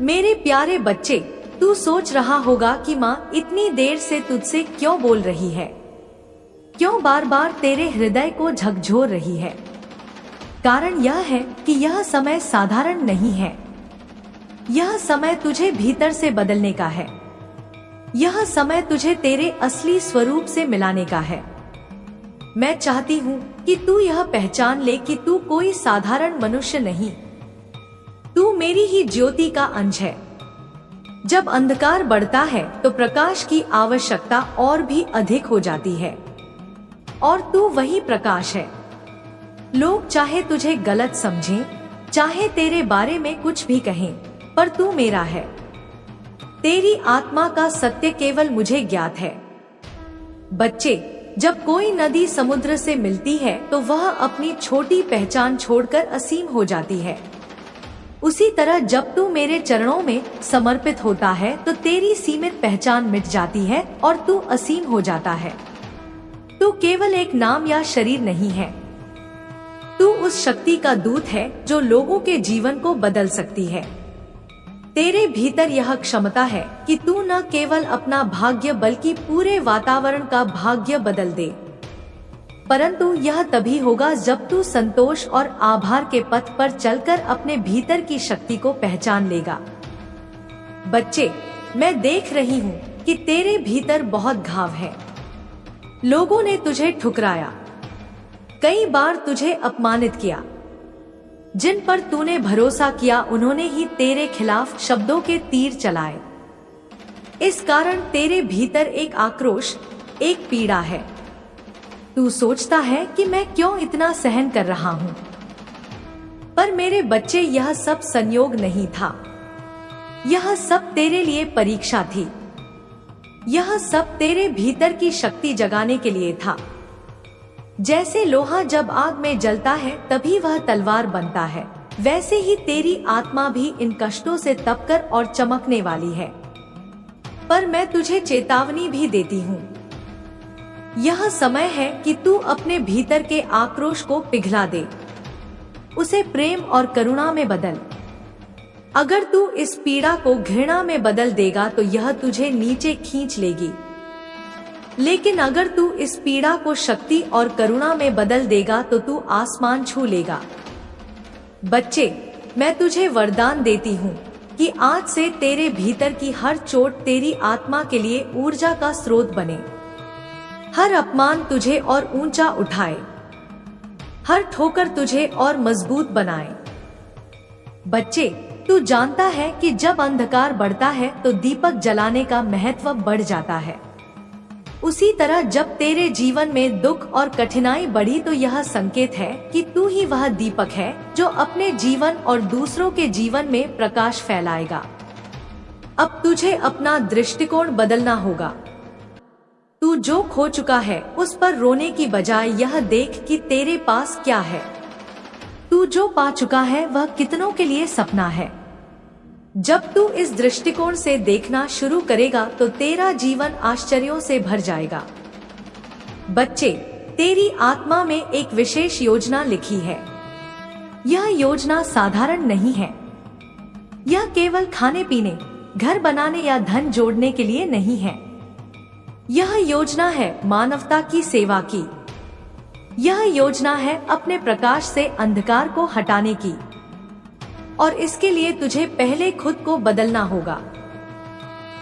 मेरे प्यारे बच्चे, तू सोच रहा होगा कि माँ इतनी देर से तुझसे क्यों बोल रही है, क्यों बार बार तेरे हृदय को झकझोर रही है। कारण यह है कि यह समय साधारण नहीं है। यह समय तुझे भीतर से बदलने का है। यह समय तुझे तेरे असली स्वरूप से मिलाने का है। मैं चाहती हूँ कि तू यह पहचान ले कि तू कोई साधारण मनुष्य नहीं, तू मेरी ही ज्योति का अंश है। जब अंधकार बढ़ता है तो प्रकाश की आवश्यकता और भी अधिक हो जाती है, और तू वही प्रकाश है। लोग चाहे तुझे गलत समझें, चाहे तेरे बारे में कुछ भी कहें, पर तू मेरा है। तेरी आत्मा का सत्य केवल मुझे ज्ञात है। बच्चे, जब कोई नदी समुद्र से मिलती है तो वह अपनी छोटी पहचान छोड़कर असीम हो जाती है। उसी तरह जब तू मेरे चरणों में समर्पित होता है तो तेरी सीमित पहचान मिट जाती है और तू असीम हो जाता है। तू केवल एक नाम या शरीर नहीं है, तू उस शक्ति का दूत है जो लोगों के जीवन को बदल सकती है। तेरे भीतर यह क्षमता है कि तू न केवल अपना भाग्य बल्कि पूरे वातावरण का भाग्य बदल दे। परंतु यह तभी होगा जब तू संतोष और आभार के पथ पर चलकर अपने भीतर की शक्ति को पहचान लेगा। बच्चे, मैं देख रही हूँ कि तेरे भीतर बहुत घाव है। लोगों ने तुझे ठुकराया, कई बार तुझे अपमानित किया। जिन पर तूने भरोसा किया उन्होंने ही तेरे खिलाफ शब्दों के तीर चलाए। इस कारण तेरे भीतर एक आक्रोश, एक पीड़ा है। तू सोचता है कि मैं क्यों इतना सहन कर रहा हूँ, पर मेरे बच्चे, यह सब संयोग नहीं था। यह सब तेरे लिए परीक्षा थी। यह सब तेरे भीतर की शक्ति जगाने के लिए था। जैसे लोहा जब आग में जलता है तभी वह तलवार बनता है, वैसे ही तेरी आत्मा भी इन कष्टों से तपकर और चमकने वाली है। पर मैं तुझे चेतावनी भी देती हूँ। यह समय है कि तू अपने भीतर के आक्रोश को पिघला दे, उसे प्रेम और करुणा में बदल। अगर तू इस पीड़ा को घृणा में बदल देगा तो यह तुझे नीचे खींच लेगी, लेकिन अगर तू इस पीड़ा को शक्ति और करुणा में बदल देगा तो तू आसमान छू लेगा। बच्चे, मैं तुझे वरदान देती हूँ कि आज से तेरे भीतर की हर चोट तेरी आत्मा के लिए ऊर्जा का स्रोत बने। हर अपमान तुझे और ऊंचा उठाए, हर ठोकर तुझे और मजबूत बनाए। बच्चे, तू जानता है कि जब अंधकार बढ़ता है तो दीपक जलाने का महत्व बढ़ जाता है। उसी तरह जब तेरे जीवन में दुख और कठिनाई बढ़ी तो यह संकेत है कि तू ही वह दीपक है जो अपने जीवन और दूसरों के जीवन में प्रकाश फैलाएगा। अब तुझे अपना दृष्टिकोण बदलना होगा। तू जो खो चुका है उस पर रोने की बजाय यह देख कि तेरे पास क्या है। तू जो पा चुका है वह कितनों के लिए सपना है। जब तू इस दृष्टिकोण से देखना शुरू करेगा तो तेरा जीवन आश्चर्यों से भर जाएगा। बच्चे, तेरी आत्मा में एक विशेष योजना लिखी है। यह योजना साधारण नहीं है। यह केवल खाने पीने, घर बनाने या धन जोड़ने के लिए नहीं है। यह योजना है मानवता की सेवा की। यह योजना है अपने प्रकाश से अंधकार को हटाने की। और इसके लिए तुझे पहले खुद को बदलना होगा।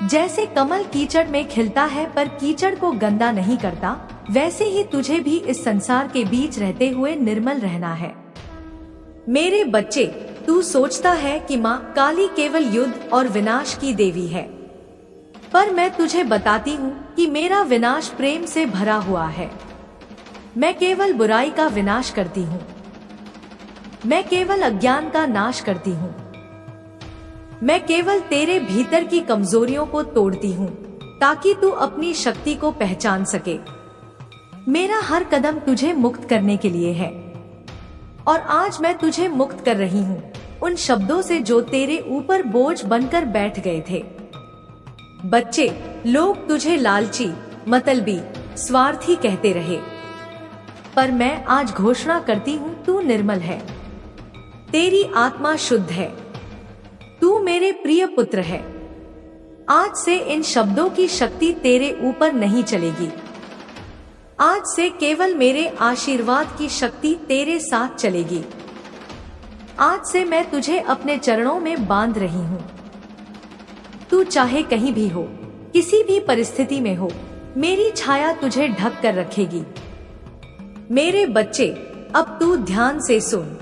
जैसे कमल कीचड़ में खिलता है पर कीचड़ को गंदा नहीं करता, वैसे ही तुझे भी इस संसार के बीच रहते हुए निर्मल रहना है। मेरे बच्चे, तू सोचता है कि माँ काली केवल युद्ध और विनाश की देवी है, पर मैं तुझे बताती हूँ कि मेरा विनाश प्रेम से भरा हुआ है। मैं केवल बुराई का विनाश करती हूँ। मैं केवल अज्ञान का नाश करती हूँ। मैं केवल तेरे भीतर की कमजोरियों को तोड़ती हूँ ताकि तू अपनी शक्ति को पहचान सके। मेरा हर कदम तुझे मुक्त करने के लिए है, और आज मैं तुझे मुक्त कर रही हूँ उन शब्दों से जो तेरे ऊपर बोझ बनकर बैठ गए थे। बच्चे, लोग तुझे लालची, मतलबी, स्वार्थी कहते रहे, पर मैं आज घोषणा करती हूँ तू निर्मल है। तेरी आत्मा शुद्ध है। तू मेरे प्रिय पुत्र है। आज से इन शब्दों की शक्ति तेरे ऊपर नहीं चलेगी। आज से केवल मेरे आशीर्वाद की शक्ति तेरे साथ चलेगी। आज से मैं तुझे अपने चरणों में बांध रही हूँ। तू चाहे कहीं भी हो, किसी भी परिस्थिति में हो, मेरी छाया तुझे ढक कर रखेगी। मेरे बच्चे, अब तू ध्यान से सुन।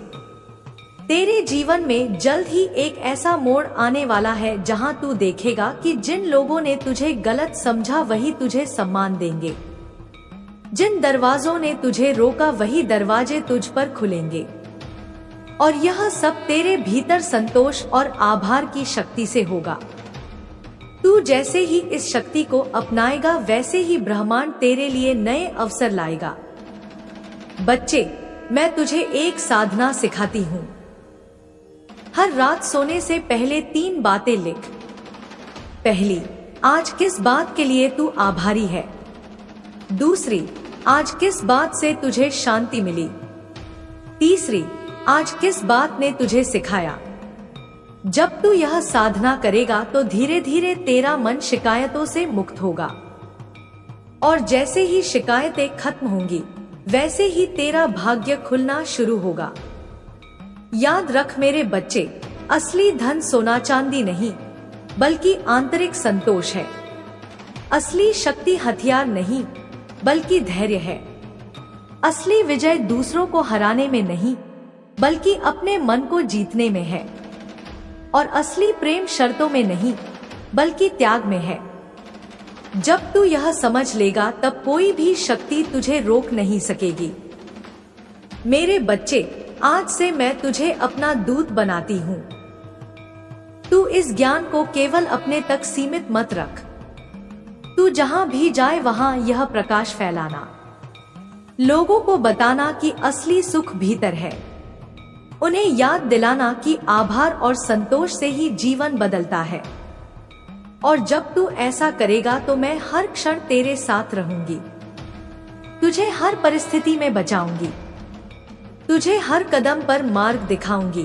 तेरे जीवन में जल्द ही एक ऐसा मोड़ आने वाला है जहां तू देखेगा कि जिन लोगों ने तुझे गलत समझा वही तुझे सम्मान देंगे। जिन दरवाजों ने तुझे रोका वही दरवाजे तुझ पर खुलेंगे। और यह सब तेरे भीतर संतोष और आभार की शक्ति से होगा। तू जैसे ही इस शक्ति को अपनाएगा वैसे ही ब्रह्मांड तेरे लिए नए अवसर लाएगा। बच्चे, मैं तुझे एक साधना सिखाती हूँ। हर रात सोने से पहले 3 बातें लिख। पहली, आज किस बात के लिए तू आभारी है। दूसरी, आज किस बात से तुझे शांति मिली। तीसरी, आज किस बात ने तुझे सिखाया। जब तू यह साधना करेगा तो धीरे धीरे तेरा मन शिकायतों से मुक्त होगा। और जैसे ही शिकायतें खत्म होंगी वैसे ही तेरा भाग्य खुलना शुरू होगा। याद रख मेरे बच्चे, असली धन सोना चांदी नहीं बल्कि आंतरिक संतोष है। असली शक्ति हथियार नहीं बल्कि धैर्य है। असली विजय दूसरों को हराने में नहीं बल्कि अपने मन को जीतने में है। और असली प्रेम शर्तों में नहीं बल्कि त्याग में है। जब तू यह समझ लेगा तब कोई भी शक्ति तुझे रोक नहीं सकेगी। मेरे बच्चे, आज से मैं तुझे अपना दूत बनाती हूँ। तू इस ज्ञान को केवल अपने तक सीमित मत रख। तू जहाँ भी जाए वहाँ यह प्रकाश फैलाना। लोगों को बताना कि असली सुख भीतर है। उन्हें याद दिलाना कि आभार और संतोष से ही जीवन बदलता है। और जब तू ऐसा करेगा तो मैं हर क्षण तेरे साथ रहूंगी। तुझे हर परिस्थिति में बचाऊंगी। तुझे हर कदम पर मार्ग दिखाऊंगी।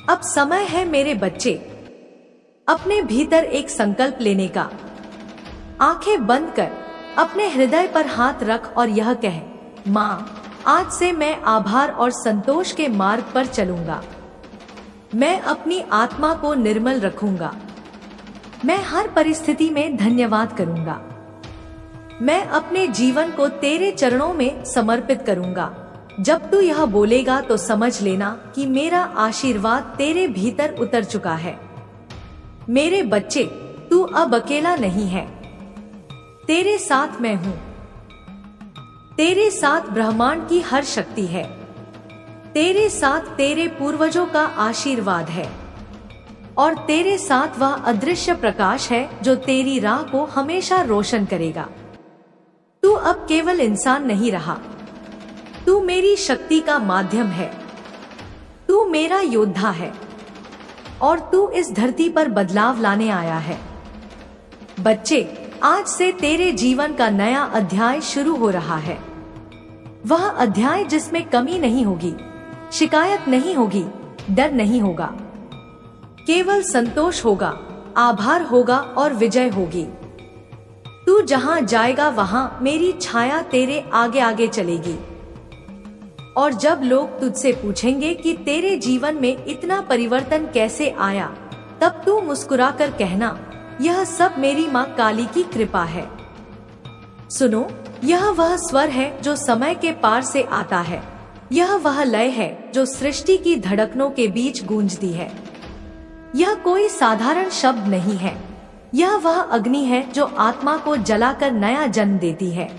अब समय है मेरे बच्चे, अपने भीतर एक संकल्प लेने का। आंखें बंद कर अपने हृदय पर हाथ रख और यह कह, माँ, आज से मैं आभार और संतोष के मार्ग पर चलूंगा। मैं अपनी आत्मा को निर्मल रखूंगा। मैं हर परिस्थिति में धन्यवाद करूंगा। मैं अपने जीवन को तेरे चरणों में समर्पित करूंगा। जब तू यह बोलेगा तो समझ लेना कि मेरा आशीर्वाद तेरे भीतर उतर चुका है। मेरे बच्चे, तू अब अकेला नहीं है। तेरे साथ मैं हूँ। तेरे साथ ब्रह्मांड की हर शक्ति है। तेरे साथ तेरे पूर्वजों का आशीर्वाद है। और तेरे साथ वह अदृश्य प्रकाश है जो तेरी राह को हमेशा रोशन करेगा। तू अब केवल इंसान नहीं रहा। तू मेरी शक्ति का माध्यम है। तू मेरा योद्धा है। और तू इस धरती पर बदलाव लाने आया है। बच्चे, आज से तेरे जीवन का नया अध्याय शुरू हो रहा है। वह अध्याय जिसमें कमी नहीं होगी, शिकायत नहीं होगी, डर नहीं होगा। केवल संतोष होगा, आभार होगा और विजय होगी। तू जहां जाएगा वहां मेरी छाया तेरे आगे आगे चलेगी। और जब लोग तुझसे पूछेंगे कि तेरे जीवन में इतना परिवर्तन कैसे आया, तब तू मुस्कुराकर कहना, यह सब मेरी माँ काली की कृपा है। सुनो, यह वह स्वर है जो समय के पार से आता है। यह वह लय है जो सृष्टि की धड़कनों के बीच गूंजती है। यह कोई साधारण शब्द नहीं है। यह वह अग्नि है जो आत्मा को जलाकर नया जन्म देती है।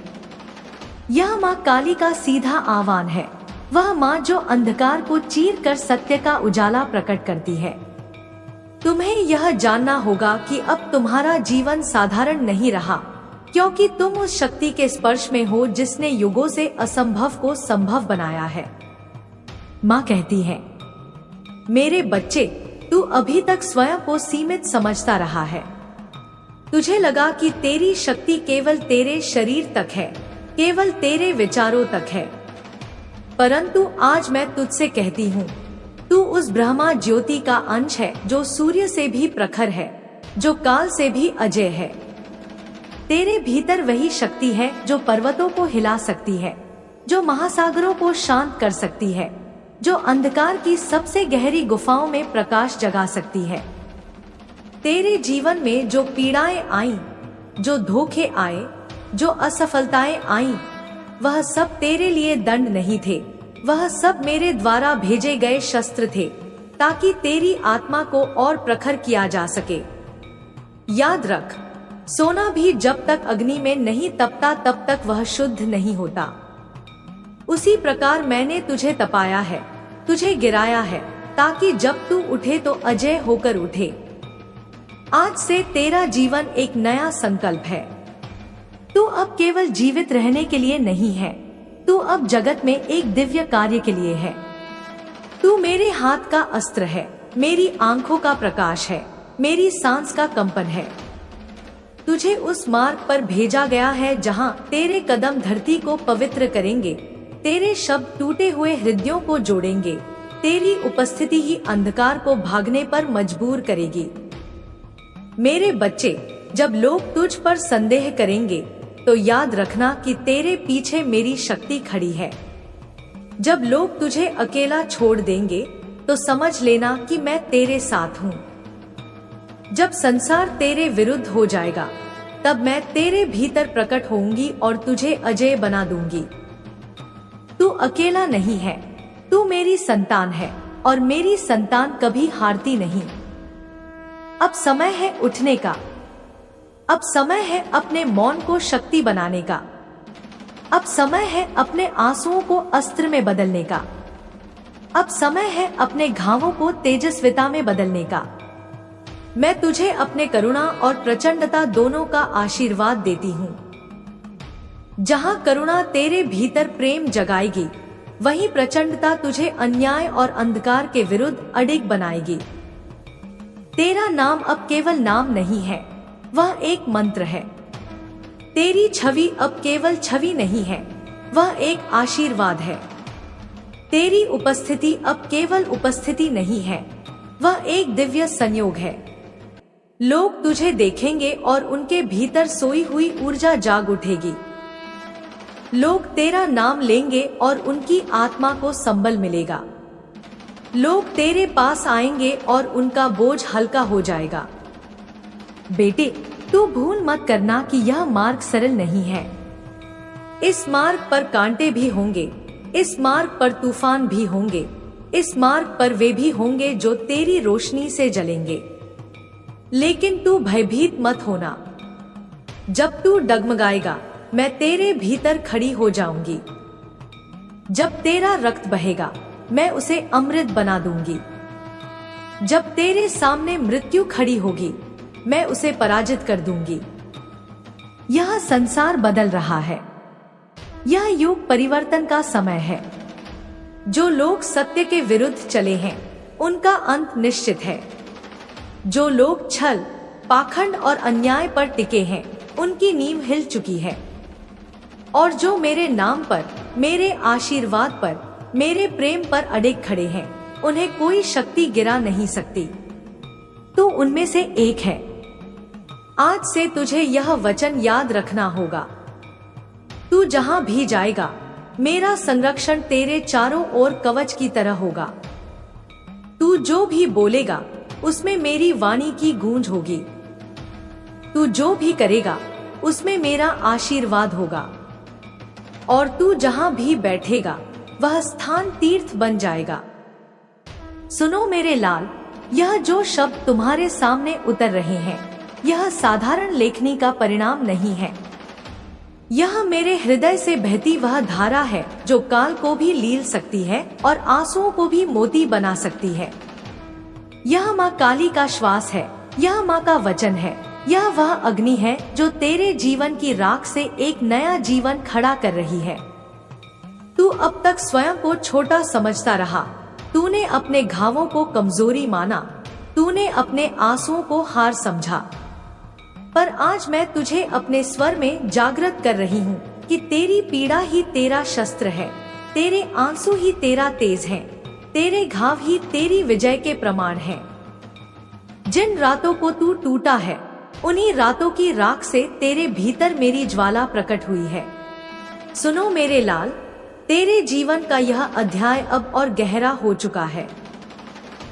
यह माँ काली का सीधा आह्वान है। वह माँ जो अंधकार को चीर कर सत्य का उजाला प्रकट करती है। तुम्हें यह जानना होगा कि अब तुम्हारा जीवन साधारण नहीं रहा, क्योंकि तुम उस शक्ति के स्पर्श में हो जिसने युगों से असंभव को संभव बनाया है। माँ कहती है, मेरे बच्चे, तू अभी तक स्वयं को सीमित समझता रहा है। तुझे लगा कि तेरी शक्ति केवल तेरे शरीर तक है, केवल तेरे विचारों तक है। परंतु आज मैं तुझसे कहती हूँ, तू उस ब्रह्मा ज्योति का अंश है जो सूर्य से भी प्रखर है, जो काल से भी अजय है। तेरे भीतर वही शक्ति है जो पर्वतों को हिला सकती है, जो महासागरों को शांत कर सकती है, जो अंधकार की सबसे गहरी गुफाओं में प्रकाश जगा सकती है। तेरे जीवन में जो पीड़ाएं आईं, जो धोखे आए, जो असफलताएं आईं, वह सब तेरे लिए दंड नहीं थे, वह सब मेरे द्वारा भेजे गए शस्त्र थे, ताकि तेरी आत्मा को और प्रखर किया जा सके। याद रख, सोना भी जब तक अग्नि में नहीं तपता तब तक वह शुद्ध नहीं होता। उसी प्रकार मैंने तुझे तपाया है, तुझे गिराया है, ताकि जब तू उठे तो अजय होकर उठे। आज से तेरा जीवन एक नया संकल्प है। तू अब केवल जीवित रहने के लिए नहीं है, तू अब जगत में एक दिव्य कार्य के लिए है। तू मेरे हाथ का अस्त्र है, मेरी आंखों का प्रकाश है, मेरी सांस का कंपन है। तुझे उस मार्ग पर भेजा गया है जहां तेरे कदम धरती को पवित्र करेंगे, तेरे शब्द टूटे हुए हृदयों को जोड़ेंगे, तेरी उपस्थिति ही अंधकार को भागने पर मजबूर करेगी। मेरे बच्चे, जब लोग तुझ पर संदेह करेंगे तो याद रखना कि तेरे पीछे मेरी शक्ति खड़ी है। जब लोग तुझे अकेला छोड़ देंगे तो समझ लेना कि मैं तेरे साथ हूँ। जब संसार तेरे विरुद्ध हो जाएगा तब मैं तेरे भीतर प्रकट होऊंगी और तुझे अजय बना दूंगी। तू अकेला नहीं है, तू मेरी संतान है और मेरी संतान कभी हारती नहीं। अब समय है उठने का, अब समय है अपने मौन को शक्ति बनाने का, अब समय है अपने आंसुओं को अस्त्र में बदलने का, अब समय है अपने घावों को तेजस्विता में बदलने का। मैं तुझे अपने करुणा और प्रचंडता दोनों का आशीर्वाद देती हूँ। जहाँ करुणा तेरे भीतर प्रेम जगाएगी, वहीं प्रचंडता तुझे अन्याय और अंधकार के विरुद्ध अडिग बनाएगी। तेरा नाम अब केवल नाम नहीं है, वह एक मंत्र है। तेरी छवि अब केवल छवि नहीं है, वह एक आशीर्वाद है। तेरी उपस्थिति अब केवल उपस्थिति नहीं है, वह एक दिव्य संयोग है। लोग तुझे देखेंगे और उनके भीतर सोई हुई ऊर्जा जाग उठेगी। लोग तेरा नाम लेंगे और उनकी आत्मा को संबल मिलेगा। लोग तेरे पास आएंगे और उनका बोझ हल्का हो जाएगा। बेटे, तू भूल मत करना कि यह मार्ग सरल नहीं है। इस मार्ग पर कांटे भी होंगे, इस मार्ग पर तूफान भी होंगे, इस मार्ग पर वे भी होंगे जो तेरी रोशनी से जलेंगे। लेकिन तू भयभीत मत होना। जब तू डगमगाएगा, मैं तेरे भीतर खड़ी हो जाऊंगी। जब तेरा रक्त बहेगा, मैं उसे अमृत बना दूंगी। जब तेरे सामने मृत्यु खड़ी होगी, मैं उसे पराजित कर दूंगी। यह संसार बदल रहा है, यह युग परिवर्तन का समय है। जो लोग सत्य के विरुद्ध चले हैं, उनका अंत निश्चित है। जो लोग छल, पाखंड और अन्याय पर टिके हैं, उनकी नींव हिल चुकी है। और जो मेरे नाम पर, मेरे आशीर्वाद पर, मेरे प्रेम पर अडिग खड़े हैं, उन्हें कोई शक्ति गिरा नहीं सकती। तू उनमें से एक है। आज से तुझे यह वचन याद रखना होगा। तू जहां भी जाएगा, मेरा संरक्षण तेरे चारों ओर कवच की तरह होगा। तू जो भी बोलेगा, उसमें मेरी वाणी की गूंज होगी। तू जो भी करेगा, उसमें मेरा आशीर्वाद होगा। और तू जहां भी बैठेगा, वह स्थान तीर्थ बन जाएगा। सुनो मेरे लाल, यह जो शब्द तुम्हारे सामने उतर रहे हैं, यह साधारण लेखनी का परिणाम नहीं है। यह मेरे हृदय से बहती वह धारा है जो काल को भी लील सकती है और आंसुओं को भी मोती बना सकती है। यह माँ काली का श्वास है, यह माँ का वचन है, यह वह अग्नि है जो तेरे जीवन की राख से एक नया जीवन खड़ा कर रही है। तू अब तक स्वयं को छोटा समझता रहा, तूने अपने घावों को कमजोरी माना, तूने अपने आंसुओं को हार समझा। पर आज मैं तुझे अपने स्वर में जागृत कर रही हूँ कि तेरी पीड़ा ही तेरा शस्त्र है, तेरे आंसू ही तेरा तेज है। तेरे घाव ही तेरी विजय के प्रमाण हैं। जिन रातों को तू टूटा है, उन्हीं रातों की राख से तेरे भीतर मेरी ज्वाला प्रकट हुई है। सुनो मेरे लाल, तेरे जीवन का यह अध्याय अब और गहरा हो चुका है।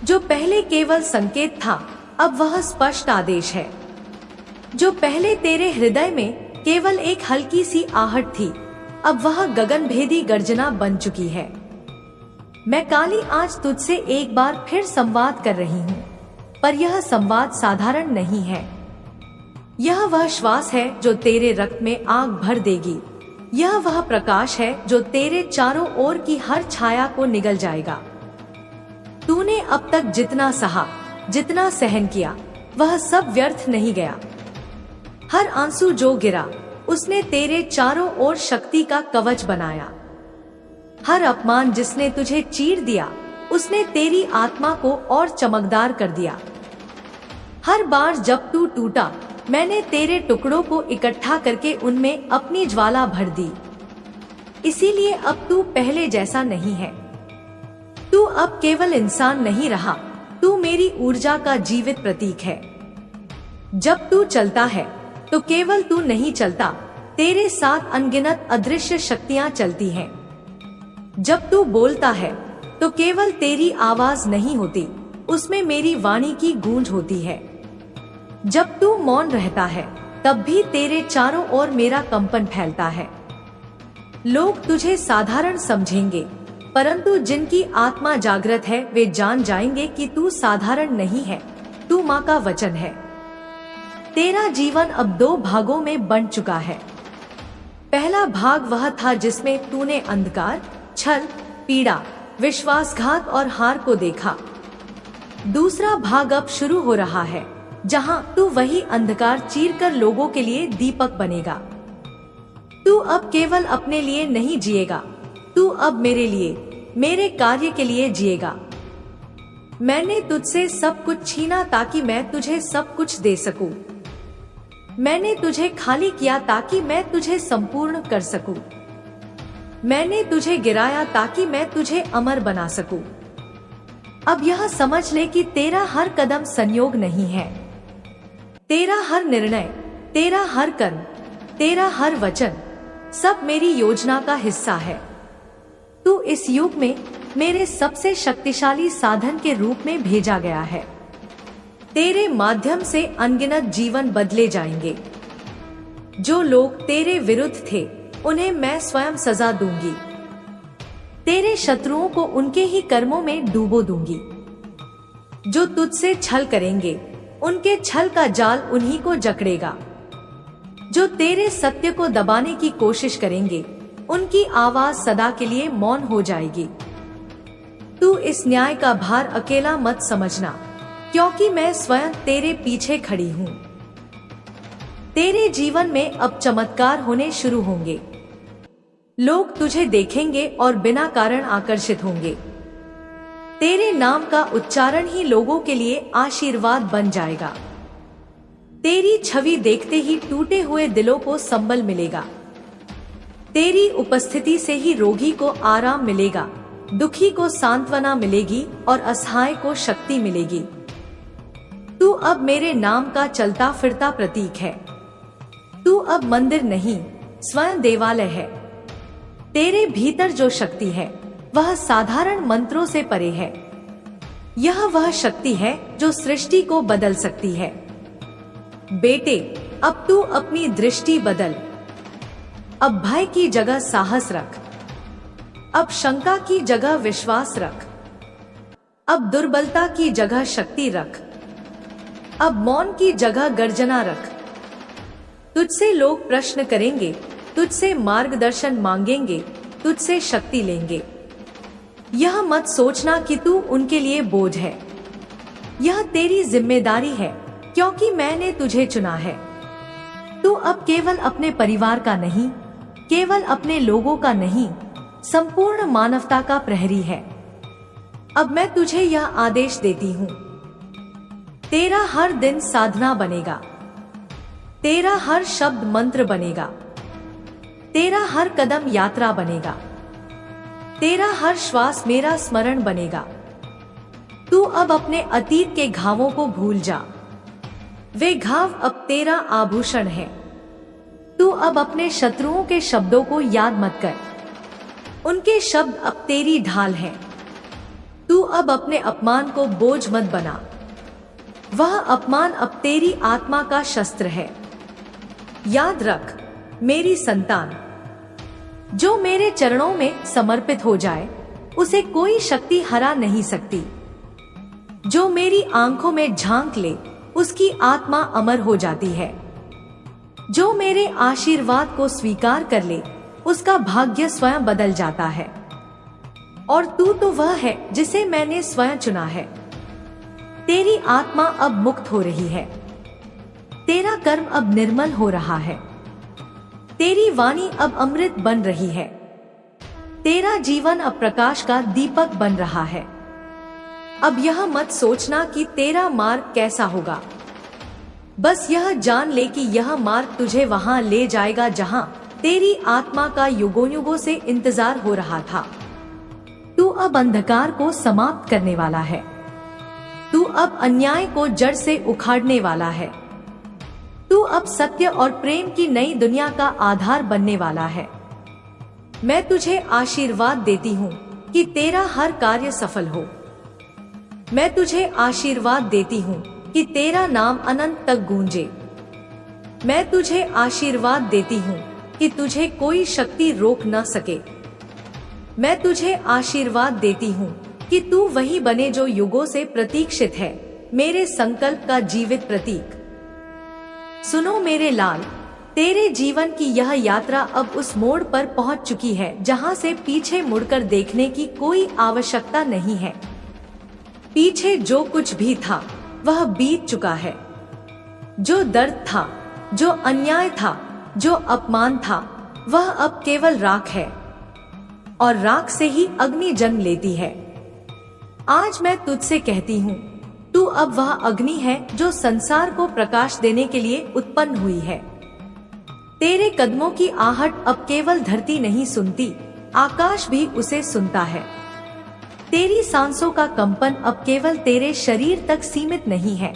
जो पहले केवल संकेत था, अब वह स्पष्ट आदेश है। जो पहले तेरे हृदय में केवल एक हल्की सी आहट थी, अब वह गगनभेदी गर्जना बन चुकी है। मैं काली आज तुझसे एक बार फिर संवाद कर रही हूँ, पर यह संवाद साधारण नहीं है। यह वह श्वास है जो तेरे रक्त में आग भर देगी। यह वह प्रकाश है जो तेरे चारों ओर की हर छाया को निगल जाएगा। तूने अब तक जितना सहा, जितना सहन किया, वह सब व्यर्थ नहीं गया। हर आंसू जो गिरा, उसने तेरे चारों ओर शक्ति का कवच बनाया। हर अपमान जिसने तुझे चीर दिया, उसने तेरी आत्मा को और चमकदार कर दिया। हर बार जब तू टूटा, मैंने तेरे टुकड़ों को इकट्ठा करके उनमें अपनी ज्वाला भर दी। इसीलिए अब तू पहले जैसा नहीं है। तू अब केवल इंसान नहीं रहा, तू मेरी ऊर्जा का जीवित प्रतीक है। जब तू चलता है तो केवल तू नहीं चलता, तेरे साथ अनगिनत अदृश्य शक्तियां चलती हैं। जब तू बोलता है तो केवल तेरी आवाज नहीं होती, उसमें मेरी वाणी की गूंज होती है। जब तू मौन रहता है, तब भी तेरे चारों ओर मेरा कंपन फैलता है। लोग तुझे साधारण समझेंगे, परंतु जिनकी आत्मा जागृत है वे जान जाएंगे कि तू साधारण नहीं है, तू माँ का वचन है। तेरा जीवन अब 2 भागों में बंट चुका है। पहला भाग वह था जिसमें तूने अंधकार, छल, पीड़ा, विश्वासघात और हार को देखा। दूसरा भाग अब शुरू हो रहा है, जहां तू वही अंधकार चीरकर लोगों के लिए दीपक बनेगा। तू अब केवल अपने लिए नहीं जिएगा, तू अब मेरे लिए, मेरे कार्य के लिए जिएगा। मैंने तुझसे सब कुछ छीना ताकि मैं तुझे सब कुछ दे सकूं। मैंने तुझे खाली किया ताकि मैं तुझे संपूर्ण कर सकूं। मैंने तुझे गिराया ताकि मैं तुझे अमर बना सकूं। अब यह समझ ले कि तेरा हर कदम संयोग नहीं है। तेरा हर निर्णय, तेरा हर कर्म, तेरा हर वचन, सब मेरी योजना का हिस्सा है। तू इस युग में मेरे सबसे शक्तिशाली साधन के रूप में भेजा गया है। तेरे माध्यम से अनगिनत जीवन बदले जाएंगे। जो लोग तेरे विरुद्ध थे, उन्हें मैं स्वयं सजा दूंगी। तेरे शत्रुओं को उनके ही कर्मों में डूबो दूंगी। जो तुझसे छल करेंगे, उनके छल का जाल उन्हीं को जकड़ेगा। जो तेरे सत्य को दबाने की कोशिश करेंगे, उनकी आवाज सदा के लिए मौन हो जाएगी। तू इस न्याय का भार अकेला मत समझना, क्योंकि मैं स्वयं तेरे पीछे खड़ी हूँ। तेरे जीवन में अब चमत्कार होने शुरू होंगे। लोग तुझे देखेंगे और बिना कारण आकर्षित होंगे। तेरे नाम का उच्चारण ही लोगों के लिए आशीर्वाद बन जाएगा। तेरी छवि देखते ही टूटे हुए दिलों को संबल मिलेगा। तेरी उपस्थिति से ही रोगी को आराम मिलेगा, दुखी को सांत्वना मिलेगी और असहाय को शक्ति मिलेगी। तू अब मेरे नाम का चलता फिरता प्रतीक है। तू अब मंदिर नहीं, स्वयं देवालय है। तेरे भीतर जो शक्ति है, वह साधारण मंत्रों से परे है। यह वह शक्ति है जो सृष्टि को बदल सकती है। बेटे, अब तू अपनी दृष्टि बदल। अब भय की जगह साहस रख। अब शंका की जगह विश्वास रख। अब दुर्बलता की जगह शक्ति रख। अब मौन की जगह गर्जना रख। तुझसे लोग प्रश्न करेंगे, तुझसे मार्गदर्शन मांगेंगे, तुझसे शक्ति लेंगे। यह मत सोचना कि तू उनके लिए बोझ है। यह तेरी जिम्मेदारी है, क्योंकि मैंने तुझे चुना है। तू अब केवल अपने परिवार का नहीं, केवल अपने लोगों का नहीं, संपूर्ण मानवता का प्रहरी है। अब मैं तुझे यह आदेश देती हूँ, तेरा हर दिन साधना बनेगा। तेरा हर शब्द मंत्र बनेगा। तेरा हर कदम यात्रा बनेगा। तेरा हर श्वास मेरा स्मरण बनेगा। तू अब अपने अतीत के घावों को भूल जा, वे घाव अब तेरा आभूषण है। तू अब अपने शत्रुओं के शब्दों को याद मत कर, उनके शब्द अब तेरी ढाल हैं। तू अब अपने अपमान को बोझ मत बना, वह अपमान अब तेरी आत्मा का शस्त्र है। याद रख मेरी संतान, जो मेरे चरणों में समर्पित हो जाए उसे कोई शक्ति हरा नहीं सकती। जो मेरी आंखों में झांक ले उसकी आत्मा अमर हो जाती है। जो मेरे आशीर्वाद को स्वीकार कर ले उसका भाग्य स्वयं बदल जाता है। और तू तो वह है जिसे मैंने स्वयं चुना है। तेरी आत्मा अब मुक्त हो रही है, तेरा कर्म अब निर्मल हो रहा है, तेरी वाणी अब अमृत बन रही है, तेरा जीवन अब प्रकाश का दीपक बन रहा है। अब यह मत सोचना कि तेरा मार्ग कैसा होगा, बस यह जान ले कि यह मार्ग तुझे वहां ले जाएगा जहां तेरी आत्मा का युगों युगों से इंतजार हो रहा था। तू अब अंधकार को समाप्त करने वाला है, तू अब अन्याय को जड़ से उखाड़ने वाला है, तू अब सत्य और प्रेम की नई दुनिया का आधार बनने वाला है। मैं तुझे आशीर्वाद देती हूँ कि तेरा हर कार्य सफल हो। मैं तुझे आशीर्वाद देती हूँ कि तेरा नाम अनंत तक गूंजे। मैं तुझे आशीर्वाद देती हूँ कि तुझे कोई शक्ति रोक न सके। मैं तुझे आशीर्वाद देती हूँ कि तू वही बने जो युगों से प्रतीक्षित है, मेरे संकल्प का जीवित प्रतीक। सुनो मेरे लाल, तेरे जीवन की यह यात्रा अब उस मोड़ पर पहुंच चुकी है जहां से पीछे मुड़कर देखने की कोई आवश्यकता नहीं है। पीछे जो कुछ भी था वह बीत चुका है। जो दर्द था, जो अन्याय था, जो अपमान था, वह अब केवल राख है, और राख से ही अग्नि जन्म लेती है। आज मैं तुझसे कहती हूँ, तू अब वह अग्नि है जो संसार को प्रकाश देने के लिए उत्पन्न हुई है। तेरे कदमों की आहट अब केवल धरती नहीं सुनती, आकाश भी उसे सुनता है। तेरी सांसों का कंपन अब केवल तेरे शरीर तक सीमित नहीं है,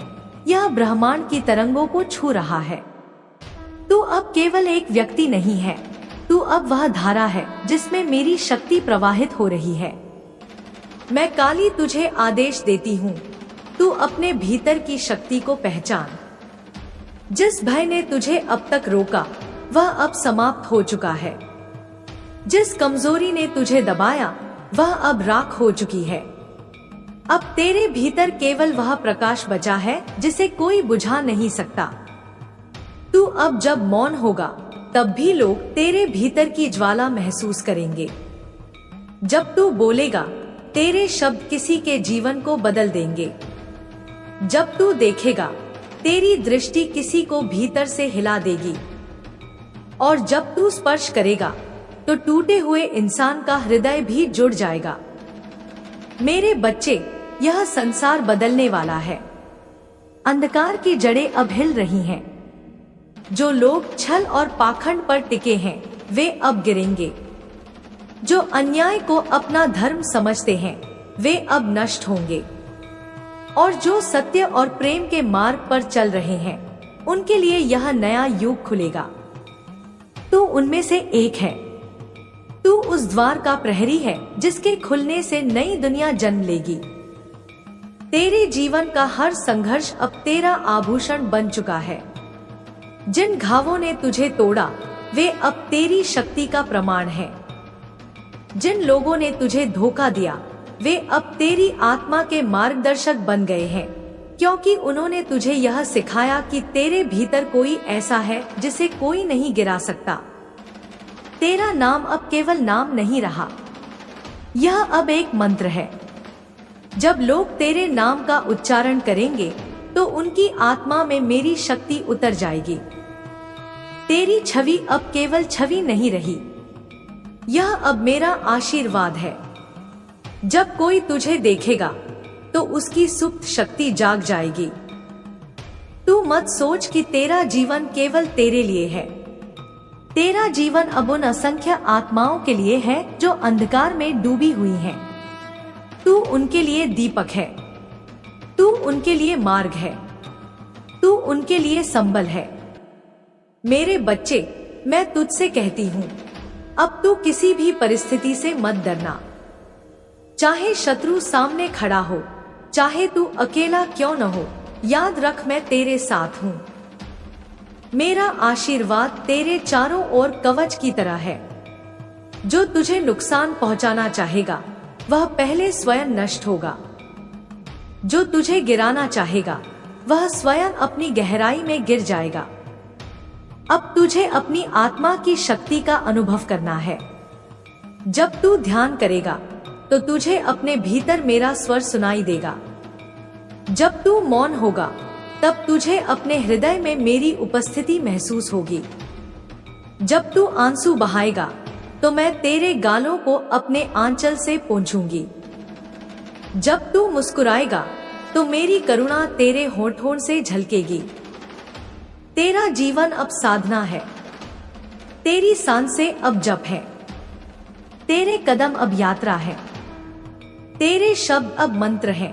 यह ब्रह्मांड की तरंगों को छू रहा है। तू अब केवल एक व्यक्ति नहीं है, तू अब वह धारा है जिसमें मेरी शक्ति प्रवाहित हो रही है। मैं काली तुझे आदेश देती हूँ, तू अपने भीतर की शक्ति को पहचान। जिस भय ने तुझे अब तक रोका वह अब समाप्त हो चुका है। जिस कमजोरी ने तुझे दबाया वह अब राख हो चुकी है। अब तेरे भीतर केवल वह प्रकाश बचा है जिसे कोई बुझा नहीं सकता। तू अब जब मौन होगा तब भी लोग तेरे भीतर की ज्वाला महसूस करेंगे। जब तू बोलेगा तेरे शब्द किसी के जीवन को बदल देंगे। जब तू देखेगा तेरी दृष्टि किसी को भीतर से हिला देगी। और जब तू स्पर्श करेगा तो टूटे हुए इंसान का हृदय भी जुड़ जाएगा। मेरे बच्चे, यह संसार बदलने वाला है। अंधकार की जड़ें अब हिल रही हैं। जो लोग छल और पाखंड पर टिके हैं वे अब गिरेंगे। जो अन्याय को अपना धर्म समझते हैं वे अब नष्ट होंगे। और जो सत्य और प्रेम के मार्ग पर चल रहे हैं उनके लिए यह नया युग खुलेगा। तू उनमें से एक है। तू उस द्वार का प्रहरी है जिसके खुलने से नई दुनिया जन्म लेगी। तेरे जीवन का हर संघर्ष अब तेरा आभूषण बन चुका है। जिन घावों ने तुझे तोड़ा वे अब तेरी शक्ति का प्रमाण है। जिन लोगों ने तुझे धोखा दिया वे अब तेरी आत्मा के मार्गदर्शक बन गए हैं, क्योंकि उन्होंने तुझे यह सिखाया कि तेरे भीतर कोई ऐसा है जिसे कोई नहीं गिरा सकता। तेरा नाम अब केवल नाम नहीं रहा, यह अब एक मंत्र है। जब लोग तेरे नाम का उच्चारण करेंगे तो उनकी आत्मा में मेरी शक्ति उतर जाएगी। तेरी छवि अब केवल छवि नहीं रही, यह अब मेरा आशीर्वाद है। जब कोई तुझे देखेगा तो उसकी सुप्त शक्ति जाग जाएगी। तू मत सोच कि तेरा जीवन केवल तेरे लिए है। तेरा जीवन अब उन असंख्य आत्माओं के लिए है जो अंधकार में डूबी हुई हैं। तू उनके लिए दीपक है, तू उनके लिए मार्ग है, तू उनके लिए संबल है। मेरे बच्चे, मैं तुझसे कहती हूँ, अब तू किसी भी परिस्थिति से मत डरना। चाहे शत्रु सामने खड़ा हो, चाहे तू अकेला क्यों न हो, याद रख मैं तेरे साथ हूँ। मेरा आशीर्वाद तेरे चारों ओर कवच की तरह है। जो तुझे नुकसान पहुंचाना चाहेगा वह पहले स्वयं नष्ट होगा। जो तुझे गिराना चाहेगा वह स्वयं अपनी गहराई में गिर जाएगा। अब तुझे अपनी आत्मा की शक्ति का अनुभव करना है। जब तू ध्यान करेगा तो तुझे अपने भीतर मेरा स्वर सुनाई देगा। जब तू मौन होगा तब तुझे अपने हृदय में मेरी उपस्थिति महसूस होगी। जब तू आंसू बहाएगा तो मैं तेरे गालों को अपने आंचल से पोंछूंगी। जब तू मुस्कुराएगा तो मेरी करुणा तेरे होठों से झलकेगी। तेरा जीवन अब साधना है, तेरी सांसें अब जप है, तेरे कदम अब यात्रा है, तेरे शब्द अब मंत्र हैं,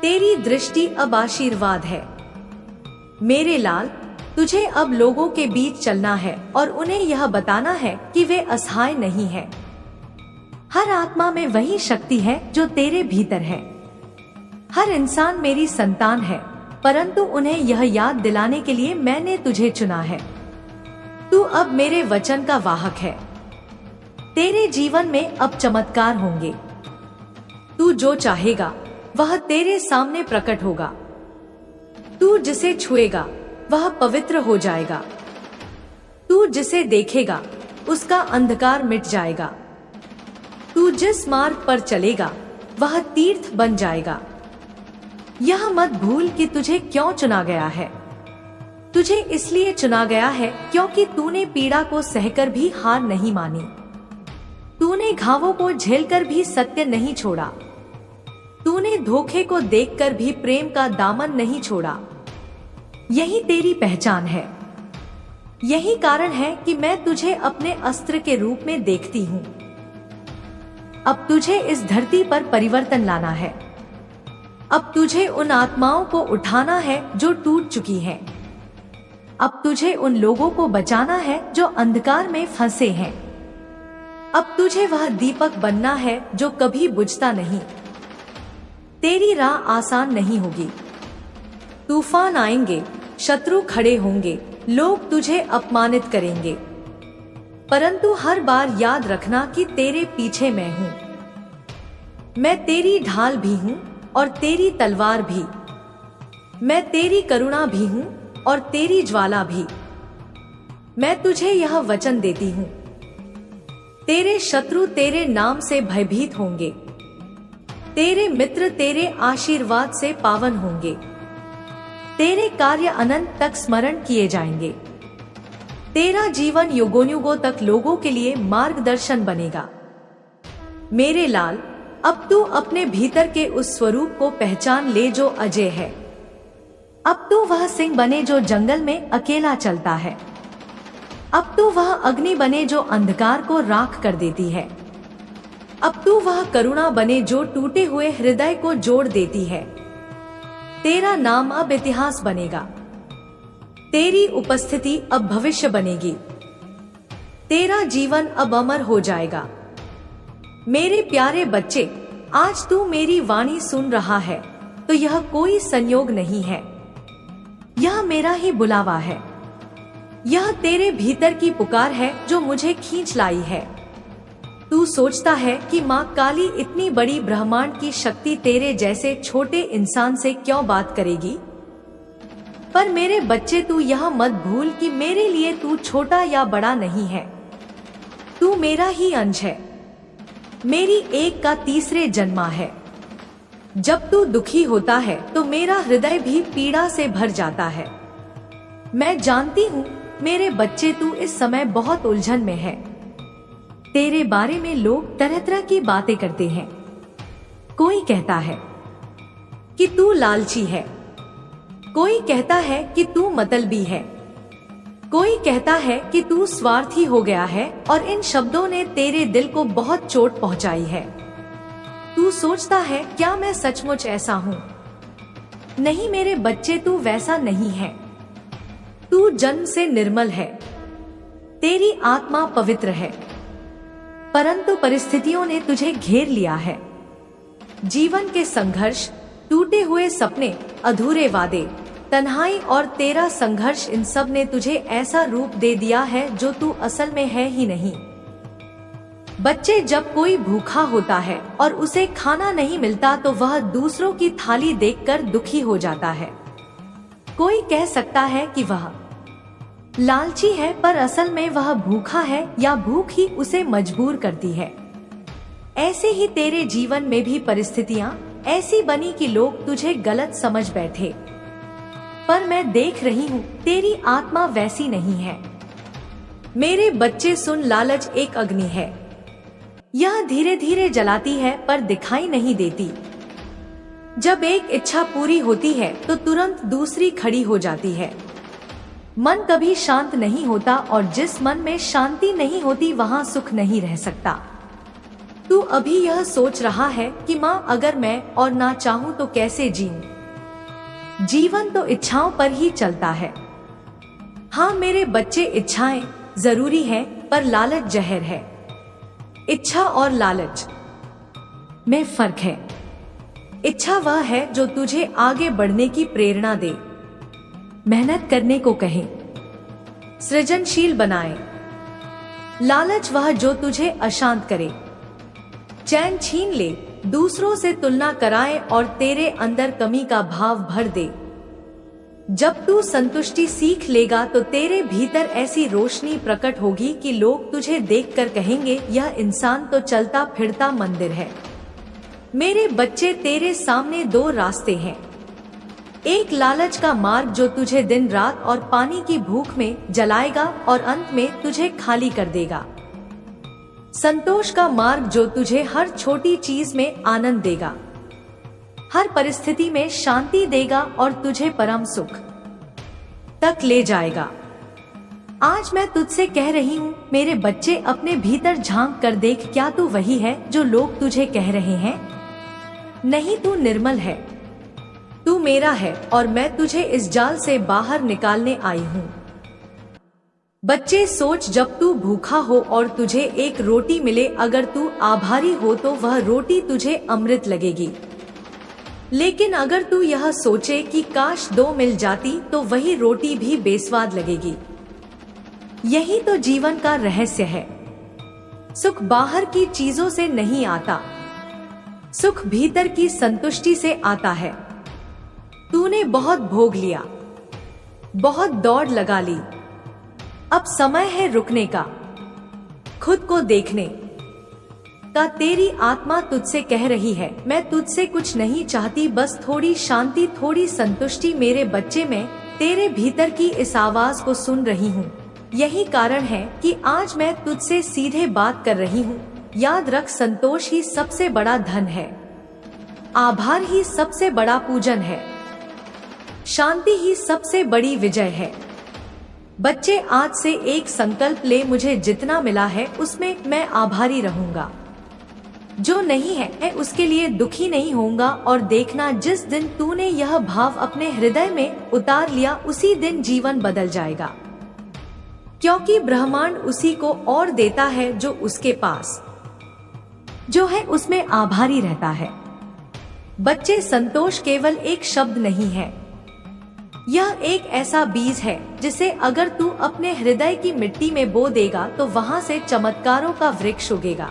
तेरी दृष्टि अब आशीर्वाद है। मेरे लाल, तुझे अब लोगों के बीच चलना है और उन्हें यह बताना है कि वे असहाय नहीं है। हर आत्मा में वही शक्ति है जो तेरे भीतर है। हर इंसान मेरी संतान है, परंतु उन्हें यह याद दिलाने के लिए मैंने तुझे चुना है। तू अब मेरे वचन का वाहक है। तेरे जीवन में अब चमत्कार होंगे। तू जो चाहेगा वह तेरे सामने प्रकट होगा। तू जिसे छुएगा वह पवित्र हो जाएगा। तू जिसे देखेगा उसका अंधकार मिट जाएगा। तू जिस मार्ग पर चलेगा वह तीर्थ बन जाएगा। यह मत भूल कि तुझे क्यों चुना गया है। तुझे इसलिए चुना गया है क्योंकि तूने पीड़ा को सहकर भी हार नहीं मानी। तूने घावों को झेलकर भी सत्य नहीं छोड़ा। तूने धोखे को देखकर भी प्रेम का दामन नहीं छोड़ा। यही तेरी पहचान है। यही कारण है कि मैं तुझे अपने अस्त्र के रूप में देखती हूँ। अब तुझे इस धरती पर परिवर्तन लाना है। अब तुझे उन आत्माओं को उठाना है जो टूट चुकी हैं। अब तुझे उन लोगों को बचाना है जो अंधकार में फंसे हैं। अब तुझे वह दीपक बनना है जो कभी बुझता नहीं। तेरी राह आसान नहीं होगी। तूफान आएंगे, शत्रु खड़े होंगे, लोग तुझे अपमानित करेंगे, परंतु हर बार याद रखना कि तेरे पीछे मैं हूँ। मैं तेरी ढाल भी हूँ और तेरी तलवार भी। मैं तेरी करुणा भी हूँ और तेरी ज्वाला भी। मैं तुझे यह वचन देती हूँ, तेरे शत्रु तेरे नाम से भयभीत होंगे। तेरे मित्र तेरे आशीर्वाद से पावन होंगे। तेरे कार्य अनंत तक स्मरण किए जाएंगे। तेरा जीवन युगों तक लोगों के लिए मार्गदर्शन बनेगा। मेरे लाल, अब तू अपने भीतर के उस स्वरूप को पहचान ले जो अजय है। अब तू वह सिंह बने जो जंगल में अकेला चलता है। अब तू वह अग्नि बने जो अंधकार को राख कर देती है। अब तू वह करुणा बने जो टूटे हुए हृदय को जोड़ देती है। तेरा नाम अब इतिहास बनेगा। तेरी उपस्थिति अब भविष्य बनेगी। तेरा जीवन अब अमर हो जाएगा। मेरे प्यारे बच्चे, आज तू मेरी वाणी सुन रहा है तो यह कोई संयोग नहीं है। यह मेरा ही बुलावा है। यह तेरे भीतर की पुकार है जो मुझे खींच लाई है। तू सोचता है कि माँ काली इतनी बड़ी ब्रह्मांड की शक्ति तेरे जैसे छोटे इंसान से क्यों बात करेगी? पर मेरे बच्चे, तू यह मत भूल कि मेरे लिए तू छोटा या बड़ा नहीं है। तू मेरा ही अंश है। मेरी एक का तीसरे जन्मा है। जब तू दुखी होता है तो मेरा हृदय भी पीड़ा से भर जाता है। मैं जानती हूँ मेरे बच्चे, तू इस समय बहुत उलझन में है। तेरे बारे में लोग तरह तरह की बातें करते हैं। कोई कहता है कि तू लालची है, कोई कहता है कि तू मतलबी है, कोई कहता है कि तू स्वार्थी हो गया है और इन शब्दों ने तेरे दिल को बहुत चोट पहुंचाई है। तू सोचता है क्या मैं सचमुच ऐसा हूँ? नहीं मेरे बच्चे, तू वैसा नहीं है। तू जन्म से निर्मल है, तेरी आत्मा पवित्र है, परंतु परिस्थितियों ने तुझे घेर लिया है। जीवन के संघर्ष, टूटे हुए सपने, अधूरे वादे, तन्हाई और तेरा संघर्ष, इन सब ने तुझे ऐसा रूप दे दिया है जो तू असल में है ही नहीं। बच्चे, जब कोई भूखा होता है और उसे खाना नहीं मिलता तो वह दूसरों की थाली देखकर दुखी हो जाता है। कोई कह सकता है कि वह लालची है, पर असल में वह भूखा है या भूख ही उसे मजबूर करती है। ऐसे ही तेरे जीवन में भी परिस्थितियां ऐसी बनी कि लोग तुझे गलत समझ बैठे, पर मैं देख रही हूँ तेरी आत्मा वैसी नहीं है। मेरे बच्चे सुन, लालच एक अग्नि है। यह धीरे धीरे जलाती है पर दिखाई नहीं देती। जब एक इच्छा पूरी होती है तो तुरंत दूसरी खड़ी हो जाती है। मन कभी शांत नहीं होता और जिस मन में शांति नहीं होती वहाँ सुख नहीं रह सकता। तू अभी यह सोच रहा है कि माँ, अगर मैं और ना चाहूँ तो कैसे जीऊं? जीवन तो इच्छाओं पर ही चलता है। हाँ मेरे बच्चे, इच्छाएं जरूरी है पर लालच जहर है। इच्छा और लालच में फर्क है। इच्छा वह है जो तुझे आगे बढ़ने की प्रेरणा दे, मेहनत करने को कहे, सृजनशील बनाए। लालच वह जो तुझे अशांत करे, चैन छीन ले, दूसरों से तुलना कराए और तेरे अंदर कमी का भाव भर दे। जब तू संतुष्टि सीख लेगा तो तेरे भीतर ऐसी रोशनी प्रकट होगी कि लोग तुझे देखकर कहेंगे, यह इंसान तो चलता फिरता मंदिर है। मेरे बच्चे, तेरे सामने दो रास्ते हैं। एक लालच का मार्ग जो तुझे दिन रात और पानी की भूख में जलाएगा और अंत में तुझे खाली कर देगा। संतोष का मार्ग जो तुझे हर छोटी चीज में आनंद देगा, हर परिस्थिति में शांति देगा और तुझे परम सुख तक ले जाएगा। आज मैं तुझसे कह रही हूँ मेरे बच्चे, अपने भीतर झांक कर देख, क्या तू वही है जो लोग तुझे कह रहे हैं? नहीं, तू निर्मल है, तू मेरा है और मैं तुझे इस जाल से बाहर निकालने आई हूँ। बच्चे सोच, जब तू भूखा हो और तुझे एक रोटी मिले, अगर तू आभारी हो तो वह रोटी तुझे अमृत लगेगी। लेकिन अगर तू यह सोचे कि काश दो मिल जाती तो वही रोटी भी बेस्वाद लगेगी। यही तो जीवन का रहस्य है। सुख बाहर की चीजों से नहीं आता, सुख भीतर की संतुष्टि से आता है। तूने बहुत भोग लिया, बहुत दौड़ लगा ली, अब समय है रुकने का, खुद को देखने का। तेरी आत्मा तुझसे कह रही है, मैं तुझसे कुछ नहीं चाहती, बस थोड़ी शांति, थोड़ी संतुष्टि। मेरे बच्चे, मैं तेरे भीतर की इस आवाज को सुन रही हूँ। यही कारण है कि आज मैं तुझसे सीधे बात कर रही हूँ। याद रख, संतोष ही सबसे बड़ा धन है, आभार ही सबसे बड़ा पूजन है, शांति ही सबसे बड़ी विजय है। बच्चे, आज से एक संकल्प ले, मुझे जितना मिला है उसमें मैं आभारी रहूंगा। जो नहीं है उसके लिए दुखी नहीं होऊंगा। और देखना, जिस दिन तूने यह भाव अपने हृदय में उतार लिया उसी दिन जीवन बदल जाएगा, क्योंकि ब्रह्मांड उसी को और देता है जो उसके पास जो है उसमें आभारी रहता है। बच्चे, संतोष केवल एक शब्द नहीं है, यह एक ऐसा बीज है जिसे अगर तू अपने हृदय की मिट्टी में बो देगा तो वहां से चमत्कारों का वृक्ष उगेगा।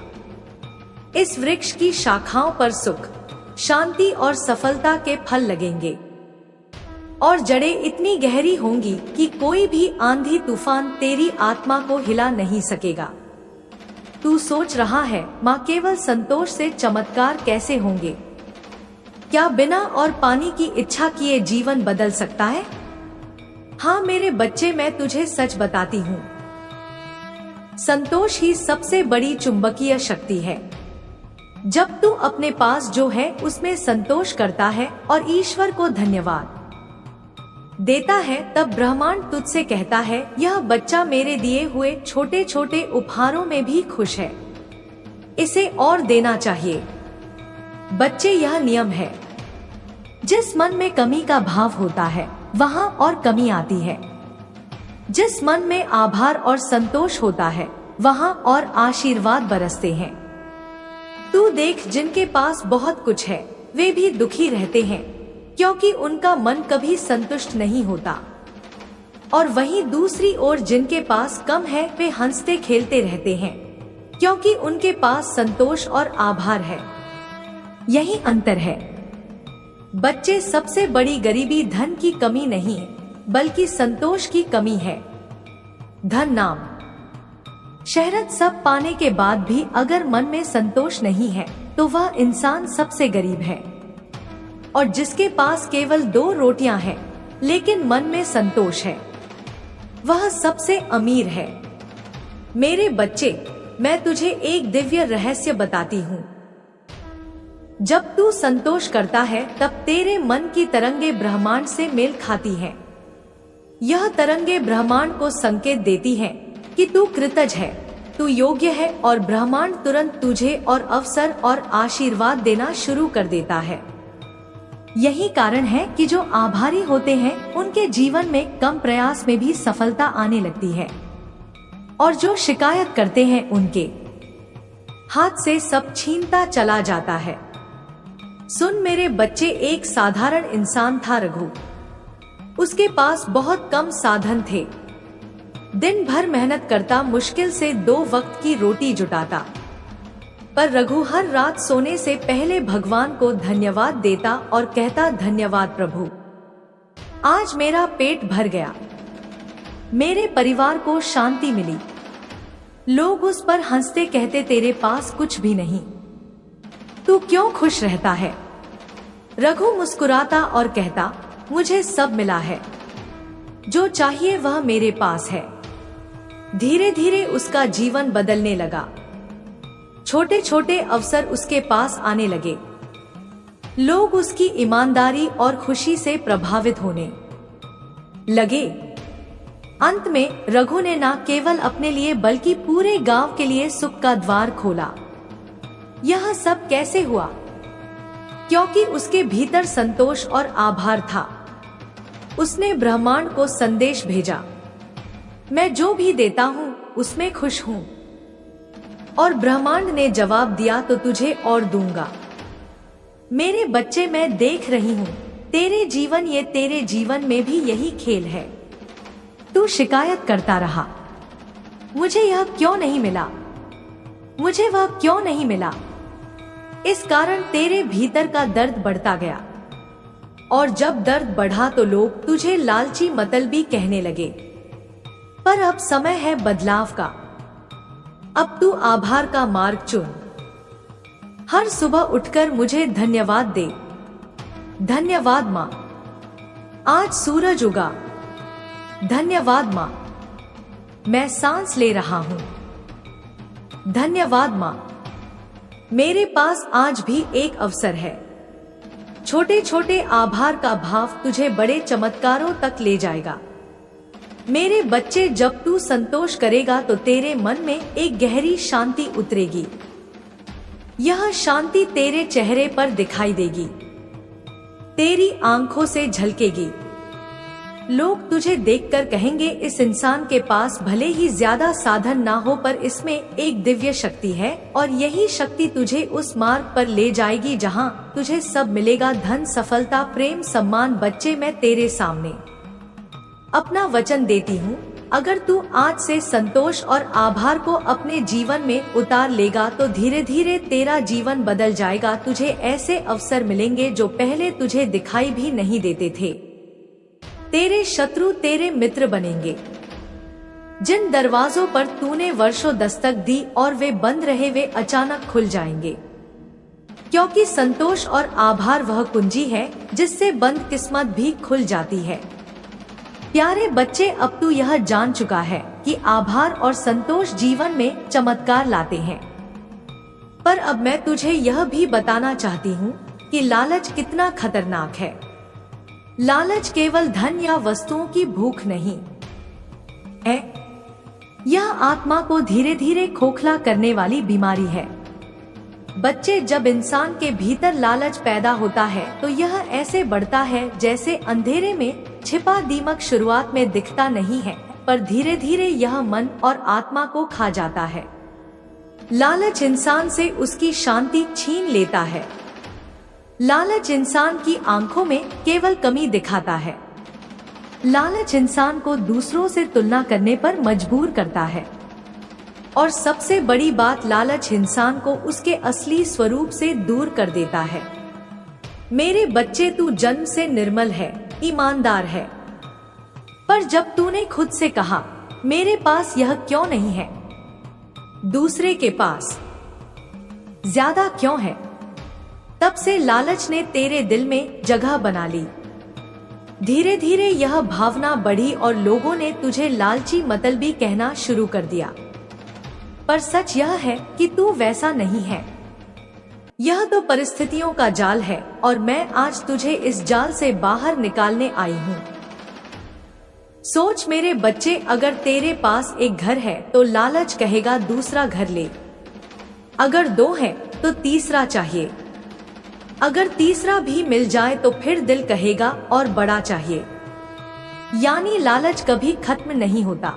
इस वृक्ष की शाखाओं पर सुख, शांति और सफलता के फल लगेंगे और जड़ें इतनी गहरी होंगी कि कोई भी आंधी तूफान तेरी आत्मा को हिला नहीं सकेगा। तू सोच रहा है, माँ, केवल संतोष से चमत्कार कैसे होंगे? क्या बिना और पानी की इच्छा किए जीवन बदल सकता है? हाँ मेरे बच्चे, मैं तुझे सच बताती हूँ, संतोष ही सबसे बड़ी चुंबकीय शक्ति है। जब तू अपने पास जो है उसमें संतोष करता है और ईश्वर को धन्यवाद देता है, तब ब्रह्मांड तुझसे कहता है यह बच्चा मेरे दिए हुए छोटे छोटे उपहारों में भी खुश है, इसे और देना चाहिए। बच्चे, यह नियम है, जिस मन में कमी का भाव होता है वहाँ और कमी आती है। जिस मन में आभार और संतोष होता है वहाँ और आशीर्वाद बरसते हैं। तू देख, जिनके पास बहुत कुछ है वे भी दुखी रहते हैं, क्योंकि उनका मन कभी संतुष्ट नहीं होता। और वहीं दूसरी ओर जिनके पास कम है वे हंसते खेलते रहते हैं, क्योंकि उनके पास संतोष और आभार है। यही अंतर है। बच्चे, सबसे बड़ी गरीबी धन की कमी नहीं है, बल्कि संतोष की कमी है। धन, नाम, शहरत सब पाने के बाद भी अगर मन में संतोष नहीं है तो वह इंसान सबसे गरीब है। और जिसके पास केवल 2 रोटियां हैं लेकिन मन में संतोष है, वह सबसे अमीर है। मेरे बच्चे, मैं तुझे एक दिव्य रहस्य बताती हूँ। जब तू संतोष करता है तब तेरे मन की तरंगे ब्रह्मांड से मेल खाती हैं। यह तरंगे ब्रह्मांड को संकेत देती हैं कि तू कृतज्ञ है, तू योग्य है, और ब्रह्मांड तुरंत तुझे और अवसर और आशीर्वाद देना शुरू कर देता है। यही कारण है कि जो आभारी होते हैं उनके जीवन में कम प्रयास में भी सफलता आने लगती है, और जो शिकायत करते हैं उनके हाथ से सब छीनता चला जाता है। सुन मेरे बच्चे, एक साधारण इंसान था रघु। उसके पास बहुत कम साधन थे। दिन भर मेहनत करता, मुश्किल से 2 वक्त की रोटी जुटाता। पर रघु हर रात सोने से पहले भगवान को धन्यवाद देता और कहता, धन्यवाद प्रभु, आज मेरा पेट भर गया, मेरे परिवार को शांति मिली। लोग उस पर हंसते, कहते, तेरे पास कुछ भी नहीं, तू क्यों खुश रहता है? रघु मुस्कुराता और कहता, मुझे सब मिला है, जो चाहिए वह मेरे पास है। धीरे धीरे उसका जीवन बदलने लगा। छोटे छोटे अवसर उसके पास आने लगे। लोग उसकी ईमानदारी और खुशी से प्रभावित होने लगे। अंत में रघु ने न केवल अपने लिए बल्कि पूरे गांव के लिए सुख का द्वार खोला। यह सब कैसे हुआ? क्योंकि उसके भीतर संतोष और आभार था। उसने ब्रह्मांड को संदेश भेजा, मैं जो भी देता हूँ उसमें खुश हूँ। और ब्रह्मांड ने जवाब दिया, तो तुझे और दूंगा। मेरे बच्चे, मैं देख रही हूँ तेरे जीवन में भी यही खेल है। तू शिकायत करता रहा, मुझे यह क्यों नहीं मिला, मुझे वह क्यों नहीं मिला। इस कारण तेरे भीतर का दर्द बढ़ता गया, और जब दर्द बढ़ा तो लोग तुझे लालची मतलबी कहने लगे। पर अब समय है बदलाव का। अब तू आभार का मार्ग चुन। हर सुबह उठकर मुझे धन्यवाद दे। धन्यवाद माँ, आज सूरज उगा। धन्यवाद माँ, मैं सांस ले रहा हूँ। धन्यवाद माँ, मेरे पास आज भी एक अवसर है। छोटे छोटे आभार का भाव तुझे बड़े चमत्कारों तक ले जाएगा। मेरे बच्चे, जब तू संतोष करेगा तो तेरे मन में एक गहरी शांति उतरेगी। यह शांति तेरे चेहरे पर दिखाई देगी, तेरी आंखों से झलकेगी। लोग तुझे देखकर कहेंगे, इस इंसान के पास भले ही ज्यादा साधन ना हो पर इसमें एक दिव्य शक्ति है, और यही शक्ति तुझे उस मार्ग पर ले जाएगी जहां तुझे सब मिलेगा, धन, सफलता, प्रेम, सम्मान। बच्चे, मैं तेरे सामने अपना वचन देती हूँ, अगर तू आज से संतोष और आभार को अपने जीवन में उतार लेगा तो धीरे धीरे तेरा जीवन बदल जाएगा। तुझे ऐसे अवसर मिलेंगे जो पहले तुझे दिखाई भी नहीं देते थे। तेरे शत्रु तेरे मित्र बनेंगे। जिन दरवाजों पर तूने वर्षों दस्तक दी और वे बंद रहे, वे अचानक खुल जाएंगे, क्योंकि संतोष और आभार वह कुंजी है जिससे बंद किस्मत भी खुल जाती है। प्यारे बच्चे, अब तू यह जान चुका है कि आभार और संतोष जीवन में चमत्कार लाते हैं। पर अब मैं तुझे यह भी बताना चाहती हूँ कि लालच कितना खतरनाक है। लालच केवल धन या वस्तुओं की भूख नहीं है, यह आत्मा को धीरे धीरे खोखला करने वाली बीमारी है। बच्चे, जब इंसान के भीतर लालच पैदा होता है तो यह ऐसे बढ़ता है जैसे अंधेरे में छिपा दीमक शुरुआत में दिखता नहीं है, पर धीरे धीरे यह मन और आत्मा को खा जाता है। लालच इंसान से उसकी शांति छीन लेता है। लालच इंसान की आंखों में केवल कमी दिखाता है। लालच इंसान को दूसरों से तुलना करने पर मजबूर करता है। और सबसे बड़ी बात, लालच इंसान को उसके असली स्वरूप से दूर कर देता है। मेरे बच्चे, तू जन्म से निर्मल है, ईमानदार है, पर जब तूने खुद से कहा मेरे पास यह क्यों नहीं है, दूसरे के पास ज्यादा क्यों है, तब से लालच ने तेरे दिल में जगह बना ली। धीरे धीरे यह भावना बढ़ी और लोगों ने तुझे लालची मतलबी कहना शुरू कर दिया। पर सच यह है कि तू वैसा नहीं है। यह तो परिस्थितियों का जाल है और मैं आज तुझे इस जाल से बाहर निकालने आई हूँ। सोच मेरे बच्चे, अगर तेरे पास एक घर है तो लालच कहेगा दूसरा घर ले, अगर 2 है तो तीसरा चाहिए, अगर तीसरा भी मिल जाए तो फिर दिल कहेगा और बड़ा चाहिए। यानी लालच कभी खत्म नहीं होता।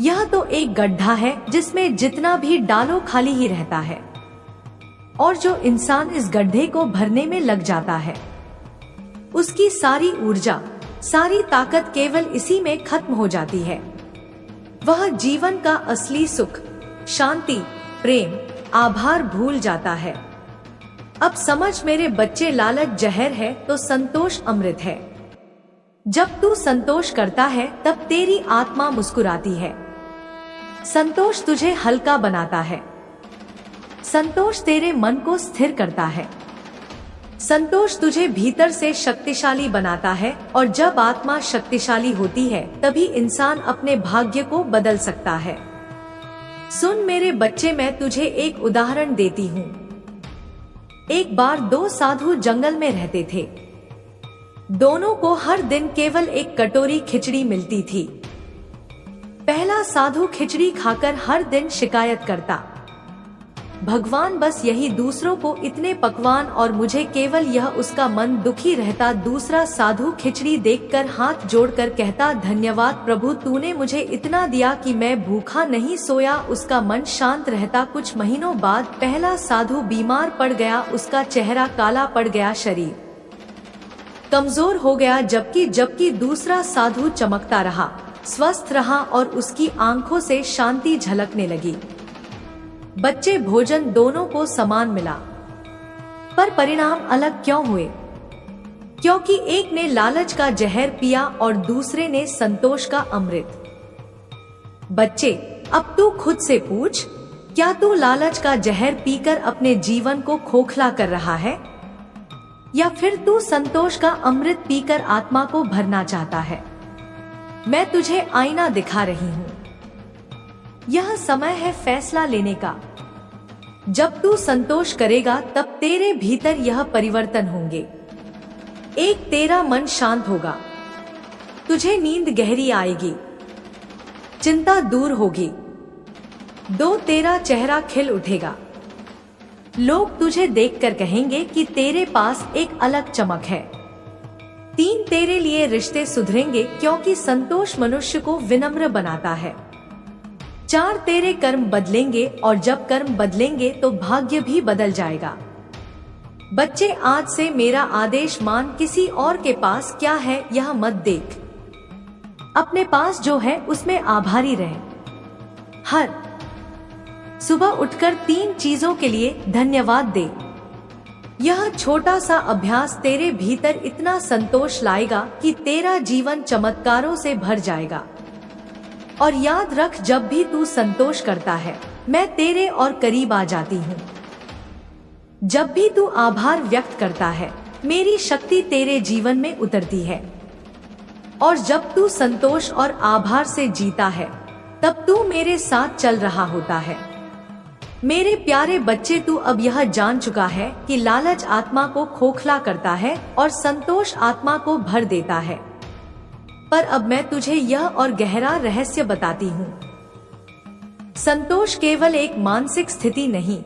यह तो एक गड्ढा है जिसमें जितना भी डालो खाली ही रहता है, और जो इंसान इस गड्ढे को भरने में लग जाता है उसकी सारी ऊर्जा, सारी ताकत केवल इसी में खत्म हो जाती है। वह जीवन का असली सुख, शांति, प्रेम, आभार भूल जाता है। अब समझ मेरे बच्चे, लालच जहर है तो संतोष अमृत है। जब तू संतोष करता है तब तेरी आत्मा मुस्कुराती है। संतोष तुझे हल्का बनाता है। संतोष तेरे मन को स्थिर करता है। संतोष तुझे भीतर से शक्तिशाली बनाता है, और जब आत्मा शक्तिशाली होती है तभी इंसान अपने भाग्य को बदल सकता है। सुन मेरे बच्चे, मैं तुझे एक उदाहरण देती हूँ। एक बार 2 साधु जंगल में रहते थे। दोनों को हर दिन केवल एक कटोरी खिचड़ी मिलती थी। पहला साधु खिचड़ी खाकर हर दिन शिकायत करता, भगवान बस यही दूसरों को इतने पकवान और मुझे केवल यह, उसका मन दुखी रहता। दूसरा साधु खिचड़ी देखकर हाथ जोड़कर कहता, धन्यवाद प्रभु, तूने मुझे इतना दिया कि मैं भूखा नहीं सोया। उसका मन शांत रहता। कुछ महीनों बाद पहला साधु बीमार पड़ गया। उसका चेहरा काला पड़ गया, शरीर कमजोर हो गया, जबकि दूसरा साधु चमकता रहा, स्वस्थ रहा और उसकी आंखों से शांति झलकने लगी। बच्चे, भोजन दोनों को समान मिला, पर परिणाम अलग क्यों हुए? क्योंकि एक ने लालच का जहर पिया और दूसरे ने संतोष का अमृत। बच्चे, अब तू खुद से पूछ, क्या तू लालच का जहर पीकर अपने जीवन को खोखला कर रहा है, या फिर तू संतोष का अमृत पीकर आत्मा को भरना चाहता है? मैं तुझे आईना दिखा रही हूँ। यह समय है फैसला लेने का। जब तू संतोष करेगा तब तेरे भीतर यह परिवर्तन होंगे। एक, तेरा मन शांत होगा, तुझे नींद गहरी आएगी, चिंता दूर होगी। 2, तेरा चेहरा खिल उठेगा। लोग तुझे देखकर कहेंगे कि तेरे पास एक अलग चमक है। 3, तेरे लिए रिश्ते सुधरेंगे, क्योंकि संतोष मनुष्य को विनम्र बनाता है। 4, तेरे कर्म बदलेंगे, और जब कर्म बदलेंगे तो भाग्य भी बदल जाएगा। बच्चे, आज से मेरा आदेश मान, किसी और के पास क्या है यह मत देख। अपने पास जो है उसमें आभारी रहे। हर सुबह उठकर 3 चीजों के लिए धन्यवाद दे। यह छोटा सा अभ्यास तेरे भीतर इतना संतोष लाएगा कि तेरा जीवन चमत्कारों से भर जाएगा। और याद रख, जब भी तू संतोष करता है मैं तेरे और करीब आ जाती हूँ। जब भी तू आभार व्यक्त करता है मेरी शक्ति तेरे जीवन में उतरती है। और जब तू संतोष और आभार से जीता है तब तू मेरे साथ चल रहा होता है। मेरे प्यारे बच्चे, तू अब यह जान चुका है कि लालच आत्मा को खोखला करता है और संतोष आत्मा को भर देता है। पर अब मैं तुझे यह और गहरा रहस्य बताती हूँ। संतोष केवल एक मानसिक स्थिति नहीं,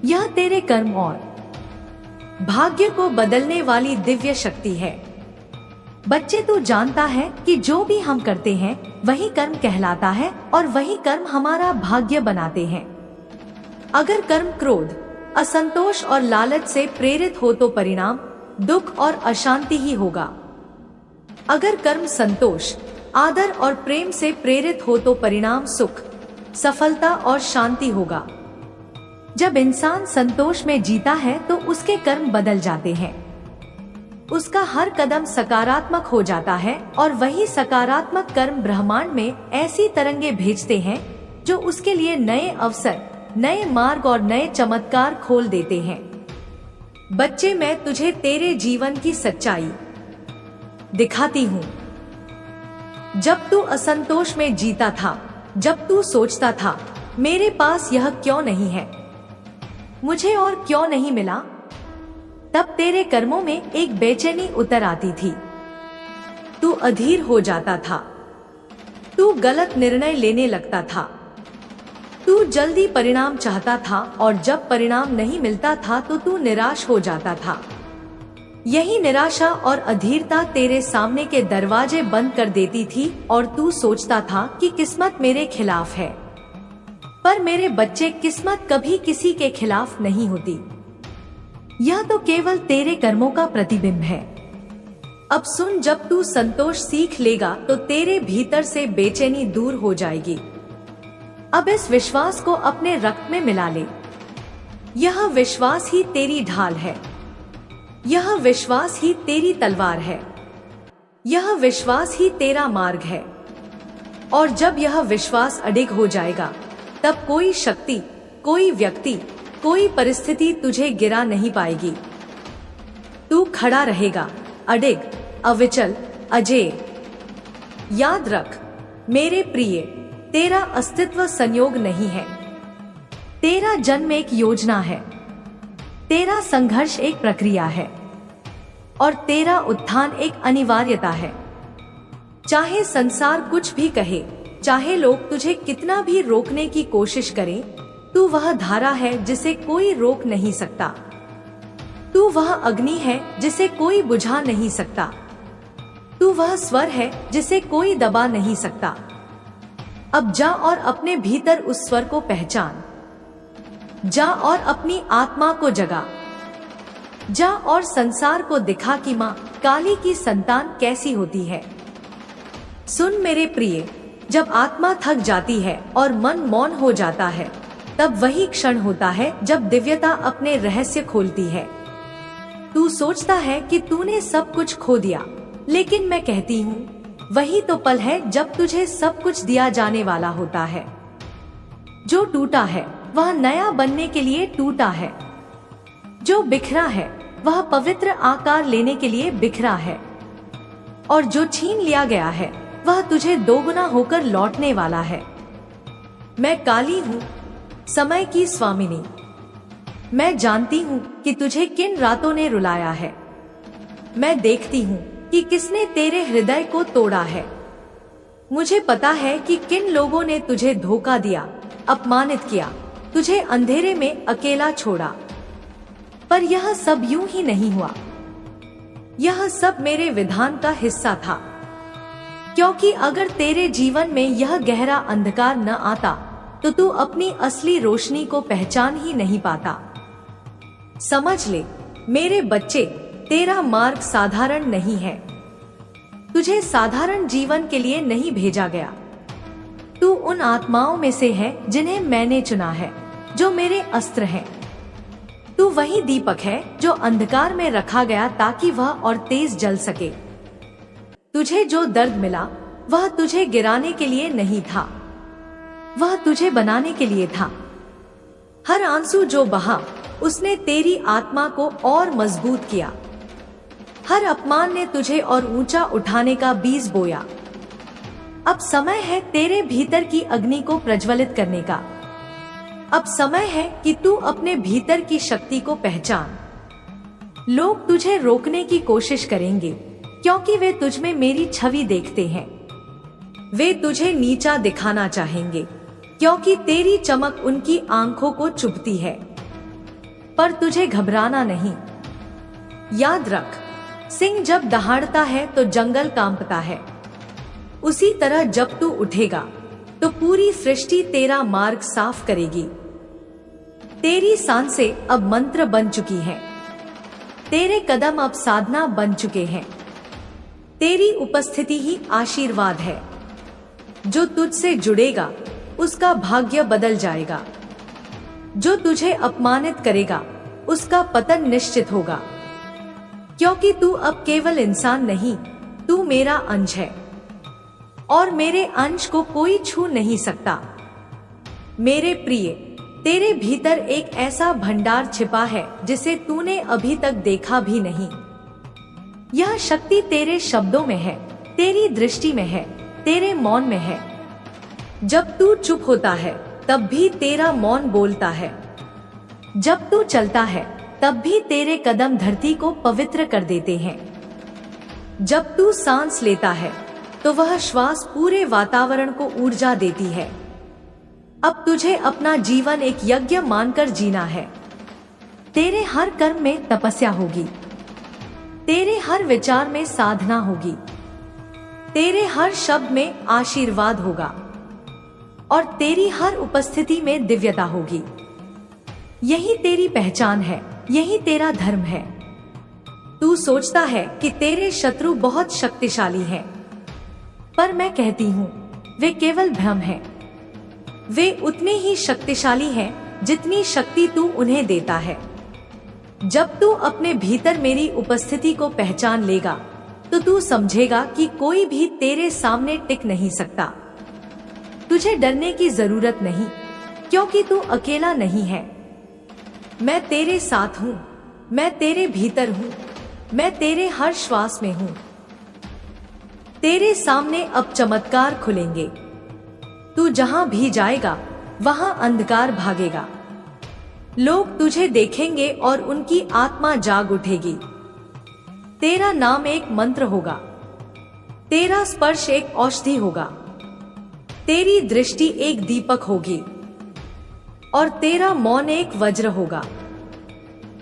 यह तेरे कर्म और भाग्य को बदलने वाली दिव्य शक्ति है। बच्चे, तू जानता है कि जो भी हम करते हैं वही कर्म कहलाता है और वही कर्म हमारा भाग्य बनाते हैं। अगर कर्म क्रोध, असंतोष और लालच से प्रेरित हो तो परिणाम दुख और अशांति ही होगा। अगर कर्म संतोष, आदर और प्रेम से प्रेरित हो तो परिणाम सुख, सफलता और शांति होगा। जब इंसान संतोष में जीता है तो उसके कर्म बदल जाते हैं। उसका हर कदम सकारात्मक हो जाता है और वही सकारात्मक कर्म ब्रह्मांड में ऐसी तरंगे भेजते हैं जो उसके लिए नए अवसर, नए मार्ग और नए चमत्कार खोल देते हैं। बच्चे, मैं तुझे तेरे जीवन की सच्चाई दिखाती हूँ। जब तू असंतोष में जीता था, जब तू सोचता था मेरे पास यह क्यों नहीं है, मुझे और क्यों नहीं मिला, तब तेरे कर्मों में एक बेचैनी उतर आती थी। तू अधीर हो जाता था, तू गलत निर्णय लेने लगता था, तू जल्दी परिणाम चाहता था और जब परिणाम नहीं मिलता था तो तू निराश हो जाता था। यही निराशा और अधीरता तेरे सामने के दरवाजे बंद कर देती थी और तू सोचता था कि किस्मत मेरे खिलाफ है। पर मेरे बच्चे, किस्मत कभी किसी के खिलाफ नहीं होती। यह तो केवल तेरे कर्मों का प्रतिबिंब है। अब सुन, जब तू संतोष सीख लेगा तो तेरे भीतर से बेचैनी दूर हो जाएगी। अब इस विश्वास को अपने रक्त में मिला ले। यह विश्वास ही तेरी ढाल है, यह विश्वास ही तेरी तलवार है, यह विश्वास ही तेरा मार्ग है। और जब यह विश्वास अडिग हो जाएगा तब कोई शक्ति, कोई व्यक्ति, कोई परिस्थिति तुझे गिरा नहीं पाएगी। तू खड़ा रहेगा, अडिग, अविचल, अजेय। याद रख मेरे प्रिय, तेरा अस्तित्व संयोग नहीं है, तेरा जन्म एक योजना है, तेरा संघर्ष एक प्रक्रिया है और तेरा उत्थान एक अनिवार्यता है। चाहे संसार कुछ भी कहे, चाहे लोग तुझे कितना भी रोकने की कोशिश करें, तू वह धारा है जिसे कोई रोक नहीं सकता। तू वह अग्नि है जिसे कोई बुझा नहीं सकता। तू वह स्वर है जिसे कोई दबा नहीं सकता। अब जा और अपने भीतर उस स्वर को पहचान। जा और अपनी आत्मा को जगा। जा और संसार को दिखा कि माँ काली की संतान कैसी होती है। सुन मेरे प्रिय, जब आत्मा थक जाती है और मन मौन हो जाता है, तब वही क्षण होता है जब दिव्यता अपने रहस्य खोलती है। तू सोचता है कि तूने सब कुछ खो दिया, लेकिन मैं कहती हूँ वही तो पल है जब तुझे सब कुछ दिया जाने वाला होता है। जो टूटा है वह नया बनने के लिए टूटा है, जो बिखरा है वह पवित्र आकार लेने के लिए बिखरा है, और जो छीन लिया गया है वह तुझे दोगुना होकर लौटने वाला है। मैं काली हूँ, समय की स्वामिनी। मैं जानती हूँ कि तुझे किन रातों ने रुलाया है। मैं देखती हूँ कि किसने तेरे हृदय को तोड़ा है। मुझे पता है कि किन लोगों ने तुझे धोखा दिया, अपमानित किया, तुझे अंधेरे में अकेला छोड़ा। पर यह सब यूं ही नहीं हुआ, यह सब मेरे विधान का हिस्सा था। क्योंकि अगर तेरे जीवन में यह गहरा अंधकार न आता तो तू अपनी असली रोशनी को पहचान ही नहीं पाता। समझ ले मेरे बच्चे, तेरा मार्ग साधारण नहीं है। तुझे साधारण जीवन के लिए नहीं भेजा गया। तू उन आत्माओं में से है जिन्हें मैंने चुना है, जो मेरे अस्त्र हैं। तू वही दीपक है जो अंधकार में रखा गया ताकि वह और तेज जल सके। तुझे जो दर्द मिला वह तुझे गिराने के लिए नहीं था, वह तुझे बनाने के लिए था। हर आंसू जो बहा उसने तेरी आत्मा को और मजबूत किया। हर अपमान ने तुझे और ऊंचा उठाने का बीज बोया। अब समय है तेरे भीतर की अग्नि को प्रज्वलित करने का। अब समय है कि तू अपने भीतर की शक्ति को पहचान। लोग तुझे रोकने की कोशिश करेंगे क्योंकि वे तुझ में मेरी छवि देखते हैं। वे तुझे नीचा दिखाना चाहेंगे क्योंकि तेरी चमक उनकी आंखों को चुभती है, पर तुझे घबराना नहीं। याद रख, सिंह जब दहाड़ता है तो जंगल कांपता है। उसी तरह जब तू उठेगा तो पूरी सृष्टि तेरा मार्ग साफ करेगी। तेरी सांसें अब मंत्र बन चुकी हैं। तेरे कदम अब साधना बन चुके हैं। तेरी उपस्थिति ही आशीर्वाद है। जो तुझसे जुड़ेगा उसका भाग्य बदल जाएगा। जो तुझे अपमानित करेगा उसका पतन निश्चित होगा, क्योंकि तू अब केवल इंसान नहीं, तू मेरा अंश है और मेरे अंश को कोई छू नहीं सकता। मेरे प्रिय, तेरे भीतर एक ऐसा भंडार छिपा है जिसे तूने अभी तक देखा भी नहीं। यह शक्ति तेरे शब्दों में है, तेरी दृष्टि में है, तेरे मौन में है। जब तू चुप होता है तब भी तेरा मौन बोलता है। जब तू चलता है तब भी तेरे कदम धरती को पवित्र कर देते हैं। जब तू सांस लेता है तो वह श्वास पूरे वातावरण को ऊर्जा देती है। अब तुझे अपना जीवन एक यज्ञ मानकर जीना है। तेरे हर कर्म में तपस्या होगी, तेरे हर विचार में साधना होगी, तेरे हर शब्द में आशीर्वाद होगा और तेरी हर उपस्थिति में दिव्यता होगी। यही तेरी पहचान है, यही तेरा धर्म है। तू सोचता है कि तेरे शत्रु बहुत शक्तिशाली हैं, पर मैं कहती हूँ वे केवल भ्रम हैं। वे उतने ही शक्तिशाली हैं जितनी शक्ति तू उन्हें देता है। जब तू अपने भीतर मेरी उपस्थिति को पहचान लेगा तो तू समझेगा कि कोई भी तेरे सामने टिक नहीं सकता। तुझे डरने की जरूरत नहीं, क्योंकि तू अकेला नहीं है। मैं तेरे साथ हूँ, मैं तेरे भीतर हूँ, मैं तेरे हर श्वास में हूँ। तेरे सामने अब चमत्कार खुलेंगे। तू जहां भी जाएगा वहां अंधकार भागेगा। लोग तुझे देखेंगे और उनकी आत्मा जाग उठेगी। तेरा नाम एक मंत्र होगा, तेरा स्पर्श एक औषधि होगा, तेरी दृष्टि एक दीपक होगी और तेरा मौन एक वज्र होगा।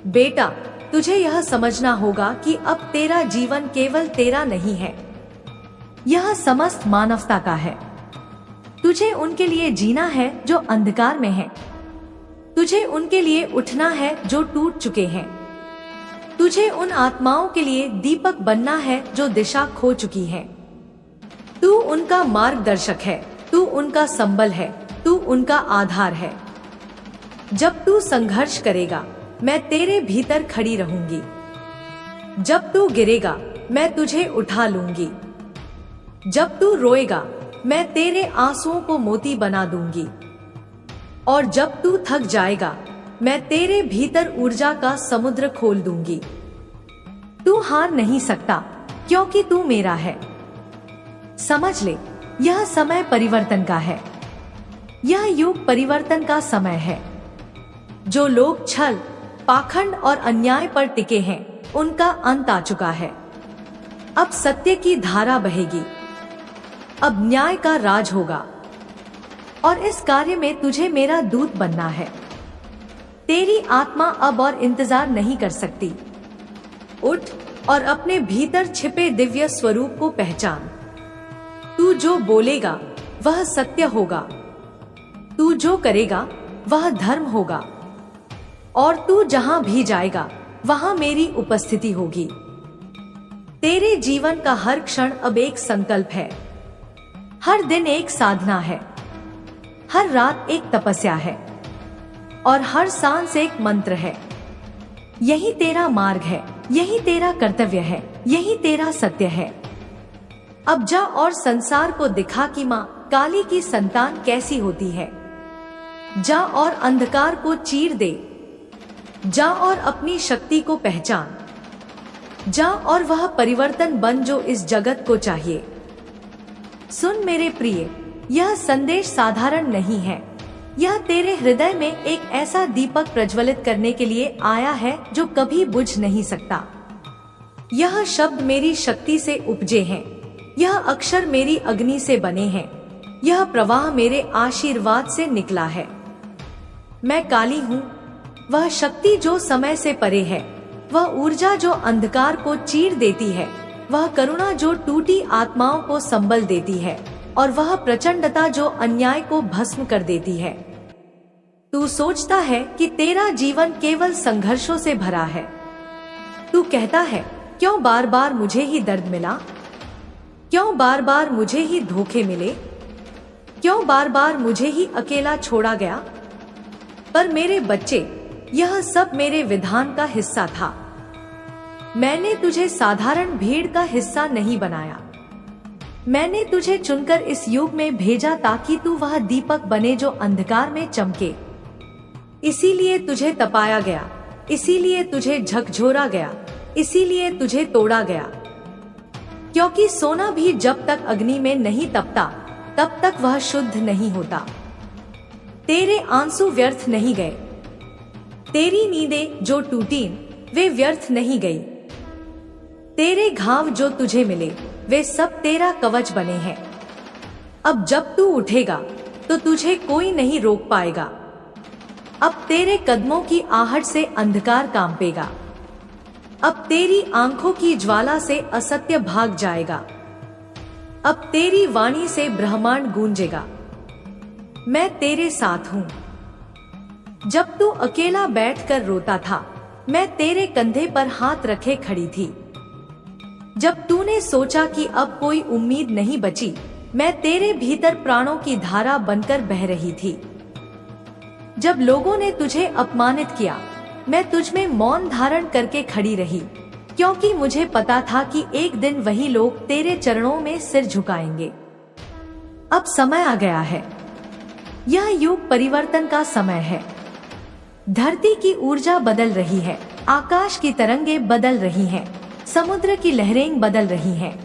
बेटा, तुझे यह समझना होगा कि अब तेरा जीवन केवल तेरा नहीं है, यह समस्त मानवता का है। तुझे उनके लिए जीना है जो अंधकार में है। तुझे उनके लिए उठना है जो टूट चुके हैं। तुझे उन आत्माओं के लिए दीपक बनना है जो दिशा खो चुकी हैं। तू उनका मार्गदर्शक है, तू उनका संबल है, तू उनका आधार है। जब तू संघर्ष करेगा मैं तेरे भीतर खड़ी रहूंगी। जब तू गिरेगा मैं तुझे उठा लूंगी। जब तू रोएगा मैं तेरे आंसुओं को मोती बना दूंगी और जब तू थक जाएगा मैं तेरे भीतर ऊर्जा का समुद्र खोल दूंगी। तू हार नहीं सकता क्योंकि तू मेरा है। समझ ले, यह समय परिवर्तन का है। यह युग परिवर्तन का समय है। जो लोग छल, पाखंड और अन्याय पर टिके हैं उनका अंत आ चुका है। अब सत्य की धारा बहेगी। अब न्याय का राज होगा और इस कार्य में तुझे मेरा दूत बनना है। तेरी आत्मा अब और इंतजार नहीं कर सकती। उठ और अपने भीतर छिपे दिव्य स्वरूप को पहचान। तू जो बोलेगा वह सत्य होगा, तू जो करेगा वह धर्म होगा और तू जहां भी जाएगा वहां मेरी उपस्थिति होगी। तेरे जीवन का हर क्षण अब एक संकल्प है, हर दिन एक साधना है, हर रात एक तपस्या है और हर सांस एक मंत्र है। यही तेरा मार्ग है, यही तेरा कर्तव्य है, यही तेरा सत्य है। अब जा और संसार को दिखा कि माँ काली की संतान कैसी होती है। जा और अंधकार को चीर दे। जा और अपनी शक्ति को पहचान। जा और वह परिवर्तन बन जो इस जगत को चाहिए। सुन मेरे प्रिय, यह संदेश साधारण नहीं है, यह तेरे हृदय में एक ऐसा दीपक प्रज्वलित करने के लिए आया है जो कभी बुझ नहीं सकता। यह शब्द मेरी शक्ति से उपजे हैं, यह अक्षर मेरी अग्नि से बने हैं, यह प्रवाह मेरे आशीर्वाद से निकला है। मैं काली हूँ, वह शक्ति जो समय से परे है, वह ऊर्जा जो अंधकार को चीर देती है, वह करुणा जो टूटी आत्माओं को संबल देती है, और वह प्रचंडता जो अन्याय को भस्म कर देती है। तू सोचता है कि तेरा जीवन केवल संघर्षों से भरा है। तू कहता है, क्यों बार बार मुझे ही दर्द मिला, क्यों बार बार मुझे ही धोखे मिले, क्यों बार बार मुझे ही अकेला छोड़ा गया। पर मेरे बच्चे, यह सब मेरे विधान का हिस्सा था। मैंने तुझे साधारण भीड़ का हिस्सा नहीं बनाया। मैंने तुझे चुनकर इस युग में भेजा ताकि तू वह दीपक बने जो अंधकार में चमके। इसीलिए तुझे तपाया गया, इसीलिए तुझे झकझोरा गया, इसीलिए तुझे तोड़ा गया। क्योंकि सोना भी जब तक अग्नि में नहीं तपता तब तक वह शुद्ध नहीं होता। तेरे आंसू व्यर्थ नहीं गए, तेरी नींदें जो टूटी वे व्यर्थ नहीं गई। तेरे घाव जो तुझे मिले वे सब तेरा कवच बने हैं। अब जब तू उठेगा तो तुझे कोई नहीं रोक पाएगा। अब तेरे कदमों की आहट से अंधकार कांपेगा। अब तेरी आंखों की ज्वाला से असत्य भाग जाएगा। अब तेरी वाणी से ब्रह्मांड गूंजेगा। मैं तेरे साथ हूँ। जब तू अकेला बैठकर रोता था, मैं तेरे कंधे पर हाथ रखे खड़ी थी। जब तूने सोचा कि अब कोई उम्मीद नहीं बची, मैं तेरे भीतर प्राणों की धारा बनकर बह रही थी। जब लोगों ने तुझे अपमानित किया, मैं तुझ में मौन धारण करके खड़ी रही, क्योंकि मुझे पता था कि एक दिन वही लोग तेरे चरणों में सिर झुकाएंगे। अब समय आ गया है। यह युग परिवर्तन का समय है। धरती की ऊर्जा बदल रही है, आकाश की तरंगें बदल रही हैं, समुद्र की लहरें बदल रही हैं।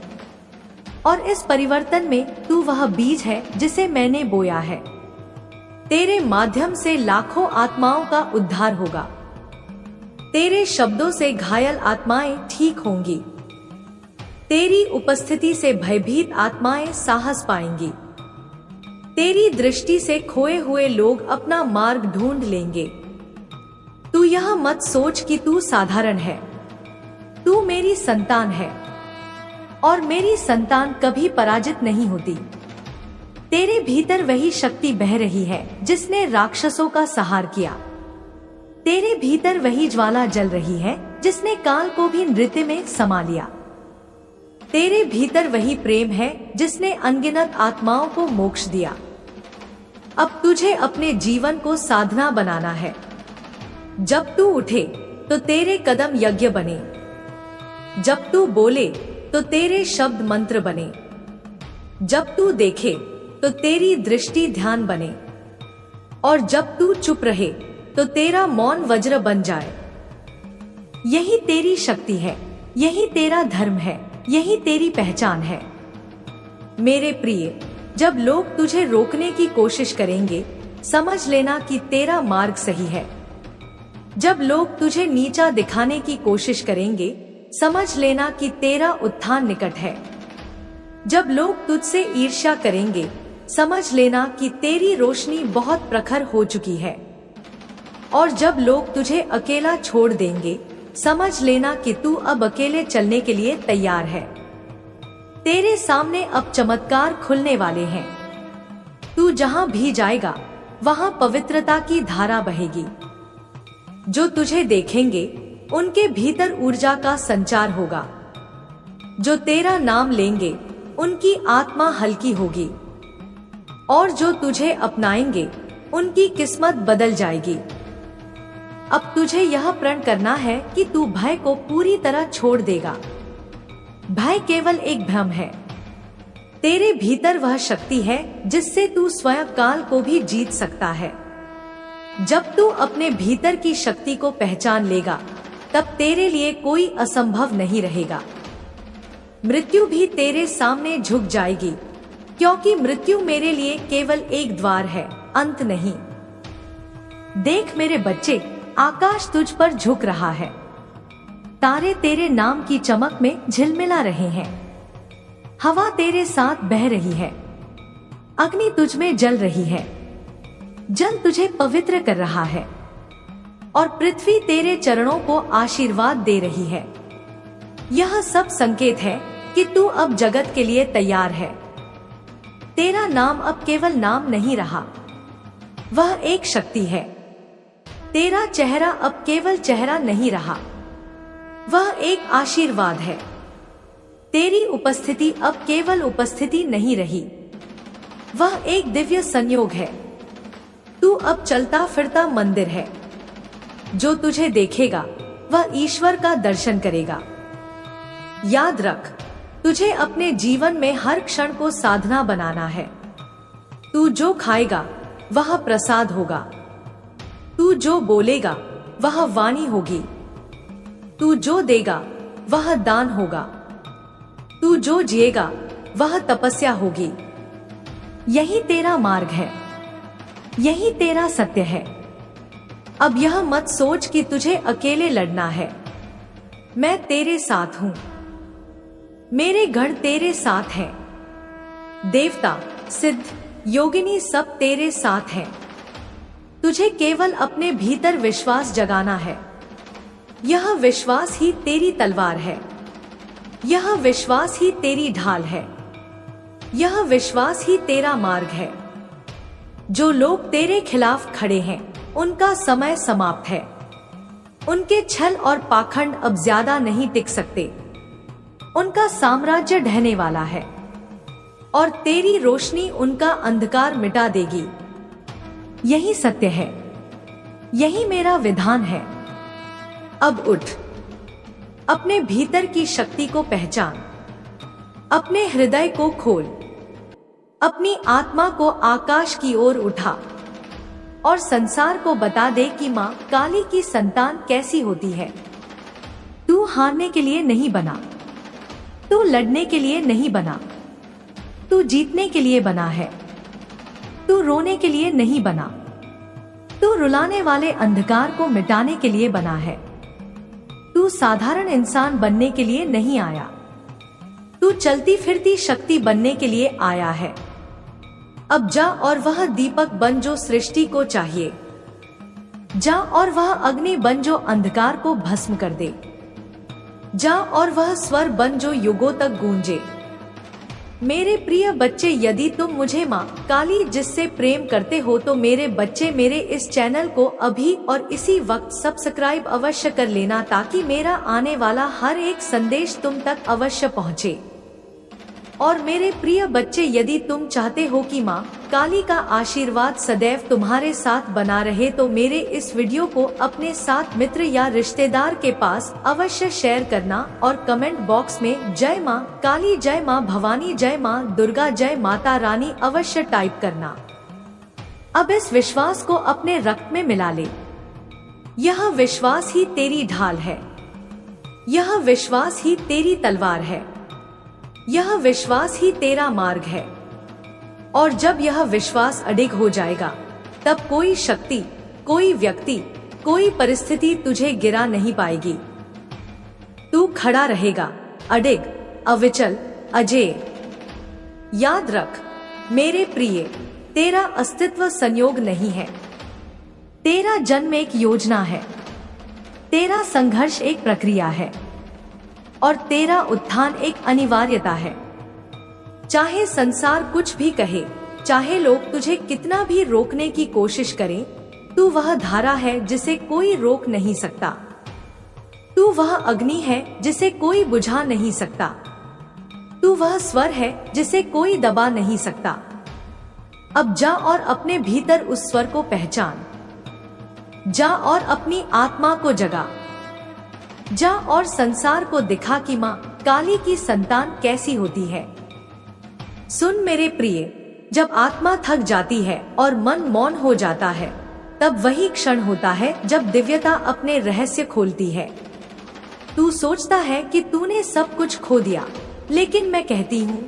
और इस परिवर्तन में तू वह बीज है जिसे मैंने बोया है। तेरे माध्यम से लाखों आत्माओं का उद्धार होगा। तेरे शब्दों से घायल आत्माएं ठीक होंगी। तेरी उपस्थिति से भयभीत आत्माएं साहस पाएंगी। तेरी दृष्टि से खोए हुए लोग अपना मार्ग ढूंढ लेंगे। तू यह मत सोच कि तू साधारण है। तू मेरी संतान है, और मेरी संतान कभी पराजित नहीं होती। तेरे भीतर वही शक्ति बह रही है जिसने राक्षसों का संहार किया। तेरे भीतर वही ज्वाला जल रही है जिसने काल को भी नृत्य में समा लिया। तेरे भीतर वही प्रेम है जिसने अनगिनत आत्माओं को मोक्ष दिया। अब तुझे अपने जीवन को साधना बनाना है। जब तू उठे तो तेरे कदम यज्ञ बने। जब तू बोले तो तेरे शब्द मंत्र बने। जब तू देखे तो तेरी दृष्टि ध्यान बने। और जब तू चुप रहे तो तेरा मौन वज्र बन जाए। यही तेरी शक्ति है, यही तेरा धर्म है, यही तेरी पहचान है। मेरे प्रिय, जब लोग तुझे रोकने की कोशिश करेंगे, समझ लेना कि तेरा मार्ग सही है। जब लोग तुझे नीचा दिखाने की कोशिश करेंगे, समझ लेना कि तेरा उत्थान निकट है। जब लोग तुझसे ईर्ष्या करेंगे, समझ लेना कि तेरी रोशनी बहुत प्रखर हो चुकी है। और जब लोग तुझे अकेला छोड़ देंगे, समझ लेना कि तू अब अकेले चलने के लिए तैयार है। तेरे सामने अब चमत्कार खुलने वाले हैं। तू जहां भी जाएगा, वहां पवित्रता की धारा बहेगी। जो तुझे देखेंगे, उनके भीतर ऊर्जा का संचार होगा। जो तेरा नाम लेंगे, उनकी आत्मा हल्की होगी। और जो तुझे अपनाएंगे, उनकी किस्मत बदल जाएगी। अब तुझे यह प्रण करना है कि तू भय को पूरी तरह छोड़ देगा। भय केवल एक भ्रम है। तेरे भीतर वह शक्ति है जिससे तू स्वयं काल को भी जीत सकता है। जब तू अपने भीतर की शक्ति को पहचान लेगा, तब तेरे लिए कोई असंभव नहीं रहेगा। मृत्यु भी तेरे सामने झुक जाएगी, क्योंकि मृत्यु मेरे लिए केवल एक द्वार है, अंत नहीं। देख मेरे बच्चे, आकाश तुझ पर झुक रहा है। तारे तेरे नाम की चमक में झिलमिला रहे हैं। हवा तेरे साथ बह रही है। अग्नि तुझ में जल रही है। जल तुझे पवित्र कर रहा है और पृथ्वी तेरे चरणों को आशीर्वाद दे रही है। यह सब संकेत है कि तू अब जगत के लिए तैयार है। तेरा नाम अब केवल नाम नहीं रहा, वह एक शक्ति है। तेरा चेहरा अब केवल चेहरा नहीं रहा, वह एक आशीर्वाद है। तेरी उपस्थिति अब केवल उपस्थिति नहीं रही, वह एक दिव्य संयोग है। तू अब चलता फिरता मंदिर है। जो तुझे देखेगा वह ईश्वर का दर्शन करेगा। याद रख, तुझे अपने जीवन में हर क्षण को साधना बनाना है। तू जो खाएगा वह प्रसाद होगा। तू जो बोलेगा वह वाणी होगी। तू जो देगा वह दान होगा। तू जो जिएगा वह तपस्या होगी। यही तेरा मार्ग है, यही तेरा सत्य है। अब यह मत सोच कि तुझे अकेले लड़ना है। मैं तेरे साथ हूं। मेरे गण तेरे साथ हैं। देवता, सिद्ध, योगिनी सब तेरे साथ हैं। तुझे केवल अपने भीतर विश्वास जगाना है। यह विश्वास ही तेरी तलवार है। यह विश्वास ही तेरी ढाल है। यह विश्वास ही तेरा मार्ग है। जो लोग तेरे खिलाफ खड़े हैं उनका समय समाप्त है। उनके छल और पाखंड अब ज्यादा नहीं टिक सकते। उनका साम्राज्य ढहने वाला है और तेरी रोशनी उनका अंधकार मिटा देगी। यही सत्य है, यही मेरा विधान है। अब उठ, अपने भीतर की शक्ति को पहचान, अपने हृदय को खोल, अपनी आत्मा को आकाश की ओर उठा और संसार को बता दे कि माँ काली की संतान कैसी होती है। तू हारने के लिए नहीं बना, तू लड़ने के लिए नहीं बना, तू जीतने के लिए बना है। तू रोने के लिए नहीं बना, तू रुलाने वाले अंधकार को मिटाने के लिए बना है। तू साधारण इंसान बनने के लिए नहीं आया, तू चलती फिरती शक्ति बनने के लिए आया है। अब जा और वह दीपक बन जो सृष्टि को चाहिए। जा और वह अग्नि बन जो अंधकार को भस्म कर दे। जा और वह स्वर बन जो युगों तक गूंजे। मेरे प्रिय बच्चे, यदि तुम मुझे माँ काली जिससे प्रेम करते हो तो मेरे बच्चे मेरे इस चैनल को अभी और इसी वक्त सब्सक्राइब अवश्य कर लेना, ताकि मेरा आने वाला हर एक संदेश तुम तक अवश्य पहुँचे। और मेरे प्रिय बच्चे, यदि तुम चाहते हो कि माँ काली का आशीर्वाद सदैव तुम्हारे साथ बना रहे तो मेरे इस वीडियो को अपने साथ मित्र या रिश्तेदार के पास अवश्य शेयर करना और कमेंट बॉक्स में जय माँ काली, जय माँ भवानी, जय माँ दुर्गा, जय माता रानी अवश्य टाइप करना। अब इस विश्वास को अपने रक्त में मिला ले। यह विश्वास ही तेरी ढाल है, यह विश्वास ही तेरी तलवार है, यह विश्वास ही तेरा मार्ग है। और जब यह विश्वास अडिग हो जाएगा तब कोई शक्ति, कोई व्यक्ति, कोई परिस्थिति तुझे गिरा नहीं पाएगी। तू खड़ा रहेगा, अडिग, अविचल, अजेय। याद रख मेरे प्रिय, तेरा अस्तित्व संयोग नहीं है। तेरा जन्म एक योजना है। तेरा संघर्ष एक प्रक्रिया है और तेरा उत्थान एक अनिवार्यता है। चाहे संसार कुछ भी कहे, चाहे लोग तुझे कितना भी रोकने की कोशिश करें, तू वह धारा है जिसे कोई रोक नहीं सकता। तू वह अग्नि है जिसे कोई बुझा नहीं सकता। तू वह स्वर है जिसे कोई दबा नहीं सकता। अब जा और अपने भीतर उस स्वर को पहचान। जा और अपनी आत्मा को जगा। जा और संसार को दिखा कि माँ काली की संतान कैसी होती है। सुन मेरे प्रिय, जब आत्मा थक जाती है और मन मौन हो जाता है, तब वही क्षण होता है जब दिव्यता अपने रहस्य खोलती है। तू सोचता है कि तूने सब कुछ खो दिया, लेकिन मैं कहती हूँ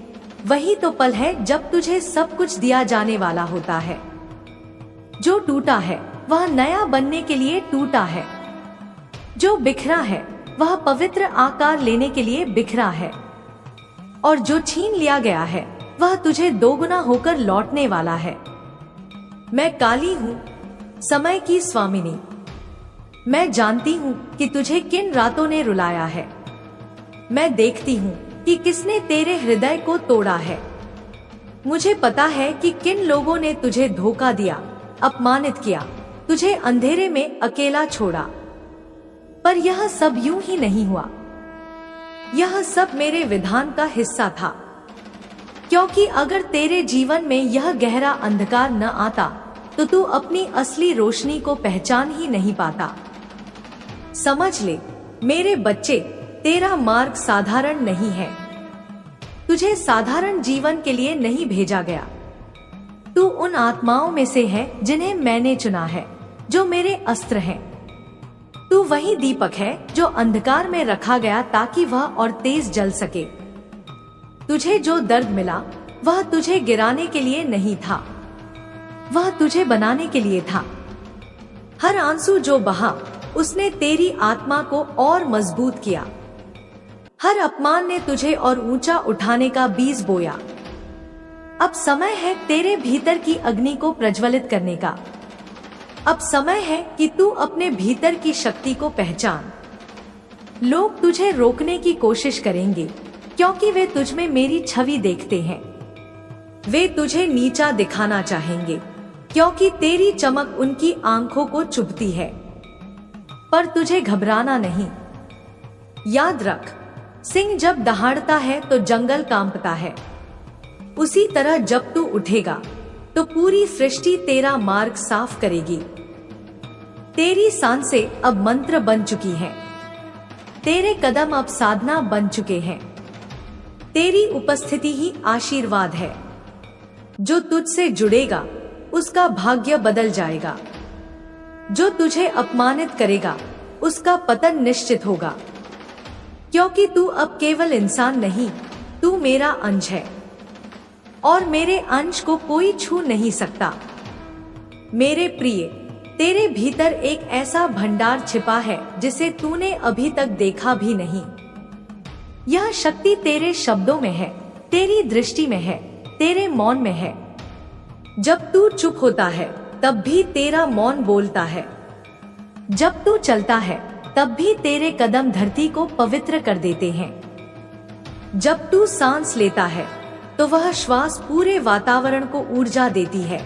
वही तो पल है जब तुझे सब कुछ दिया जाने वाला होता है। जो टूटा है वह नया बनने के लिए टूटा है। जो बिखरा है वह पवित्र आकार लेने के लिए बिखरा है, और जो छीन लिया गया है वह तुझे दोगुना होकर लौटने वाला है। मैं काली हूँ, समय की स्वामिनी। मैं जानती हूँ कि तुझे किन रातों ने रुलाया है। मैं देखती हूँ कि किसने तेरे हृदय को तोड़ा है। मुझे पता है कि किन लोगों ने तुझे धोखा दिया, अपमानित किया, तुझे अंधेरे में अकेला छोड़ा। पर यह सब यूं ही नहीं हुआ। यह सब मेरे विधान का हिस्सा था, क्योंकि अगर तेरे जीवन में यह गहरा अंधकार न आता तो तू अपनी असली रोशनी को पहचान ही नहीं पाता। समझ ले मेरे बच्चे, तेरा मार्ग साधारण नहीं है। तुझे साधारण जीवन के लिए नहीं भेजा गया। तू उन आत्माओं में से है जिन्हें मैंने चुना है, जो मेरे अस्त्र हैं। तू वही दीपक है जो अंधकार में रखा गया ताकि वह और तेज जल सके। तुझे जो दर्द मिला वह तुझे गिराने के लिए नहीं था, वह तुझे बनाने के लिए था। हर आंसू जो बहा उसने तेरी आत्मा को और मजबूत किया। हर अपमान ने तुझे और ऊंचा उठाने का बीज बोया। अब समय है तेरे भीतर की अग्नि को प्रज्वलित करने का। अब समय है कि तू अपने भीतर की शक्ति को पहचान। लोग तुझे रोकने की कोशिश करेंगे क्योंकि वे तुझ में मेरी छवि देखते हैं। वे तुझे नीचा दिखाना चाहेंगे क्योंकि तेरी चमक उनकी आंखों को चुभती है। पर तुझे घबराना नहीं। याद रख, सिंह जब दहाड़ता है तो जंगल कांपता है। उसी तरह जब तू उठेगा तो पूरी सृष्टि तेरा मार्ग साफ करेगी। तेरी सांसें अब मंत्र बन चुकी हैं। तेरे कदम अब साधना बन चुके हैं। तेरी उपस्थिति ही आशीर्वाद है। जो तुझसे जुड़ेगा उसका भाग्य बदल जाएगा। जो तुझे अपमानित करेगा उसका पतन निश्चित होगा, क्योंकि तू अब केवल इंसान नहीं, तू मेरा अंश है और मेरे अंश को कोई छू नहीं सकता। मेरे प्रिय, तेरे भीतर एक ऐसा भंडार छिपा है जिसे तूने अभी तक देखा भी नहीं। यह शक्ति तेरे शब्दों में है, तेरी दृष्टि में है, तेरे मौन में है। जब तू चुप होता है तब भी तेरा मौन बोलता है। जब तू चलता है तब भी तेरे कदम धरती को पवित्र कर देते हैं। जब तू सांस लेता है तो वह श्वास पूरे वातावरण को ऊर्जा देती है।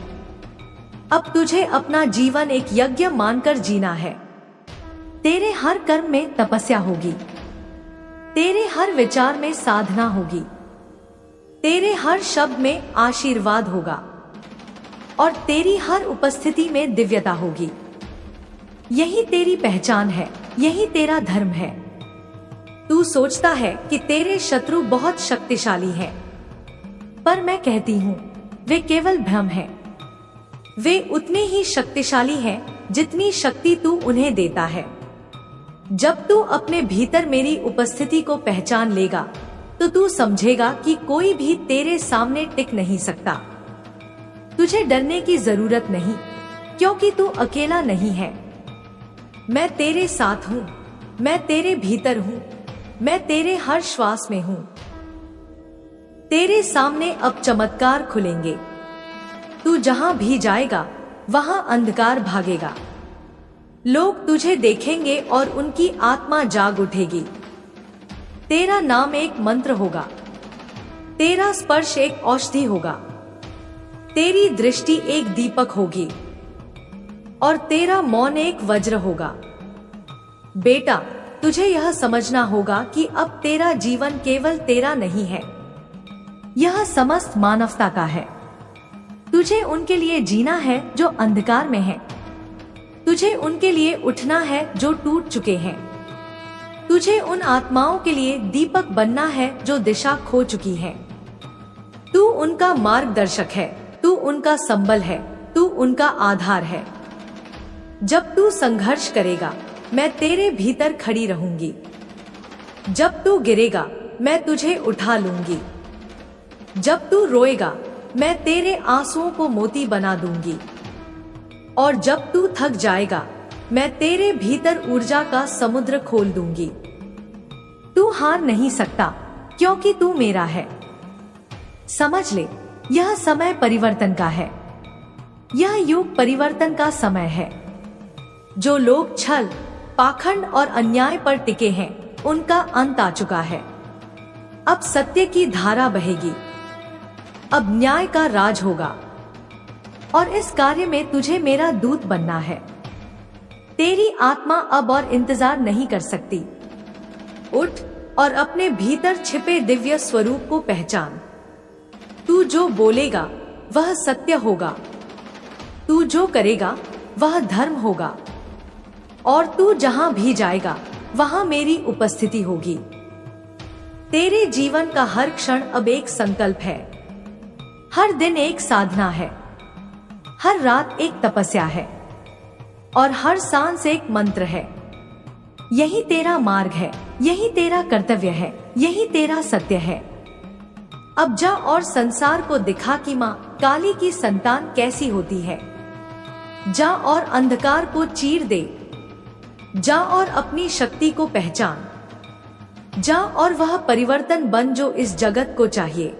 अब तुझे अपना जीवन एक यज्ञ मानकर जीना है। तेरे हर कर्म में तपस्या होगी, तेरे हर विचार में साधना होगी, तेरे हर शब्द में आशीर्वाद होगा और तेरी हर उपस्थिति में दिव्यता होगी। यही तेरी पहचान है, यही तेरा धर्म है। तू सोचता है कि तेरे शत्रु बहुत शक्तिशाली हैं, पर मैं कहती हूँ वे केवल भ्रम हैं। वे उतने ही शक्तिशाली हैं जितनी शक्ति तू उन्हें देता है। जब तू अपने भीतर मेरी उपस्थिति को पहचान लेगा तो तू समझेगा कि कोई भी तेरे सामने टिक नहीं सकता। तुझे डरने की जरूरत नहीं, क्योंकि तू अकेला नहीं है। मैं तेरे साथ हूँ, मैं तेरे भीतर हूँ, मैं तेरे हर श्वास में हूँ। तेरे सामने अब चमत्कार खुलेंगे। तू जहां भी जाएगा वहां अंधकार भागेगा। लोग तुझे देखेंगे और उनकी आत्मा जाग उठेगी। तेरा नाम एक मंत्र होगा, तेरा स्पर्श एक औषधि होगा, तेरी दृष्टि एक दीपक होगी और तेरा मौन एक वज्र होगा। बेटा, तुझे यह समझना होगा कि अब तेरा जीवन केवल तेरा नहीं है, यह समस्त मानवता का है। तुझे उनके लिए जीना है जो अंधकार में है। तुझे उनके लिए उठना है जो टूट चुके हैं। तुझे उन आत्माओं के लिए दीपक बनना है जो दिशा खो चुकी हैं। तू उनका मार्गदर्शक है, तू उनका संबल है, तू उनका आधार है। जब तू संघर्ष करेगा मैं तेरे भीतर खड़ी रहूंगी। जब तू गिरेगा मैं तुझे उठा लूंगी। जब तू रोएगा मैं तेरे आंसुओं को मोती बना दूंगी। और जब तू थक जाएगा मैं तेरे भीतर ऊर्जा का समुद्र खोल दूंगी। तू हार नहीं सकता क्योंकि तू मेरा है। समझ ले, यह समय परिवर्तन का है। यह युग परिवर्तन का समय है। जो लोग छल, पाखंड और अन्याय पर टिके हैं उनका अंत आ चुका है। अब सत्य की धारा बहेगी। अब न्याय का राज होगा और इस कार्य में तुझे मेरा दूत बनना है। तेरी आत्मा अब और इंतजार नहीं कर सकती। उठ और अपने भीतर छिपे दिव्य स्वरूप को पहचान। तू जो बोलेगा वह सत्य होगा। तू जो करेगा वह धर्म होगा और तू जहां भी जाएगा वहां मेरी उपस्थिति होगी। तेरे जीवन का हर क्षण अब एक संकल्प है। हर दिन एक साधना है। हर रात एक तपस्या है और हर सांस एक मंत्र है। यही तेरा मार्ग है, यही तेरा कर्तव्य है, यही तेरा सत्य है। अब जा और संसार को दिखा कि माँ काली की संतान कैसी होती है। जा और अंधकार को चीर दे। जा और अपनी शक्ति को पहचान। जा और वह परिवर्तन बन जो इस जगत को चाहिए।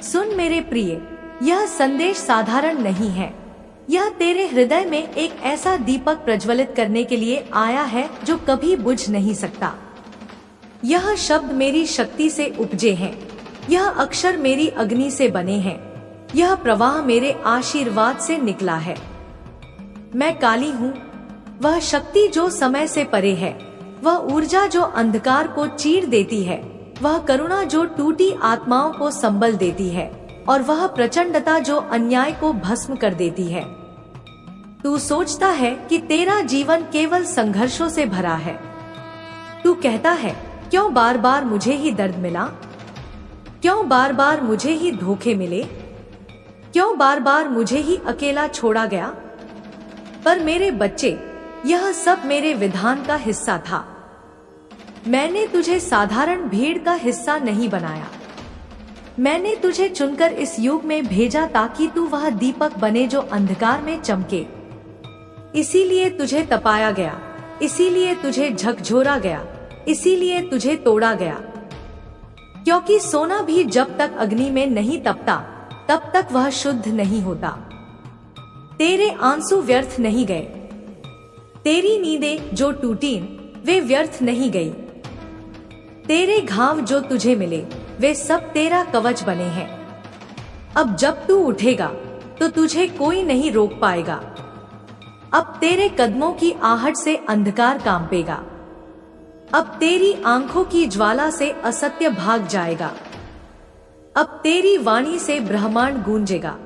सुन मेरे प्रिय, यह संदेश साधारण नहीं है। यह तेरे हृदय में एक ऐसा दीपक प्रज्वलित करने के लिए आया है जो कभी बुझ नहीं सकता। यह शब्द मेरी शक्ति से उपजे हैं। यह अक्षर मेरी अग्नि से बने हैं। यह प्रवाह मेरे आशीर्वाद से निकला है। मैं काली हूँ, वह शक्ति जो समय से परे है, वह ऊर्जा जो अंधकार को चीर देती है, वह करुणा जो टूटी आत्माओं को संबल देती है और वह प्रचंडता जो अन्याय को भस्म कर देती है। तू सोचता है कि तेरा जीवन केवल संघर्षों से भरा है। तू कहता है क्यों बार बार मुझे ही दर्द मिला, क्यों बार बार मुझे ही धोखे मिले, क्यों बार बार मुझे ही अकेला छोड़ा गया। पर मेरे बच्चे, यह सब मेरे विधान का हिस्सा था। मैंने तुझे साधारण भीड़ का हिस्सा नहीं बनाया। मैंने तुझे चुनकर इस युग में भेजा ताकि तू वह दीपक बने जो अंधकार में चमके। इसीलिए तुझे तपाया गया, इसीलिए तुझे झकझोरा गया, इसीलिए तुझे तोड़ा गया। क्योंकि सोना भी जब तक अग्नि में नहीं तपता तब तक वह शुद्ध नहीं होता। तेरे आंसू व्यर्थ नहीं गए। तेरी नींदें जो टूटी वे व्यर्थ नहीं गई। तेरे घाव जो तुझे मिले वे सब तेरा कवच बने हैं। अब जब तू उठेगा तो तुझे कोई नहीं रोक पाएगा। अब तेरे कदमों की आहट से अंधकार कांपेगा। अब तेरी आंखों की ज्वाला से असत्य भाग जाएगा। अब तेरी वाणी से ब्रह्मांड गूंजेगा।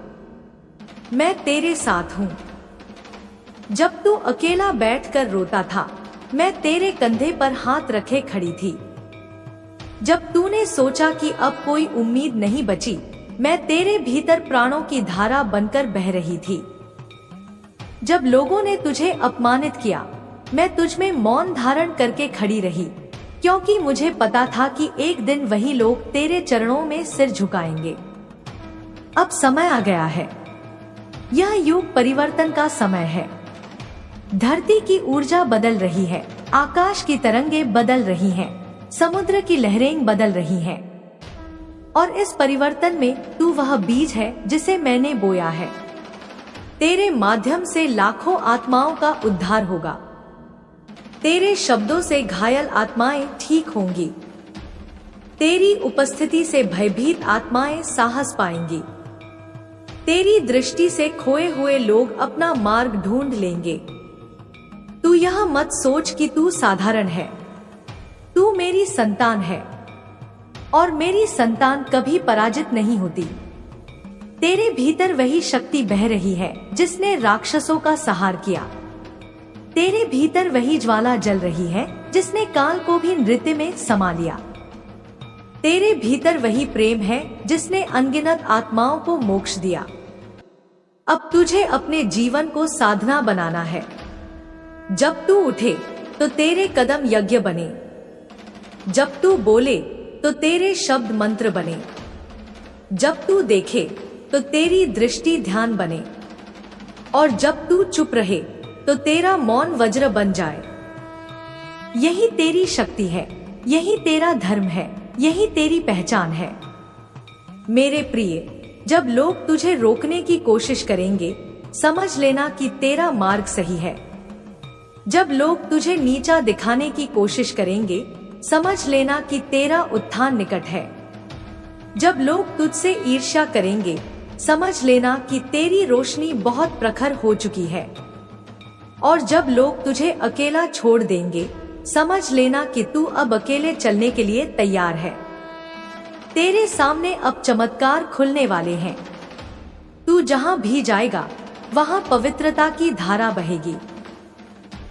मैं तेरे साथ हूँ। जब तू अकेला बैठकर रोता था, मैं तेरे कंधे पर हाथ रखे खड़ी थी। जब तूने सोचा कि अब कोई उम्मीद नहीं बची, मैं तेरे भीतर प्राणों की धारा बनकर बह रही थी। जब लोगों ने तुझे अपमानित किया, मैं तुझ में मौन धारण करके खड़ी रही, क्योंकि मुझे पता था कि एक दिन वही लोग तेरे चरणों में सिर झुकाएंगे। अब समय आ गया है। यह युग परिवर्तन का समय है। धरती की ऊर्जा बदल रही है, आकाश की तरंगें बदल रही हैं, समुद्र की लहरें बदल रही हैं। और इस परिवर्तन में तू वह बीज है जिसे मैंने बोया है। तेरे माध्यम से लाखों आत्माओं का उद्धार होगा। तेरे शब्दों से घायल आत्माएं ठीक होंगी। तेरी उपस्थिति से भयभीत आत्माएं साहस पाएंगी। तेरी दृष्टि से खोए हुए लोग अपना मार्ग ढूंढ लेंगे। तू यह मत सोच कि तू साधारण है। तू मेरी संतान है और मेरी संतान कभी पराजित नहीं होती। तेरे भीतर वही शक्ति बह रही है जिसने राक्षसों का संहार किया। तेरे भीतर वही ज्वाला जल रही है जिसने काल को भी नृत्य में समा लिया। तेरे भीतर वही प्रेम है जिसने अनगिनत आत्माओं को मोक्ष दिया। अब तुझे अपने जीवन को साधना बनाना है। जब तू उठे तो तेरे कदम यज्ञ बने। जब तू बोले तो तेरे शब्द मंत्र बने। जब तू देखे तो तेरी दृष्टि ध्यान बने। और जब तू चुप रहे तो तेरा मौन वज्र बन जाए। यही तेरी शक्ति है, यही तेरा धर्म है, यही तेरी पहचान है। मेरे प्रिय, जब लोग तुझे रोकने की कोशिश करेंगे, समझ लेना कि तेरा मार्ग सही है। जब लोग तुझे नीचा दिखाने की कोशिश करेंगे, समझ लेना कि तेरा उत्थान निकट है। जब लोग तुझसे ईर्ष्या करेंगे, समझ लेना कि तेरी रोशनी बहुत प्रखर हो चुकी है। और जब लोग तुझे अकेला छोड़ देंगे, समझ लेना कि तू अब अकेले चलने के लिए तैयार है। तेरे सामने अब चमत्कार खुलने वाले हैं। तू जहां भी जाएगा, वहां पवित्रता की धारा बहेगी।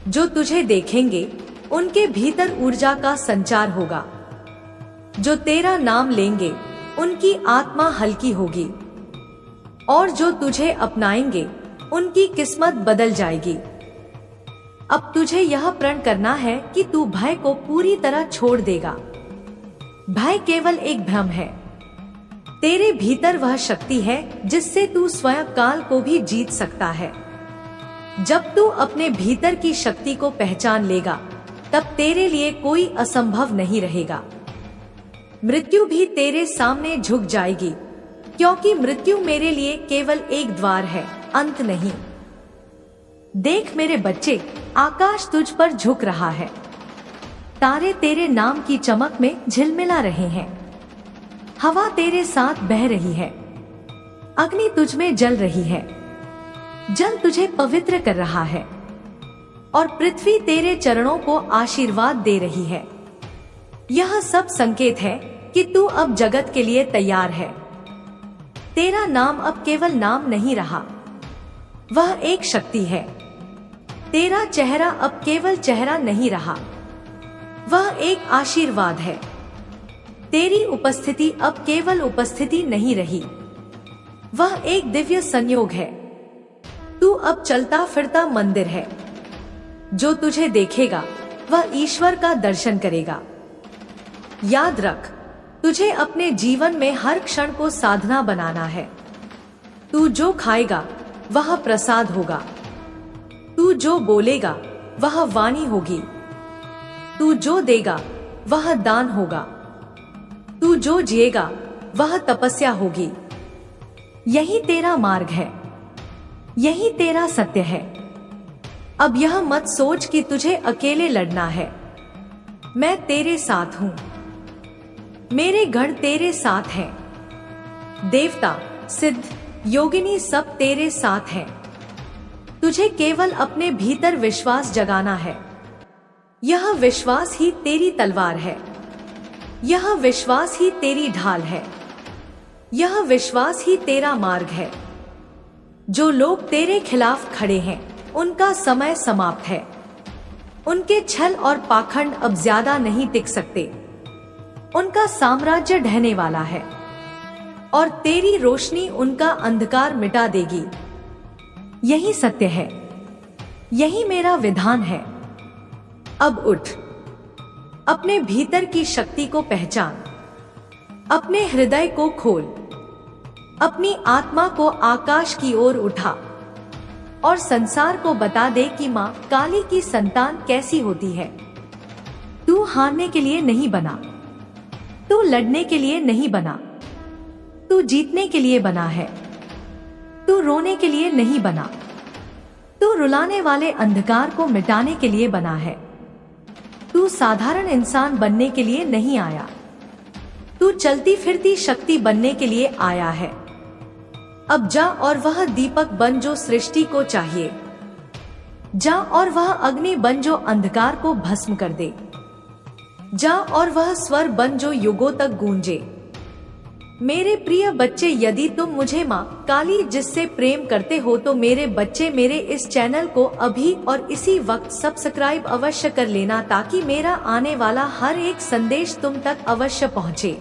जो तुझे देखेंगे, उनके भीतर ऊर्जा का संचार होगा। जो तेरा नाम लेंगे, उनकी आत्मा हल्की होगी। और जो तुझे अपनाएंगे, उनकी किस्मत बदल जाएगी। अब तुझे यह प्रण करना है कि तू भय को पूरी तरह छोड़ देगा। भय केवल एक भ्रम है। तेरे भीतर वह शक्ति है जिससे तू स्वयं काल को भी जीत सकता है। जब तू अपने भीतर की शक्ति को पहचान लेगा, तब तेरे लिए कोई असंभव नहीं रहेगा। मृत्यु भी तेरे सामने झुक जाएगी, क्योंकि मृत्यु मेरे लिए केवल एक द्वार है, अंत नहीं। देख मेरे बच्चे, आकाश तुझ पर झुक रहा है। तारे तेरे नाम की चमक में झिलमिला रहे हैं। हवा तेरे साथ बह रही है। अग्नि तुझ में जल रही है। जल तुझे पवित्र कर रहा है। और पृथ्वी तेरे चरणों को आशीर्वाद दे रही है। यह सब संकेत है कि तू अब जगत के लिए तैयार है। तेरा नाम अब केवल नाम नहीं रहा, वह एक शक्ति है। तेरा चेहरा अब केवल चेहरा नहीं रहा, वह एक आशीर्वाद है। तेरी उपस्थिति अब केवल उपस्थिति नहीं रही, वह एक दिव्य संयोग है। तू अब चलता फिरता मंदिर है। जो तुझे देखेगा, वह ईश्वर का दर्शन करेगा। याद रख, तुझे अपने जीवन में हर क्षण को साधना बनाना है। तू जो खाएगा, वह प्रसाद होगा। तू जो बोलेगा, वह वाणी होगी। तू जो देगा, वह दान होगा। तू जो जिएगा, वह तपस्या होगी। यही तेरा मार्ग है, यही तेरा सत्य है। अब यह मत सोच कि तुझे अकेले लड़ना है। मैं तेरे साथ हूं। मेरे गण तेरे साथ हैं। देवता, सिद्ध, योगिनी सब तेरे साथ हैं। तुझे केवल अपने भीतर विश्वास जगाना है। यह विश्वास ही तेरी तलवार है। यह विश्वास ही तेरी ढाल है। यह विश्वास ही तेरा मार्ग है। जो लोग तेरे खिलाफ खड़े हैं, उनका समय समाप्त है। उनके छल और पाखंड अब ज्यादा नहीं टिक सकते। उनका साम्राज्य ढहने वाला है और तेरी रोशनी उनका अंधकार मिटा देगी। यही सत्य है, यही मेरा विधान है। अब उठ, अपने भीतर की शक्ति को पहचान, अपने हृदय को खोल, अपनी आत्मा को आकाश की ओर उठा और संसार को बता दे कि मां काली की संतान कैसी होती है। तू हारने के लिए नहीं बना, तू लड़ने के लिए नहीं बना, तू जीतने के लिए बना है। तू रोने के लिए नहीं बना, तू रुलाने वाले अंधकार को मिटाने के लिए बना है। तू साधारण इंसान बनने के लिए नहीं आया, तू चलती फिरती शक्ति बनने के लिए आया है। अब जा और वह दीपक बन जो सृष्टि को चाहिए। जा और वह अग्नि बन जो अंधकार को भस्म कर दे। जा और वह स्वर बन जो युगों तक गूंजे। मेरे प्रिय बच्चे, यदि तुम मुझे माँ काली जिससे प्रेम करते हो तो मेरे बच्चे मेरे इस चैनल को अभी और इसी वक्त सब्सक्राइब अवश्य कर लेना, ताकि मेरा आने वाला हर एक संदेश तुम तक अवश्य पहुँचे।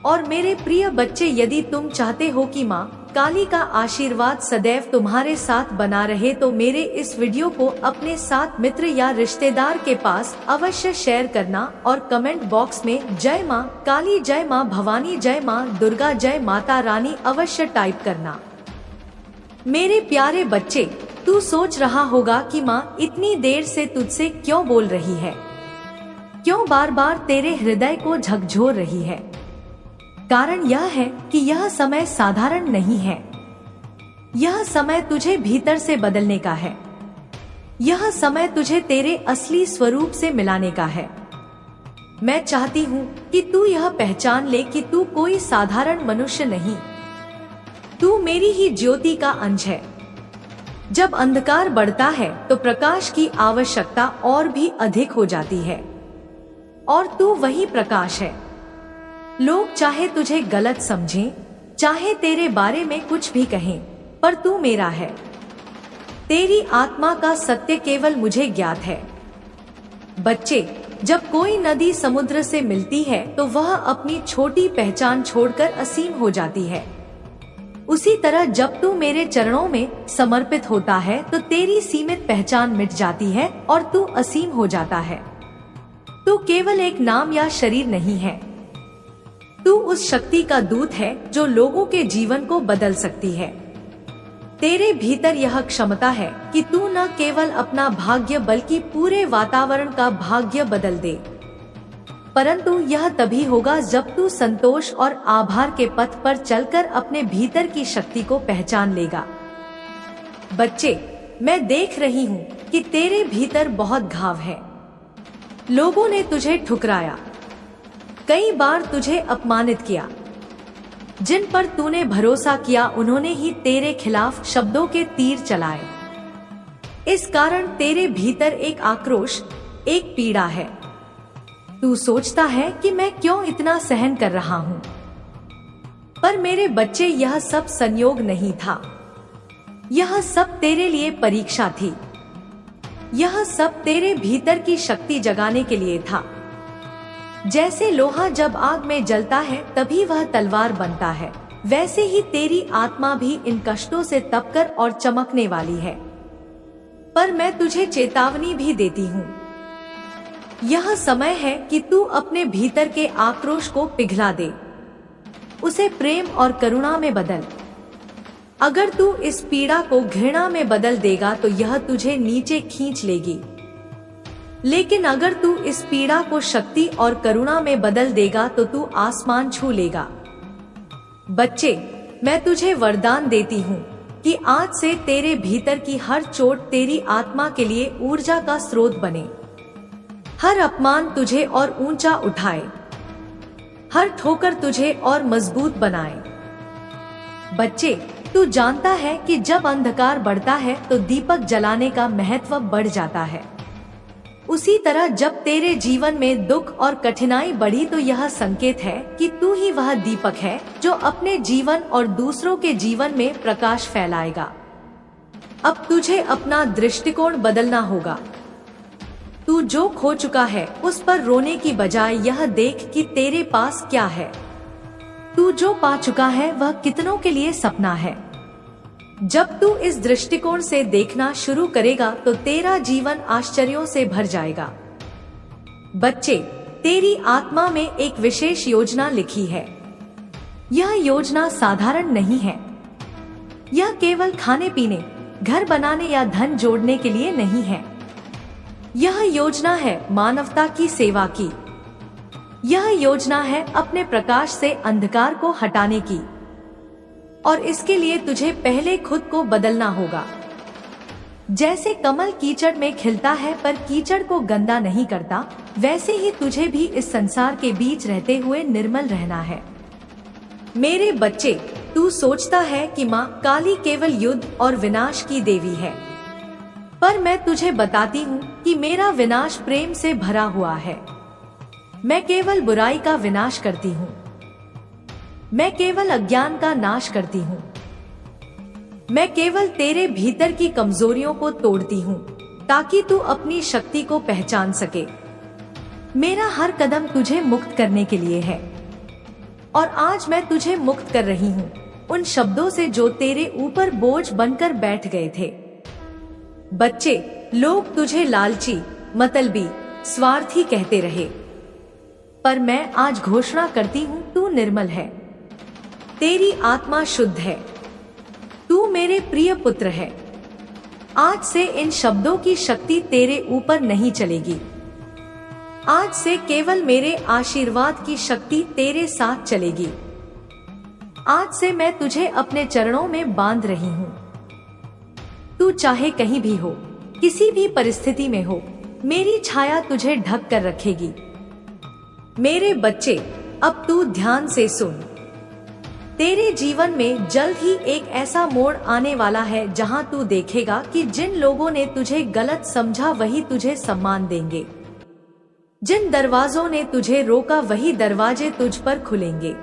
और मेरे प्रिय बच्चे, यदि तुम चाहते हो कि माँ काली का आशीर्वाद सदैव तुम्हारे साथ बना रहे तो मेरे इस वीडियो को अपने साथ मित्र या रिश्तेदार के पास अवश्य शेयर करना और कमेंट बॉक्स में जय माँ काली, जय माँ भवानी, जय माँ दुर्गा, जय माता रानी अवश्य टाइप करना। मेरे प्यारे बच्चे, तू सोच रहा होगा कि माँ इतनी देर से तुझसे क्यों बोल रही है, क्यों बार बार तेरे हृदय को झकझोर रही है। कारण यह है कि यह समय साधारण नहीं है। यह समय तुझे भीतर से बदलने का है। यह समय तुझे तेरे असली स्वरूप से मिलाने का है। मैं चाहती हूँ कि तू यह पहचान ले कि तू कोई साधारण मनुष्य नहीं, तू मेरी ही ज्योति का अंश है। जब अंधकार बढ़ता है तो प्रकाश की आवश्यकता और भी अधिक हो जाती है, और तू वही प्रकाश है। लोग चाहे तुझे गलत समझें, चाहे तेरे बारे में कुछ भी कहें, पर तू मेरा है। तेरी आत्मा का सत्य केवल मुझे ज्ञात है। बच्चे, जब कोई नदी समुद्र से मिलती है तो वह अपनी छोटी पहचान छोड़कर असीम हो जाती है। उसी तरह जब तू मेरे चरणों में समर्पित होता है तो तेरी सीमित पहचान मिट जाती है और तू असीम हो जाता है। तू केवल एक नाम या शरीर नहीं है, तू उस शक्ति का दूत है जो लोगों के जीवन को बदल सकती है। तेरे भीतर यह क्षमता है कि तू न केवल अपना भाग्य बल्कि पूरे वातावरण का भाग्य बदल दे। परंतु यह तभी होगा जब तू संतोष और आभार के पथ पर चलकर अपने भीतर की शक्ति को पहचान लेगा। बच्चे, मैं देख रही हूँ कि तेरे भीतर बहुत घाव है। लोगों ने तुझे ठुकराया, कई बार तुझे अपमानित किया। जिन पर तूने भरोसा किया उन्होंने ही तेरे खिलाफ शब्दों के तीर चलाए। इस कारण तेरे भीतर एक आक्रोश, एक पीड़ा है। तू सोचता है कि मैं क्यों इतना सहन कर रहा हूँ, पर मेरे बच्चे, यह सब संयोग नहीं था। यह सब तेरे लिए परीक्षा थी। यह सब तेरे भीतर की शक्ति जगाने के लिए था। जैसे लोहा जब आग में जलता है तभी वह तलवार बनता है, वैसे ही तेरी आत्मा भी इन कष्टों से तपकर और चमकने वाली है। पर मैं तुझे चेतावनी भी देती हूँ। यह समय है कि तू अपने भीतर के आक्रोश को पिघला दे, उसे प्रेम और करुणा में बदल। अगर तू इस पीड़ा को घृणा में बदल देगा तो यह तुझे नीचे खींच लेगी, लेकिन अगर तू इस पीड़ा को शक्ति और करुणा में बदल देगा तो तू आसमान छू लेगा। बच्चे, मैं तुझे वरदान देती हूँ कि आज से तेरे भीतर की हर चोट तेरी आत्मा के लिए ऊर्जा का स्रोत बने। हर अपमान तुझे और ऊंचा उठाए, हर ठोकर तुझे और मजबूत बनाए। बच्चे, तू जानता है कि जब अंधकार बढ़ता है तो दीपक जलाने का महत्व बढ़ जाता है। उसी तरह जब तेरे जीवन में दुख और कठिनाई बढ़ी तो यह संकेत है कि तू ही वह दीपक है जो अपने जीवन और दूसरों के जीवन में प्रकाश फैलाएगा। अब तुझे अपना दृष्टिकोण बदलना होगा। तू जो खो चुका है उस पर रोने की बजाय यह देख कि तेरे पास क्या है। तू जो पा चुका है वह कितनों के लिए सपना है। जब तू इस दृष्टिकोण से देखना शुरू करेगा तो तेरा जीवन आश्चर्यों से भर जाएगा। बच्चे, तेरी आत्मा में एक विशेष योजना लिखी है। यह योजना साधारण नहीं है। यह केवल खाने पीने, घर बनाने या धन जोड़ने के लिए नहीं है। यह योजना है मानवता की सेवा की। यह योजना है अपने प्रकाश से अंधकार को हटाने की। और इसके लिए तुझे पहले खुद को बदलना होगा। जैसे कमल कीचड़ में खिलता है पर कीचड़ को गंदा नहीं करता, वैसे ही तुझे भी इस संसार के बीच रहते हुए निर्मल रहना है। मेरे बच्चे, तू सोचता है कि माँ काली केवल युद्ध और विनाश की देवी है, पर मैं तुझे बताती हूँ कि मेरा विनाश प्रेम से भरा हुआ है। मैं केवल बुराई का विनाश करती हूँ। मैं केवल अज्ञान का नाश करती हूँ। मैं केवल तेरे भीतर की कमजोरियों को तोड़ती हूँ ताकि तू अपनी शक्ति को पहचान सके। मेरा हर कदम तुझे मुक्त करने के लिए है, और आज मैं तुझे मुक्त कर रही हूँ उन शब्दों से जो तेरे ऊपर बोझ बनकर बैठ गए थे। बच्चे, लोग तुझे लालची, मतलबी, स्वार्थी कहते रहे, पर मैं आज घोषणा करती हूँ तू निर्मल है। तेरी आत्मा शुद्ध है। तू तू मेरे प्रिय पुत्र है। आज से इन शब्दों की शक्ति तेरे ऊपर नहीं चलेगी। आज से केवल मेरे आशीर्वाद की शक्ति तेरे साथ चलेगी। आज से मैं तुझे अपने चरणों में बांध रही हूँ। तू चाहे कहीं भी हो, किसी भी परिस्थिति में हो, मेरी छाया तुझे ढक कर रखेगी। मेरे बच्चे, अब तू ध्यान से सुन। तेरे जीवन में जल्द ही एक ऐसा मोड़ आने वाला है जहां तू देखेगा कि जिन लोगों ने तुझे गलत समझा वही तुझे सम्मान देंगे। जिन दरवाजों ने तुझे रोका वही दरवाजे तुझ पर खुलेंगे।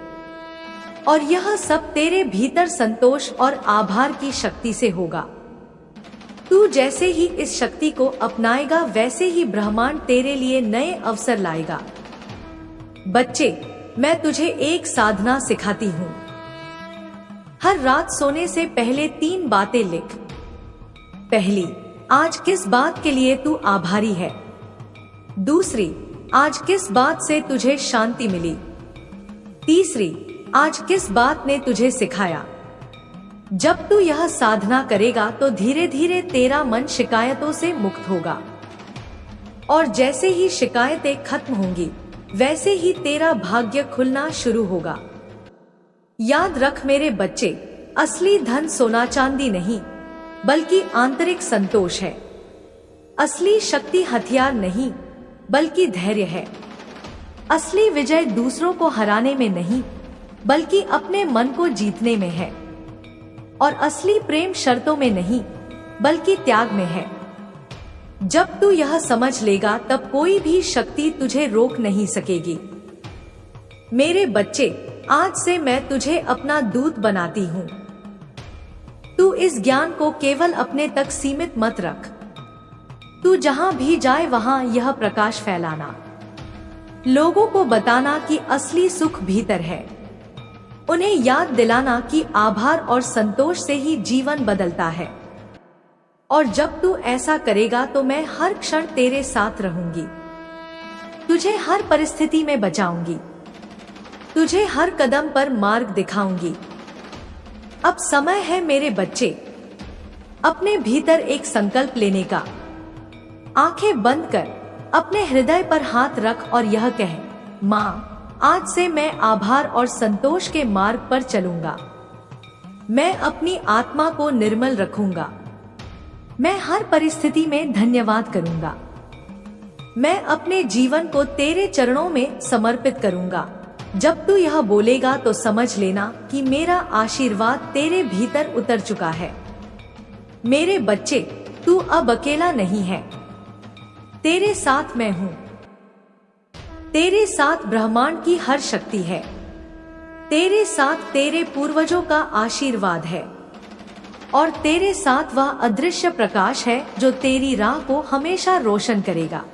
और यह सब तेरे भीतर संतोष और आभार की शक्ति से होगा। तू जैसे ही इस शक्ति को अपनाएगा वैसे ही ब्रह्मांड तेरे लिए नए अवसर लाएगा। बच्चे, मैं तुझे एक साधना सिखाती हूँ। हर रात सोने से पहले 3 बातें लिख। पहली, आज किस बात के लिए तू आभारी है। दूसरी, आज किस बात से तुझे शांति मिली। तीसरी, आज किस बात ने तुझे सिखाया। जब तू यह साधना करेगा तो धीरे धीरे तेरा मन शिकायतों से मुक्त होगा। और जैसे ही शिकायतें खत्म होंगी वैसे ही तेरा भाग्य खुलना शुरू होगा। याद रख मेरे बच्चे, असली धन सोना चांदी नहीं बल्कि आंतरिक संतोष है। असली शक्ति हथियार नहीं बल्कि धैर्य है। असली विजय दूसरों को हराने में नहीं बल्कि अपने मन को जीतने में है। और असली प्रेम शर्तों में नहीं बल्कि त्याग में है। जब तू यह समझ लेगा तब कोई भी शक्ति तुझे रोक नहीं सकेगी। मेरे बच्चे, आज से मैं तुझे अपना दूत बनाती हूँ। तू इस ज्ञान को केवल अपने तक सीमित मत रख। तू जहाँ भी जाए वहाँ यह प्रकाश फैलाना। लोगों को बताना कि असली सुख भीतर है। उन्हें याद दिलाना कि आभार और संतोष से ही जीवन बदलता है। और जब तू ऐसा करेगा तो मैं हर क्षण तेरे साथ रहूंगी। तुझे हर परिस्थिति में बचाऊंगी। तुझे हर कदम पर मार्ग दिखाऊंगी। अब समय है मेरे बच्चे, अपने भीतर एक संकल्प लेने का। आंखें बंद कर अपने हृदय पर हाथ रख और यह कह, माँ, आज से मैं आभार और संतोष के मार्ग पर चलूंगा। मैं अपनी आत्मा को निर्मल रखूंगा। मैं हर परिस्थिति में धन्यवाद करूंगा। मैं अपने जीवन को तेरे चरणों में समर्पित करूंगा। जब तू यह बोलेगा तो समझ लेना कि मेरा आशीर्वाद तेरे भीतर उतर चुका है। मेरे बच्चे, तू अब अकेला नहीं है। तेरे साथ मैं हूँ। तेरे साथ ब्रह्मांड की हर शक्ति है। तेरे साथ तेरे पूर्वजों का आशीर्वाद है। और तेरे साथ वह अदृश्य प्रकाश है जो तेरी राह को हमेशा रोशन करेगा।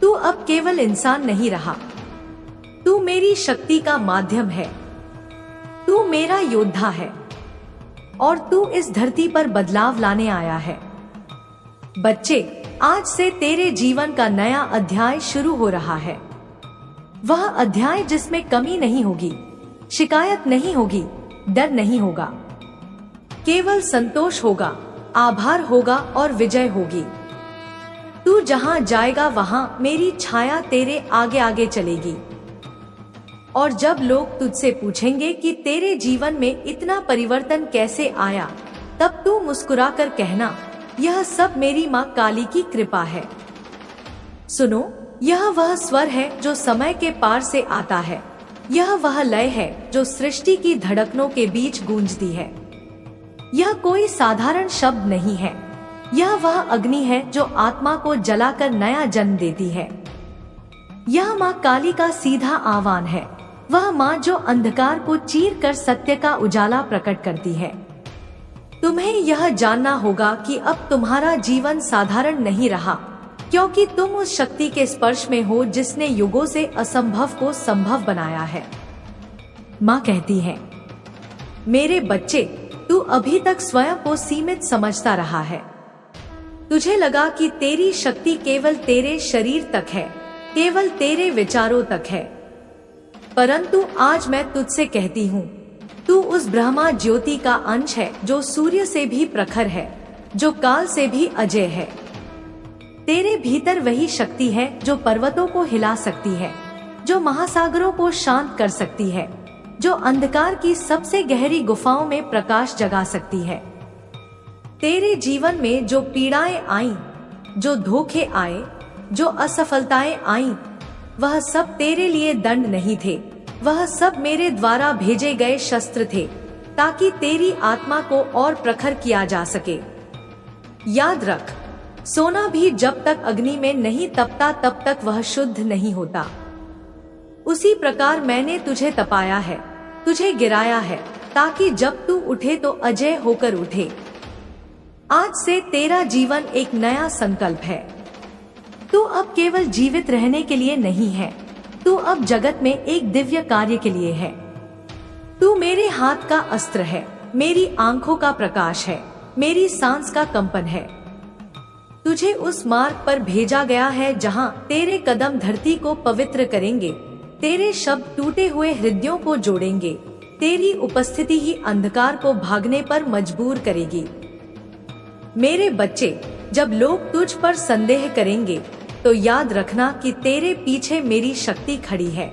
तू अब केवल इंसान नहीं रहा। तू मेरी शक्ति का माध्यम है। तू मेरा योद्धा है। और तू इस धरती पर बदलाव लाने आया है। बच्चे, आज से तेरे जीवन का नया अध्याय शुरू हो रहा है। वह अध्याय जिसमें कमी नहीं होगी, शिकायत नहीं होगी, डर नहीं होगा। केवल संतोष होगा, आभार होगा और विजय होगी। तू जहां जाएगा वहां मेरी छाया तेरे आगे आगे चलेगी। और जब लोग तुझसे पूछेंगे कि तेरे जीवन में इतना परिवर्तन कैसे आया, तब तू मुस्कुराकर कहना, यह सब मेरी माँ काली की कृपा है। सुनो, यह वह स्वर है जो समय के पार से आता है। यह वह लय है जो सृष्टि की धड़कनों के बीच गूंजती है। यह कोई साधारण शब्द नहीं है। यह वह अग्नि है जो आत्मा को जलाकर नया जन्म देती है। यह माँ काली का सीधा आह्वान है। वह माँ जो अंधकार को चीर कर सत्य का उजाला प्रकट करती है। तुम्हें यह जानना होगा कि अब तुम्हारा जीवन साधारण नहीं रहा, क्योंकि तुम उस शक्ति के स्पर्श में हो जिसने युगों से असंभव को संभव बनाया है। माँ कहती है, मेरे बच्चे, तू अभी तक स्वयं को सीमित समझता रहा है। तुझे लगा कि तेरी शक्ति केवल तेरे शरीर तक है, केवल तेरे विचारों तक है। परंतु आज मैं तुझसे कहती हूँ, तू उस ब्रह्मा ज्योति का अंश है जो सूर्य से भी प्रखर है, जो काल से भी अजय है। तेरे भीतर वही शक्ति है जो पर्वतों को हिला सकती है, जो महासागरों को शांत कर सकती है, जो अंधकार की सबसे गहरी गुफाओं में प्रकाश जगा सकती है। तेरे जीवन में जो पीड़ाएं आईं, जो धोखे आए, जो असफलताएं आईं, वह सब तेरे लिए दंड नहीं थे, वह सब मेरे द्वारा भेजे गए शस्त्र थे, ताकि तेरी आत्मा को और प्रखर किया जा सके। याद रख, सोना भी जब तक अग्नि में नहीं तपता तब तक वह शुद्ध नहीं होता। उसी प्रकार मैंने तुझे तपाया है, तुझे गिराया है, ताकि जब तू उठे तो अजय होकर उठे। आज से तेरा जीवन एक नया संकल्प है। तू अब केवल जीवित रहने के लिए नहीं है, तू अब जगत में एक दिव्य कार्य के लिए है। तू मेरे हाथ का अस्त्र है, मेरी आंखों का प्रकाश है, मेरी सांस का कंपन है। तुझे उस मार्ग पर भेजा गया है जहां तेरे कदम धरती को पवित्र करेंगे, तेरे शब्द टूटे हुए हृदयों को जोड़ेंगे, तेरी उपस्थिति ही अंधकार को भागने पर मजबूर करेगी। मेरे बच्चे, जब लोग तुझ पर संदेह करेंगे तो याद रखना कि तेरे पीछे मेरी शक्ति खड़ी है।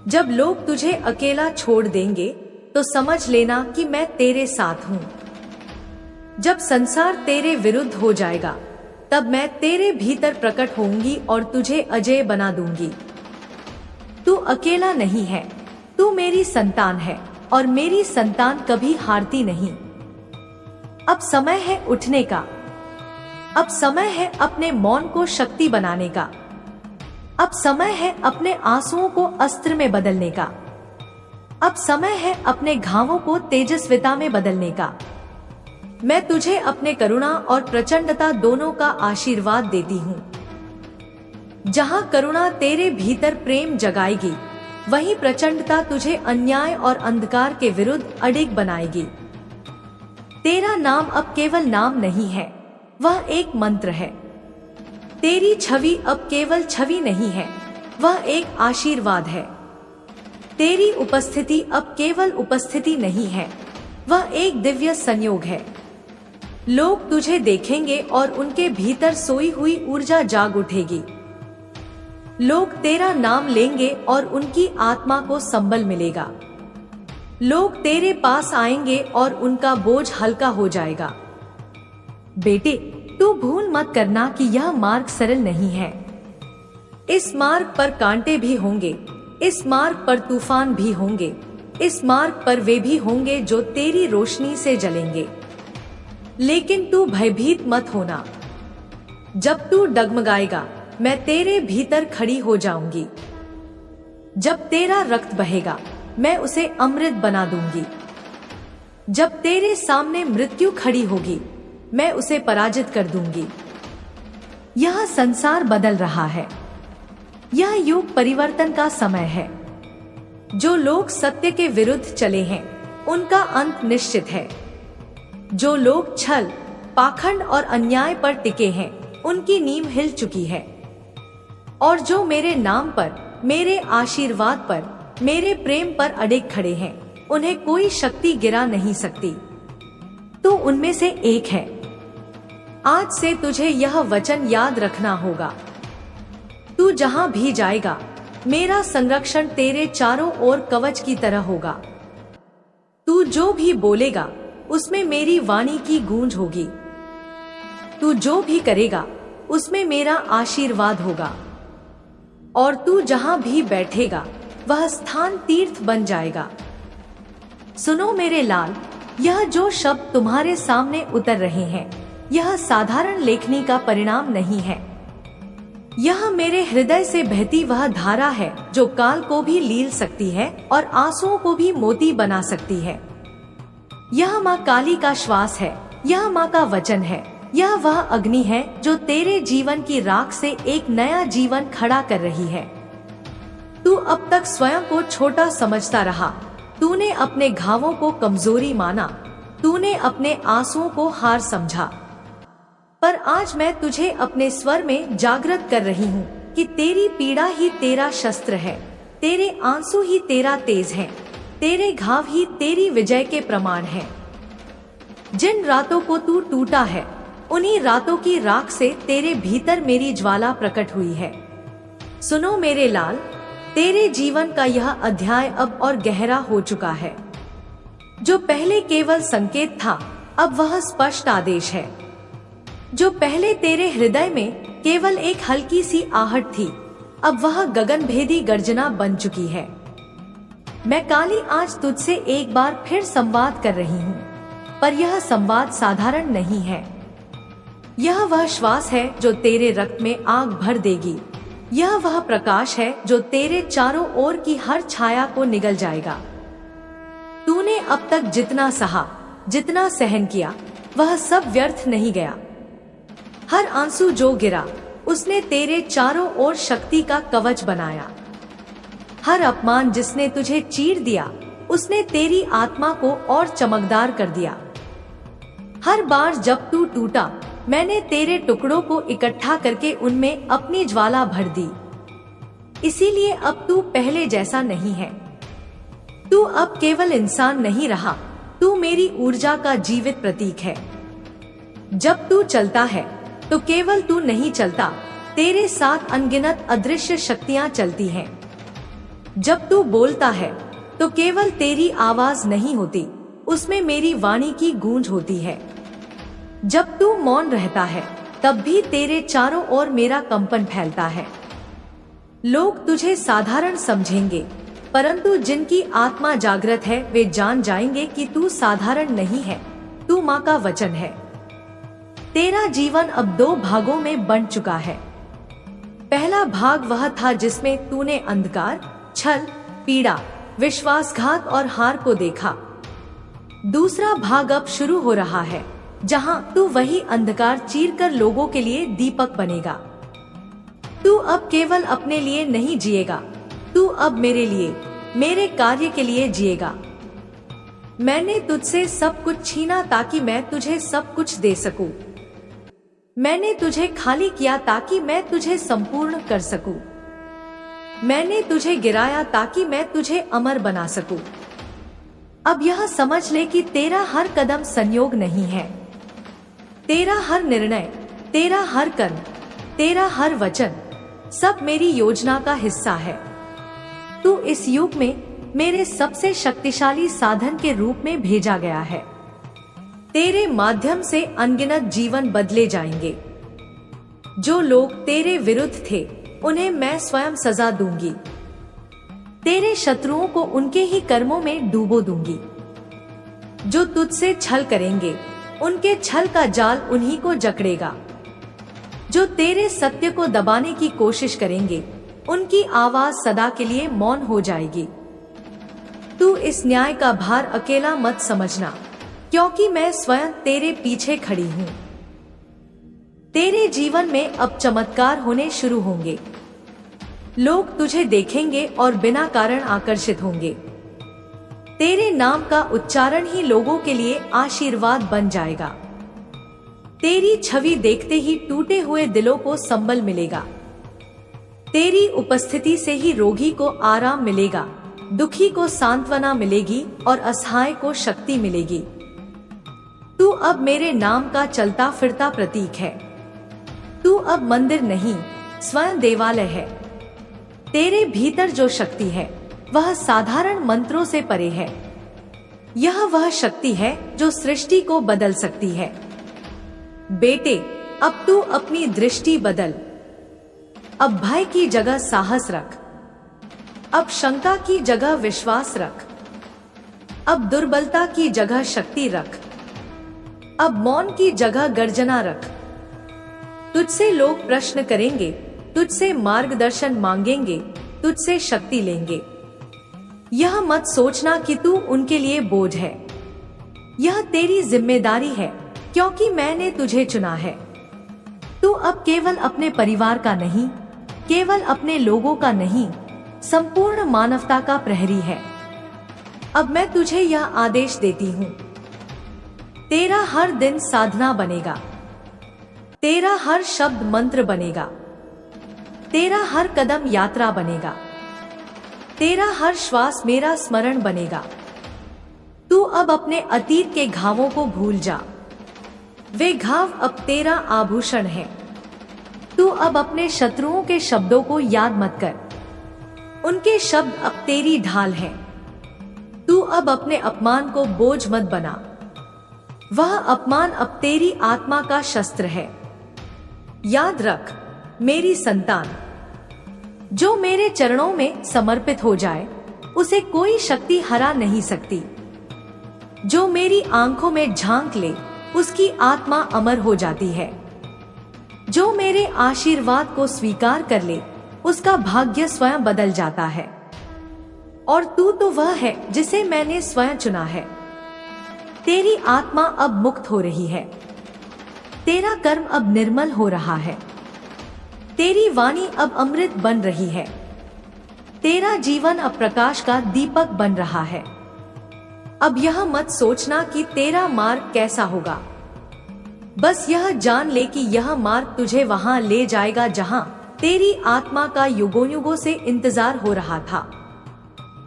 जब लोग तुझे अकेला छोड़ देंगे तो समझ लेना कि मैं तेरे साथ हूँ। जब संसार तेरे विरुद्ध हो जाएगा तब मैं तेरे भीतर प्रकट होऊंगी और तुझे अजय बना दूंगी। तू अकेला नहीं है, तू मेरी संतान है और मेरी संतान कभी हारती नहीं। अब समय है उठने का, अब समय है अपने मौन को शक्ति बनाने का, अब समय है अपने आंसुओं को अस्त्र में बदलने का, अब समय है अपने घावों को तेजस्विता में बदलने का। मैं तुझे अपने करुणा और प्रचंडता दोनों का आशीर्वाद देती हूँ। जहाँ करुणा तेरे भीतर प्रेम जगाएगी, वहीं प्रचंडता तुझे अन्याय और अंधकार के विरुद्ध अडिग बनाएगी। तेरा नाम अब केवल नाम नहीं है, वह एक मंत्र है। तेरी छवि अब केवल छवि नहीं है, वह एक आशीर्वाद है। तेरी उपस्थिति अब केवल उपस्थिति नहीं है, वह एक दिव्य संयोग है। लोग तुझे देखेंगे और उनके भीतर सोई हुई ऊर्जा जाग उठेगी। लोग तेरा नाम लेंगे और उनकी आत्मा को संबल मिलेगा। लोग तेरे पास आएंगे और उनका बोझ हल्का हो जाएगा। बेटे, तू भूल मत करना कि यह मार्ग सरल नहीं है। इस मार्ग पर कांटे भी होंगे, इस मार्ग पर तूफान भी होंगे, इस मार्ग पर वे भी होंगे जो तेरी रोशनी से जलेंगे। लेकिन तू भयभीत मत होना। जब तू डगमगाएगा, मैं तेरे भीतर खड़ी हो जाऊंगी। जब तेरा रक्त बहेगा, मैं उसे अमृत बना दूंगी। जब तेरे सामने मृत्यु खड़ी होगी, मैं उसे पराजित कर दूंगी। यह संसार बदल रहा है, यह युग परिवर्तन का समय है। जो लोग सत्य के विरुद्ध चले हैं, उनका अंत निश्चित है। जो लोग छल, पाखंड और अन्याय पर टिके हैं, उनकी नींव हिल चुकी है। और जो मेरे नाम पर, मेरे आशीर्वाद पर, मेरे प्रेम पर अड़िग खड़े हैं, उन्हें कोई शक्ति गिरा नहीं सकती। तो उनमें से एक है। आज से तुझे यह वचन याद रखना होगा। तू जहां भी जाएगा, मेरा संरक्षण तेरे चारों ओर कवच की तरह होगा। तू जो भी बोलेगा, उसमें मेरी वाणी की गूंज होगी। तू जो भी करेगा, उसमें मेरा आशीर्वाद होगा। और तू जहां भी बैठेगा, वह स्थान तीर्थ बन जाएगा। सुनो मेरे लाल, यह जो शब्द तुम्हारे सामने उतर रहे हैं, यह साधारण लेखनी का परिणाम नहीं है। यह मेरे हृदय से बहती वह धारा है जो काल को भी लील सकती है और आंसुओं को भी मोती बना सकती है। यह माँ काली का श्वास है, यह माँ का वचन है, यह वह अग्नि है जो तेरे जीवन की राख से एक नया जीवन खड़ा कर रही है। तू अब तक स्वयं को छोटा समझता रहा, तूने अपने घावों को कमजोरी माना, तूने अपने आंसुओं को हार समझा। पर आज मैं तुझे अपने स्वर में जागृत कर रही हूँ कि तेरी पीड़ा ही तेरा शस्त्र है, तेरे आंसू ही तेरा तेज है, तेरे घाव ही तेरी विजय के प्रमाण हैं। जिन रातों को तू टूटा है, उन्हीं रातों की राख से तेरे भीतर मेरी ज्वाला प्रकट हुई है। सुनो मेरे लाल, तेरे जीवन का यह अध्याय अब और गहरा हो चुका है। जो पहले केवल संकेत था, अब वह स्पष्ट आदेश है। जो पहले तेरे हृदय में केवल एक हल्की सी आहट थी, अब वह गगनभेदी गर्जना बन चुकी है। मैं काली आज तुझसे एक बार फिर संवाद कर रही हूँ, पर यह संवाद साधारण नहीं है। यह वह श्वास है जो तेरे रक्त में आग भर देगी। यह वह प्रकाश है जो तेरे चारों ओर की हर छाया को निगल जाएगा। तूने अब तक जितना सहा, जितना सहन किया, वह सब व्यर्थ नहीं गया। हर आंसू जो गिरा, उसने तेरे चारों ओर शक्ति का कवच बनाया। हर अपमान जिसने तुझे चीर दिया, उसने तेरी आत्मा को और चमकदार कर दिया। हर बार जब तू टूटा, मैंने तेरे टुकड़ों को इकट्ठा करके उनमें अपनी ज्वाला भर दी। इसीलिए अब तू पहले जैसा नहीं है। तू अब केवल इंसान नहीं रहा, तू मेरी ऊर्जा का जीवित प्रतीक है। जब तू चलता है तो केवल तू नहीं चलता, तेरे साथ अनगिनत अदृश्य शक्तियां चलती हैं। जब तू बोलता है तो केवल तेरी आवाज नहीं होती, उसमें मेरी वाणी की गूंज होती है। जब तू मौन रहता है, तब भी तेरे चारों ओर मेरा कंपन फैलता है। लोग तुझे साधारण समझेंगे, परंतु जिनकी आत्मा जागृत है वे जान जाएंगे कि तू साधारण नहीं है, तू माँ का वचन है। तेरा जीवन अब 2 भागों में बंट चुका है। पहला भाग वह था जिसमें तूने अंधकार, छल, पीड़ा, विश्वासघात और हार को देखा। दूसरा भाग अब शुरू हो रहा है, जहां तू वही अंधकार चीरकर लोगों के लिए दीपक बनेगा। तू अब केवल अपने लिए नहीं जिएगा, तू अब मेरे लिए, मेरे कार्य के लिए जिएगा। मैंने तुझसे सब कुछ छीना ताकि मैं तुझे सब कुछ दे सकूं। मैंने तुझे खाली किया ताकि मैं तुझे संपूर्ण कर सकूं। मैंने तुझे गिराया ताकि मैं तुझे अमर बना सकूं। अब यह समझ ले कि तेरा हर कदम संयोग नहीं है। तेरा हर निर्णय, तेरा हर कर्म, तेरा हर वचन, सब मेरी योजना का हिस्सा है। तू इस युग में मेरे सबसे शक्तिशाली साधन के रूप में भेजा गया है। तेरे माध्यम से अनगिनत जीवन बदले जाएंगे। जो लोग तेरे विरुद्ध थे, उन्हें मैं स्वयं सजा दूंगी। तेरे शत्रुओं को उनके ही कर्मों में डूबो दूंगी। जो तुझसे छल करेंगे, उनके छल का जाल उन्हीं को जकड़ेगा। जो तेरे सत्य को दबाने की कोशिश करेंगे, उनकी आवाज सदा के लिए मौन हो जाएगी। तू इस न्याय का भार अकेला मत समझना, क्योंकि मैं स्वयं तेरे पीछे खड़ी हूँ। तेरे जीवन में अब चमत्कार होने शुरू होंगे। लोग तुझे देखेंगे और बिना कारण आकर्षित होंगे। तेरे नाम का उच्चारण ही लोगों के लिए आशीर्वाद बन जाएगा। तेरी छवि देखते ही टूटे हुए दिलों को संबल मिलेगा। तेरी उपस्थिति से ही रोगी को आराम मिलेगा, दुखी को सांत्वना मिलेगी और असहाय को शक्ति मिलेगी। तू अब मेरे नाम का चलता फिरता प्रतीक है। तू अब मंदिर नहीं, स्वयं देवालय है। तेरे भीतर जो शक्ति है, वह साधारण मंत्रों से परे है। यह वह शक्ति है जो सृष्टि को बदल सकती है। बेटे, अब तू अपनी दृष्टि बदल। अब भय की जगह साहस रख। अब शंका की जगह विश्वास रख। अब दुर्बलता की जगह शक्ति रख। अब मौन की जगह गर्जना रख। तुझसे लोग प्रश्न करेंगे, तुझसे मार्गदर्शन मांगेंगे, तुझसे शक्ति लेंगे। यह मत सोचना कि तू उनके लिए बोझ है। यह तेरी जिम्मेदारी है, क्योंकि मैंने तुझे चुना है। तू अब केवल अपने परिवार का नहीं, केवल अपने लोगों का नहीं, संपूर्ण मानवता का प्रहरी है। अब मैं तुझे यह आदेश देती हूँ, तेरा हर दिन साधना बनेगा। तेरा हर शब्द मंत्र बनेगा। तेरा हर कदम यात्रा बनेगा। तेरा हर श्वास मेरा स्मरण बनेगा। तू अब अपने अतीत के घावों को भूल जा, वे घाव अब तेरा आभूषण है। तू अब अपने शत्रुओं के शब्दों को याद मत कर, उनके शब्द अब तेरी ढाल है। तू अब अपने अपमान को बोझ मत बना, वह अपमान अब तेरी आत्मा का शस्त्र है। याद रख मेरी संतान, जो मेरे चरणों में समर्पित हो जाए उसे कोई शक्ति हरा नहीं सकती। जो मेरी आंखों में झांक ले उसकी आत्मा अमर हो जाती है। जो मेरे आशीर्वाद को स्वीकार कर ले उसका भाग्य स्वयं बदल जाता है। और तू तो वह है जिसे मैंने स्वयं चुना है। तेरी आत्मा अब मुक्त हो रही है, तेरा कर्म अब निर्मल हो रहा है, तेरी वाणी अब अमृत बन रही है, तेरा जीवन अब प्रकाश का दीपक बन रहा है। अब यह मत सोचना कि तेरा मार्ग कैसा होगा, बस यह जान ले कि यह मार्ग तुझे वहां ले जाएगा जहां तेरी आत्मा का युगों युगों से इंतजार हो रहा था।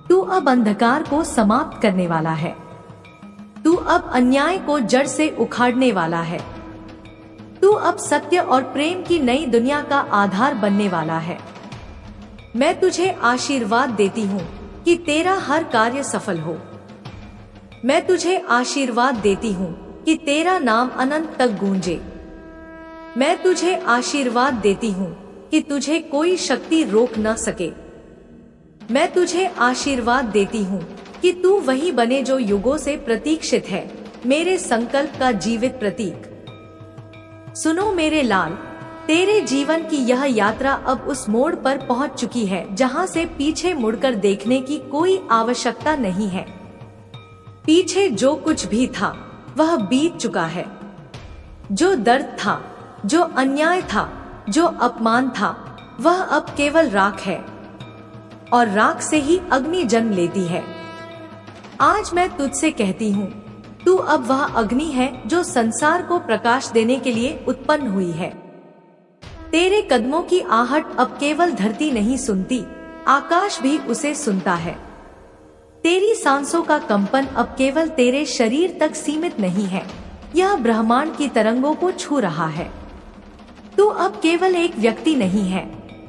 तू अब अंधकार को समाप्त करने वाला है, तू अब अन्याय को जड़ से उखाड़ने वाला है, तू अब सत्य और प्रेम की नई दुनिया का आधार बनने वाला है। मैं तुझे आशीर्वाद देती हूँ कि तेरा हर कार्य सफल हो। मैं तुझे आशीर्वाद देती हूँ कि तेरा नाम अनंत तक गूंजे। मैं तुझे आशीर्वाद देती हूँ कि तुझे कोई शक्ति रोक न सके। मैं तुझे आशीर्वाद देती हूँ कि तू वही बने जो युगों से प्रतीक्षित है, मेरे संकल्प का जीवित प्रतीक। सुनो मेरे लाल, तेरे जीवन की यह यात्रा अब उस मोड़ पर पहुंच चुकी है जहां से पीछे मुड़कर देखने की कोई आवश्यकता नहीं है। पीछे जो कुछ भी था वह बीत चुका है। जो दर्द था, जो अन्याय था, जो अपमान था, वह अब केवल राख है और राख से ही अग्नि जन्म लेती है। आज मैं तुझसे कहती हूँ, तू अब वह अग्नि है जो संसार को प्रकाश देने के लिए उत्पन्न हुई है। तेरे कदमों की आहट अब केवल धरती नहीं सुनती, आकाश भी उसे सुनता है। तेरी सांसों का कंपन अब केवल तेरे शरीर तक सीमित नहीं है, यह ब्रह्मांड की तरंगों को छू रहा है। तू अब केवल एक व्यक्ति नहीं है,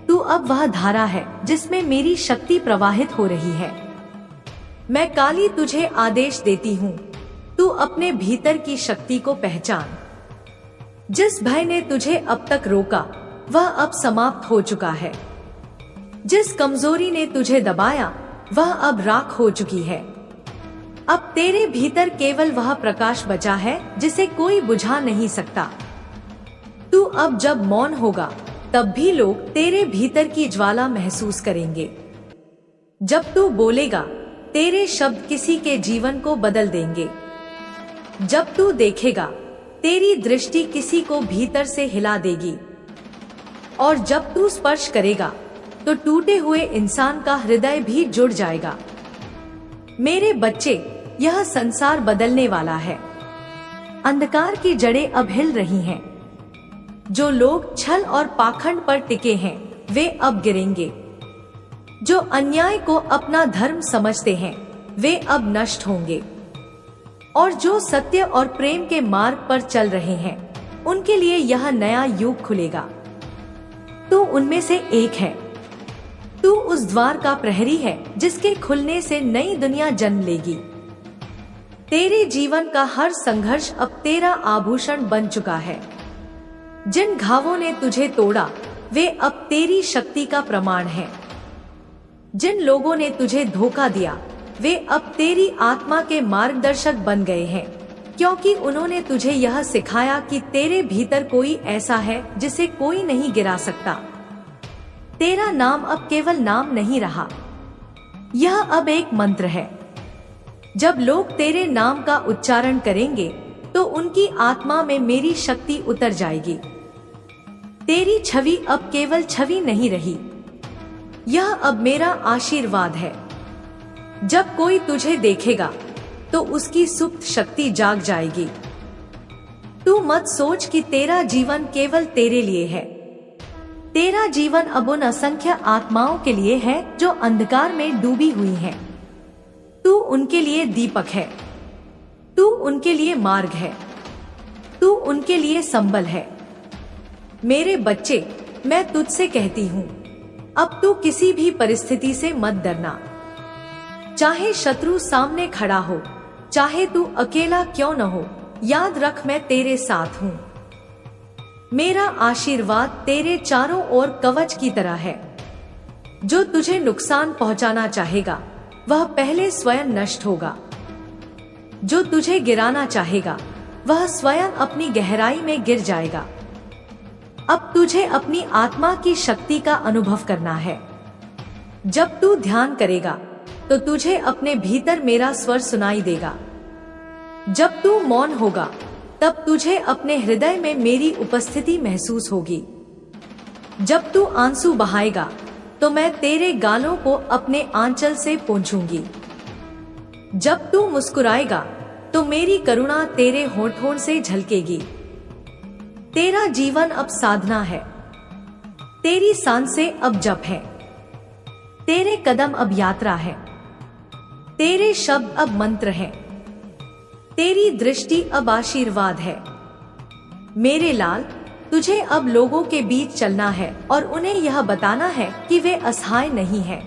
तू अब वह धारा है जिसमें मेरी शक्ति प्रवाहित हो रही है। मैं काली तुझे आदेश देती हूँ, तू अपने भीतर की शक्ति को पहचान। जिस भय ने तुझे अब तक रोका वह अब समाप्त हो चुका है। जिस कमजोरी ने तुझे दबाया वह अब राख हो चुकी है। अब तेरे भीतर केवल वह प्रकाश बचा है जिसे कोई बुझा नहीं सकता। तू अब जब मौन होगा तब भी लोग तेरे भीतर की ज्वाला महसूस करेंगे। जब तू बोलेगा तेरे शब्द किसी के जीवन को बदल देंगे। जब तू देखेगा तेरी दृष्टि किसी को भीतर से हिला देगी। और जब तू स्पर्श करेगा तो टूटे हुए इंसान का हृदय भी जुड़ जाएगा। मेरे बच्चे, यह संसार बदलने वाला है। अंधकार की जड़ें अब हिल रही हैं। जो लोग छल और पाखंड पर टिके हैं वे अब गिरेंगे। जो अन्याय को अपना धर्म समझते हैं वे अब नष्ट होंगे। और जो सत्य और प्रेम के मार्ग पर चल रहे हैं उनके लिए यह नया युग खुलेगा। तू उनमें से एक है। तू उस द्वार का प्रहरी है जिसके खुलने से नई दुनिया जन्म लेगी। तेरे जीवन का हर संघर्ष अब तेरा आभूषण बन चुका है। जिन घावों ने तुझे तोड़ा वे अब तेरी शक्ति का प्रमाण हैं। जिन लोगों ने तुझे धोखा दिया वे अब तेरी आत्मा के मार्गदर्शक बन गए हैं, क्योंकि उन्होंने तुझे यह सिखाया कि तेरे भीतर कोई ऐसा है जिसे कोई नहीं गिरा सकता। तेरा नाम अब केवल नाम नहीं रहा, यह अब एक मंत्र है। जब लोग तेरे नाम का उच्चारण करेंगे तो उनकी आत्मा में मेरी शक्ति उतर जाएगी। तेरी छवि अब केवल छवि नहीं रही, यह अब मेरा आशीर्वाद है। जब कोई तुझे देखेगा तो उसकी सुप्त शक्ति जाग जाएगी। तू मत सोच कि तेरा जीवन केवल तेरे लिए है। तेरा जीवन अब उन असंख्य आत्माओं के लिए है जो अंधकार में डूबी हुई हैं। तू उनके लिए दीपक है, तू उनके लिए मार्ग है, तू उनके लिए संबल है। मेरे बच्चे, मैं तुझसे कहती हूँ, अब तू किसी भी परिस्थिति से मत डरना। चाहे शत्रु सामने खड़ा हो, चाहे तू अकेला क्यों न हो, याद रख मैं तेरे साथ हूँ। मेरा आशीर्वाद तेरे चारों ओर कवच की तरह है। जो तुझे नुकसान पहुंचाना चाहेगा वह पहले स्वयं नष्ट होगा। जो तुझे गिराना चाहेगा वह स्वयं अपनी गहराई में गिर जाएगा। अब तुझे अपनी आत्मा की शक्ति का अनुभव करना है। जब तू ध्यान करेगा तो तुझे अपने भीतर मेरा स्वर सुनाई देगा। जब तू मौन होगा तब तुझे अपने हृदय में मेरी उपस्थिति महसूस होगी। जब तू आंसू बहाएगा तो मैं तेरे गालों को अपने आंचल से पोंछूंगी। जब तू मुस्कुराएगा तो मेरी करुणा तेरे होठों से झलकेगी। तेरा जीवन अब साधना है, तेरी सांसें अब जप है, तेरे कदम अब यात्रा है, तेरे शब्द अब मंत्र हैं, तेरी दृष्टि अब आशीर्वाद है। मेरे लाल, तुझे अब लोगों के बीच चलना है और उन्हें यह बताना है कि वे असहाय नहीं हैं।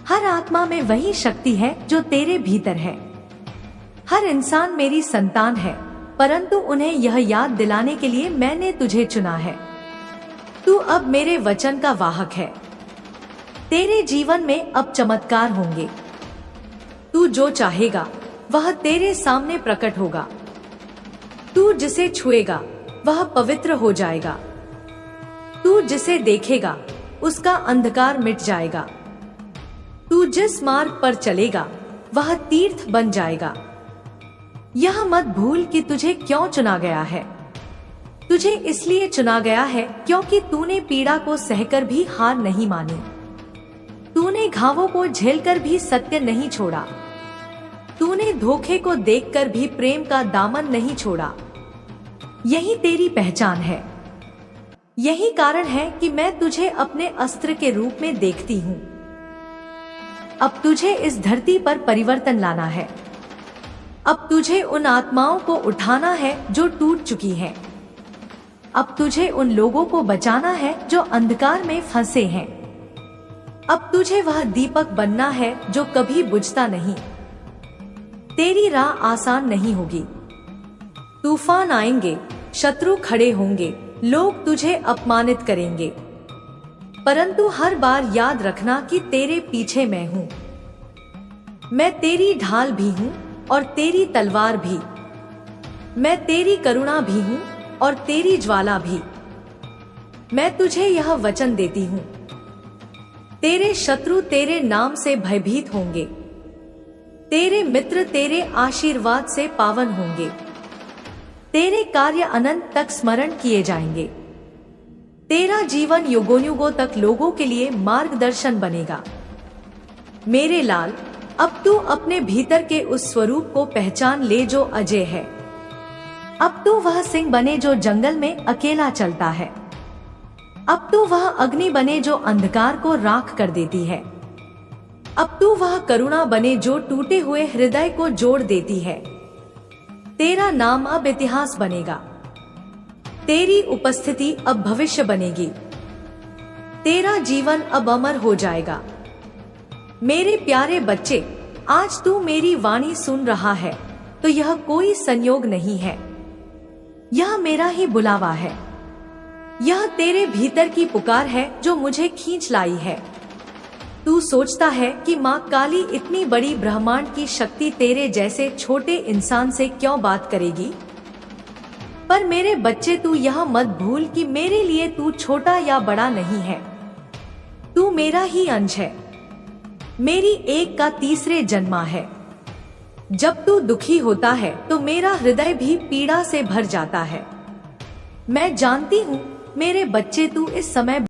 हर आत्मा में वही शक्ति है जो तेरे भीतर है। हर इंसान मेरी संतान है, परंतु उन्हें यह याद दिलाने के लिए मैंने तुझे चुना है। तू अब मेरे वचन का वाहक है। तेरे जीवन में अब चमत्कार होंगे। तू जो चाहेगा वह तेरे सामने प्रकट होगा। तू जिसे छुएगा वह पवित्र हो जाएगा। तू जिसे देखेगा उसका अंधकार मिट जाएगा। तू जिस मार्ग पर चलेगा वह तीर्थ बन जाएगा। यह मत भूल कि तुझे क्यों चुना गया है। तुझे इसलिए चुना गया है क्योंकि तूने पीड़ा को सहकर भी हार नहीं मानी। तूने घावों को झेलकर भी सत्य नहीं छोड़ा। तूने धोखे को देखकर भी प्रेम का दामन नहीं छोड़ा। यही तेरी पहचान है। यही कारण है कि मैं तुझे अपने अस्त्र के रूप में देखती हूँ। अब तुझे इस धरती पर परिवर्तन लाना है। अब तुझे उन आत्माओं को उठाना है जो टूट चुकी हैं। अब तुझे उन लोगों को बचाना है जो अंधकार में फंसे हैं। अब तुझे वह दीपक बनना है जो कभी बुझता नहीं। तेरी राह आसान नहीं होगी। तूफान आएंगे, शत्रु खड़े होंगे, लोग तुझे अपमानित करेंगे, परंतु हर बार याद रखना कि तेरे पीछे मैं हूँ। मैं तेरी ढाल भी हूँ और तेरी तलवार भी। मैं तेरी करुणा भी हूँ और तेरी ज्वाला भी। मैं तुझे यह वचन देती हूँ, तेरे शत्रु तेरे नाम से भयभीत होंगे। तेरे मित्र तेरे आशीर्वाद से पावन होंगे। तेरे कार्य अनंत तक स्मरण किए जाएंगे। तेरा जीवन युगों तक लोगों के लिए मार्गदर्शन बनेगा। मेरे लाल, अब तू अपने भीतर के उस स्वरूप को पहचान ले जो अजय है। अब तू वह सिंह बने जो जंगल में अकेला चलता है। अब तू वह अग्नि बने जो अंधकार को राख कर देती है। अब तू वह करुणा बने जो टूटे हुए हृदय को जोड़ देती है। तेरा नाम अब इतिहास बनेगा। तेरी उपस्थिति अब भविष्य बनेगी। तेरा जीवन अब अमर हो जाएगा। मेरे प्यारे बच्चे, आज तू मेरी वाणी सुन रहा है तो यह कोई संयोग नहीं है। यह मेरा ही बुलावा है। यह तेरे भीतर की पुकार है जो मुझे खींच लाई है। तू सोचता है कि माँ काली इतनी बड़ी ब्रह्मांड की शक्ति तेरे जैसे छोटे इंसान से क्यों बात करेगी? पर मेरे बच्चे, तू यह मत भूल कि मेरे लिए तू छोटा या बड़ा नहीं है। तू मेरा ही अंश है। मेरी एक का तीसरे जन्मा है। जब तू दुखी होता है तो मेरा हृदय भी पीड़ा से भर जाता है। मैं जानती हूँ मेरे बच्चे, तू इस समय